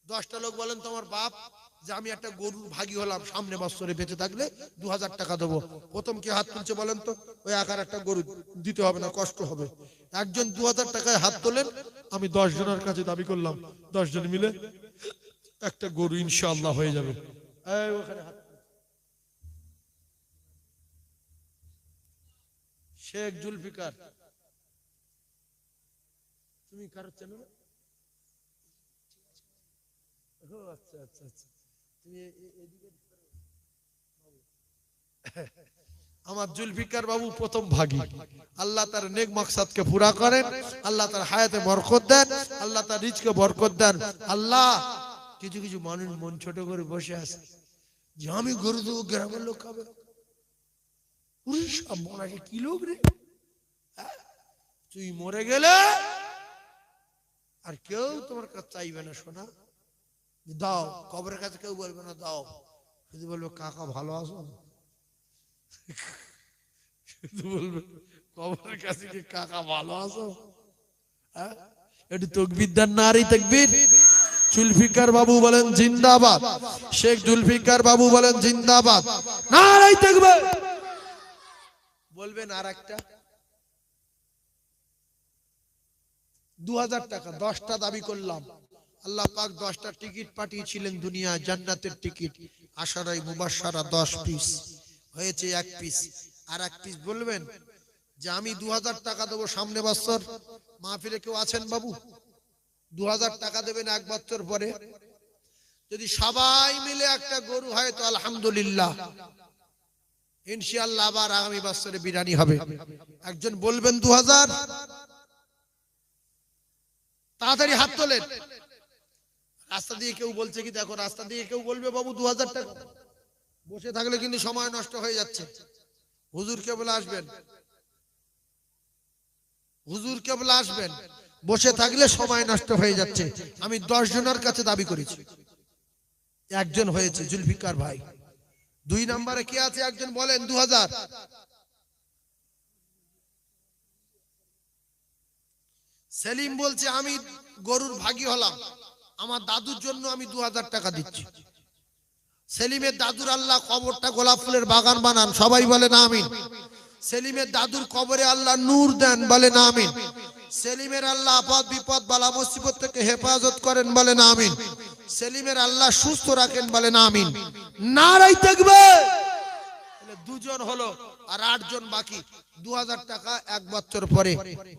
10টা লোক বলেন তোমার বাপ যে আমি একটা গরুর ভাগী হলাম, সামনে বছরে বেঁচে থাকলে 2000 টাকা দেবো। প্রথম কি হাত তুলছে বলেন তো? ওই আকার একটা গরু দিতে হবে না, কষ্ট হবে। একজন 2000 টাকায় হাত তোলেন, আমি 10 জনের কাছে দাবি করলাম, 10 জন মিলে একটা গরু ইনশাআল্লাহ হয়ে যাবে। শেখ জুলফিকার, তুমি কারো চেনো না? আচ্ছা আচ্ছা আচ্ছা, তুমি এদিকে। আমার জুলফিকার বাবু প্রথম ভাগী। আল্লাহ তার নেক মাকসাদকে পুরা করেন, আল্লাহ তার হায়াতে বরকত দেন, আল্লাহ তার রিজকে বরকত দেন। আল্লাহ, কিছু কিছু মানুষ মন ছোট করে বসে আছে যে আমি গরু দেবো, গ্রামের লোক খাবে। কি লোক রে, তুই মরে গেলে আর কেউ তোমার কাছে চাইবে না সোনা, দাও। কবরের কাছে কেউ বলবে না দাও, শুধু বলবে কাকা ভালো আছো, শুধু বলবে কবরের কাছে কি কাকা ভালো আছো। একটু তাকবীর দেন, নারী তাকবীর। জুলফিকার বাবু বলেন জিন্দাবাদ, শেখ জুলফিকার বাবু বলেন জিন্দাবাদ, নারী তাকবীর বলবেন। আর একটা 2000 টাকা, 10টা দাবি করলাম। আল্লাহ পাক 10টা টিকিট পাঠিয়েছিলেন দুনিয়া, জান্নাতের টিকিট, আশারাই মুবাশশারা 10 পিস হয়েছে 1 পিস। আর 1 পিস বলবেন যে আমি 2000 টাকা দেবো সামনে বছর মাহফিলে। কেউ আছেন বাবু? 2000 টাকা দেবেন 1 বছর পরে। যদি সবাই মিলে একটা গরু হয় তো আলহামদুলিল্লাহ, ইনশাআল্লাহ আবার আগামী বছরে বিরিয়ানি হবে। একজন বলবেন 2000, তাড়াতাড়ি হাত তোলেন। রাস্তা দিয়ে কেউ বলছে কি? দেখো, রাস্তা দিয়ে কেউ বলবে বাবু 2000 টাকা, বসে থাকলে কিন্তু সময় নষ্ট হয়ে যাচ্ছে। হুজুর কে বলে আসবেন, হুজুর কে বলে আসবেন, বসে থাকলে সময় নষ্ট হয়ে যাচ্ছে। আমি 10 জনের কাছে দাবি করেছি, একজন হয়েছে জুলফিকার ভাই। 2 নম্বরে কে আছে একজন বলেন 2000। সেলিম বলছে আমি গরুর ভাগী হলাম, আমার দাদুর জন্য আমি 2000 টাকা দিচ্ছি। সেলিমের দাদুর আল্লাহ কবরটা গোলাপ ফুলের বাগান বানান, সবাই বলেন আমিন। সেলিমের দাদুর কবরে আল্লাহ নূর দেন, বলেন আমিন। সেলিমের আল্লাহ আপদ বিপদ বালা মুসিবত থেকে হেফাজত করেন, বলেন আমিন। সেলিমের আল্লাহ সুস্থ রাখেন, বলেন আমিন। নারাই তাকবীর। তাহলে 2 জন হলো, আর 8 জন বাকি। 2000 টাকা 1 বছর পরে।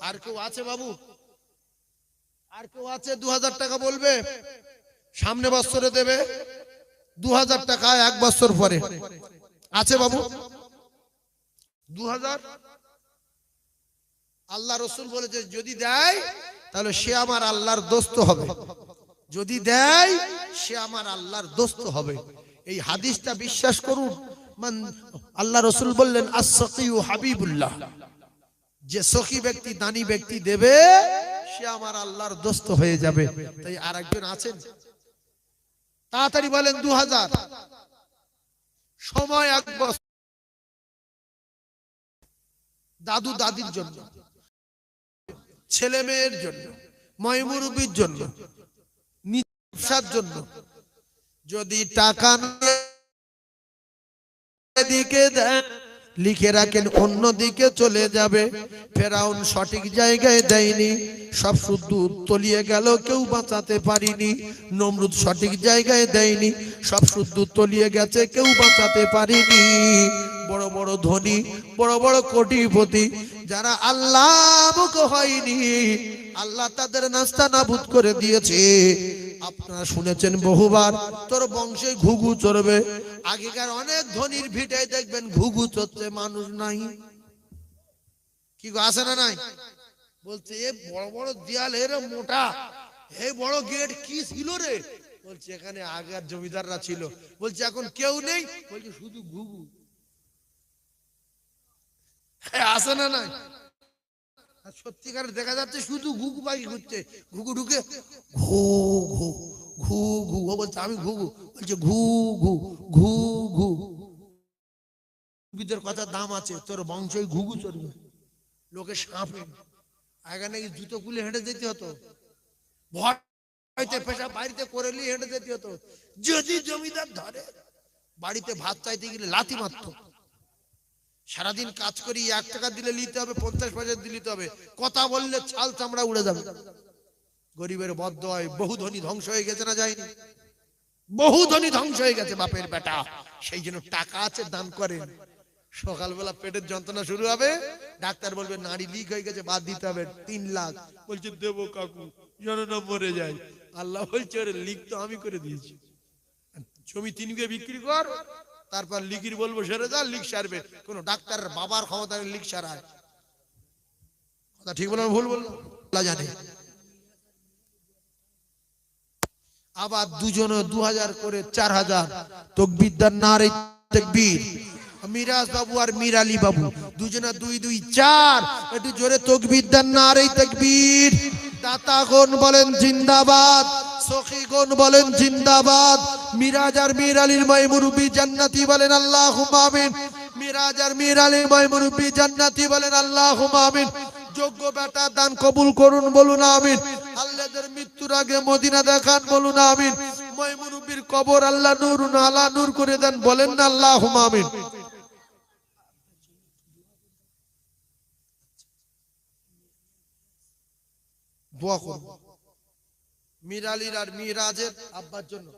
আর কেউ আছে বাবু? আর কেউ আছে 2000 টাকা বলবে? সামনে বছরে দেবে 2000 টাকা 1 বছর পরে। আছে বাবু 2000? আল্লাহ রসুল বলেছে যদি দেয় তাহলে সে আমার আল্লাহর দোস্ত হবে, যদি দেয় সে আমার আল্লাহর দোস্ত হবে। এই হাদিসটা বিশ্বাস করুন। আল্লাহ রসুল বললেন আস-সাকিউ হাবিবুল্লাহ, যে সখী ব্যক্তি দানি ব্যক্তি দেবে সে আমার আল্লাহর দোস্ত হয়ে যাবে। তাই আরেকজন আছেন? তাড়াতাড়ি বলেন 2000। সময় 1 বছর। দাদু দাদির জন্য, ছেলে মেয়ের জন্য, ময়মুরবির জন্য, ব্যবসার জন্য। যদি টাকা দিকে দেন লিখে রাখেন অন্য দিকে চলে যাবে। ফেরাউন সঠিক জায়গায় দেয়নি, সব শুদ্ধ তলিয়ে গেল, কেউ বাঁচাতে পারিনি। নমরুদ সঠিক জায়গায় দেয়নি, সব শুদ্ধ তলিয়ে গেছে, কেউ বাঁচাতে পারিনি। বড় বড় ধনী, বড় বড় কোটিপতি যারা আল্লাহ মুখ হয়নি, আল্লাহ তাদের নাস্তা নাবুদ করে দিয়েছে। আপনারা শুনেছেন বহুবার, তোর বংশে ঘুঘু চড়বে। আগেকার অনেক ধনীর ভিটায় দেখবেন ঘুঘু চড়ছে, মানুষ নাই। কি গো, আছে না নাই? বলছে এ বড় বড় দেয়াল, এর মোটা, এই বড় গেট কি ছিল রে? বলছে এখানে আগের জমিদাররা ছিল। বলছে এখন কেউ নেই। বলছে শুধু ঘুঘু। আছে না নাই? সত্যিকার দেখা যাচ্ছে শুধু ঘুঘু পাখি ঘুরছে। ঘুঘু ঢুকে ঘু ঘু ঘু ঘু, বলছে আমি ঘুঘু। বলছে ঘু ঘু ঘু ঘু। ঘুঘুদের কথা দাম আছে, তোর বংশই ঘুঘু চড়বে। লোকে সাপে আগে নাকি জুতো খুলে হেঁটে যেতে হতো, ভয়তে পেশা বাড়িতে করে নিয়ে হেঁটে যেতে হতো। যদি জমিদার ধরে বাড়িতে ভাত চাইতে গেলে লাথি মারতো। সারাদিন কাজ করি 1 টাকা দিলে নিতে হবে, 50 পয়সা দিতে হবে। কথা বললে ছাল চামড়া উড়ে যাবে। গরিবের বদদয় বহু ধনী ধ্বংস হয়ে গেছে না যায়নি? বহু ধনী ধ্বংস হয়ে গেছে বাপের বেটা। সেই জন্য টাকা আছে দান করেন। সকালবেলা পেটের যন্ত্রণা শুরু হবে, ডাক্তার বলবে নাড়ি লিক হয়ে গেছে, বাদ দিতে হবে 3 লাখ। বলছে দেবো কাকু, যেন না মরে যায়। আল্লাহ বলছে ওরে লিক তো আমি করে দিয়েছি, জমি 3 বিঘে বিক্রি কর, তারপর লিখির বলবো সেরে যা, লিক সারবে। কোন ডাক্তারের বাবার ক্ষমতা লিক সারায়? কথা ঠিক বললাম ভুল বললাম? আল্লাহ জানে। আবার দুজনে 2000 করে 4000 তাকবীর দেন, নারে তাকবীর। মিরাজ বাবু আর মীর আলী বাবু দুজনে 2 2 4। একটু জোরে তাকবীর দেন, নারে তাকবীর। দাতাগণ বলেন জিন্দাবাদ, সখীগণ বলেন জিন্দাবাদ। মিরাজ আর মীর আলীর মাইমুরবি জান্নাতি বলেন আল্লাহুম্মা আমিন। মিরাজ আর মীর আলীর মাইমুরবি জান্নাতি বলেন আল্লাহুম্মা আমিন। যোগ্য বেটা দান কবুল করুন, বলুন আমিন। আল্লাহদের মৃত্যুর আগে মদিনা দেখান, বলুন আমিন। মাইমুরবির কবর আল্লাহ নূর আলা নূর করে দেন, বলেন না আল্লাহুম্মা আমিন। দোয়া করব মীর আলীর আর মিরাজের আব্বার জন্য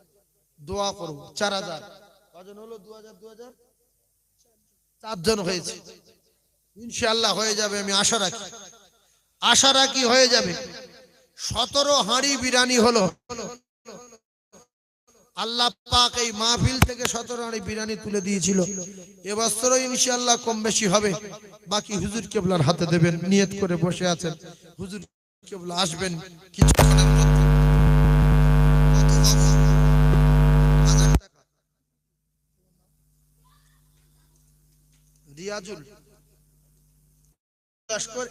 দোয়া করব। 4000 কজন হলো? 2000 4 জন হয়েছে। ইনশাআল্লাহ হয়ে যাবে, আমি আশা রাখি, আশা রাখি হয়ে যাবে। 17 হাঁড়ি বিরিয়ানি হলো। আল্লাহ পাক এই মাহফিল থেকে 17 হাঁড়ি বিরিয়ানি তুলে দিয়েছিল। এবছরও ইনশাআল্লাহ কম বেশি হবে। বাকি হুজুর কেবলার হাতে দেবেন, নিয়ত করে বসে আছেন। হুজুর কেবলা আসবেন কিছুক্ষণের মধ্যে। রিয়াজুল লস্কর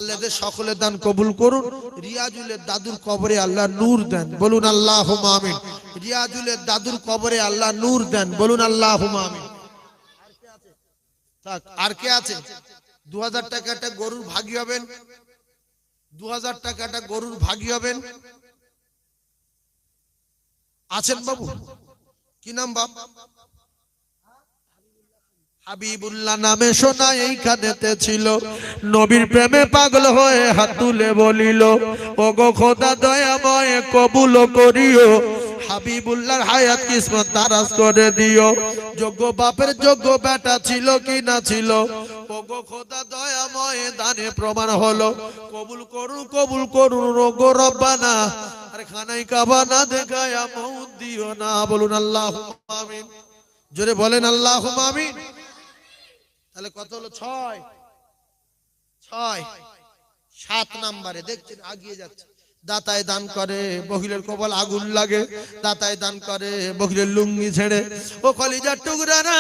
আল্লাহদের সকলের দান কবুল করুন। রিয়াজুলের দাদুর কবরে আল্লাহ নূর দেন, বলুন আল্লাহুম্মা আমিন। রিয়াজুলের দাদুর কবরে আল্লাহ নূর দেন, বলুন আল্লাহুম্মা আমিন। আর কে আছে? 2000 টাকাটা গরুর ভাগী হবেন, 2000 টাকাটা গরুর ভাগী হবেন। আছেন বাবু? কি নাম বাপ? হাবিবুল্লাহ নামে শোনা এইখানেতে ছিল। নবীর প্রেমে পাগল হয়ে হাত তুলে বলিল, ওগো খোদা দয়াময় কবুল করিও। হাবিবুল্লাহর হায়াত কিসমত দারাজ করে দিও। যোগ্য বাপের যোগ্য বেটা ছিল কি না ছিল? ওগো খোদা দয়াময় দানে প্রমাণ হলো কবুল করুন ওগো রব্বানা আর খানাই কাবা না দেখায়া মউত দিও না বলুন আল্লাহুম্মা আমিন জোরে বলেন আল্লাহুম্মা আমিন তাহলে কত হলো 6 7 নম্বরে দেখছেন আগিয়ে যাচ্ছে দাতায় দান করে বকিলের কপাল আগুন লাগে দাতায় দান করে বকিলের লুঙ্গি ছেড়ে ও কলিজার টুকরা না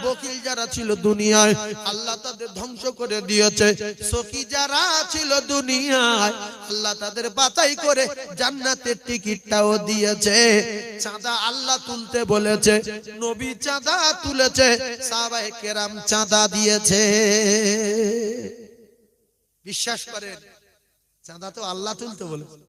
বকিল যারা ছিল দুনিয়ায় আল্লাহ তাদের ধ্বংস করে দিয়েছে সখী যারা ছিল দুনিয়ায় আল্লাহ তাদের বাছাই করে জান্নাতের টিকিটটাও দিয়েছে চাঁদা আল্লাহ তুলতে বলেছে নবী চাঁদা তুলেছে সাহাবায়ে কেরাম চাঁদা দিয়েছে বিশ্বাস করেন চাঁদা তো আল্লাহ তুলতে বলেছে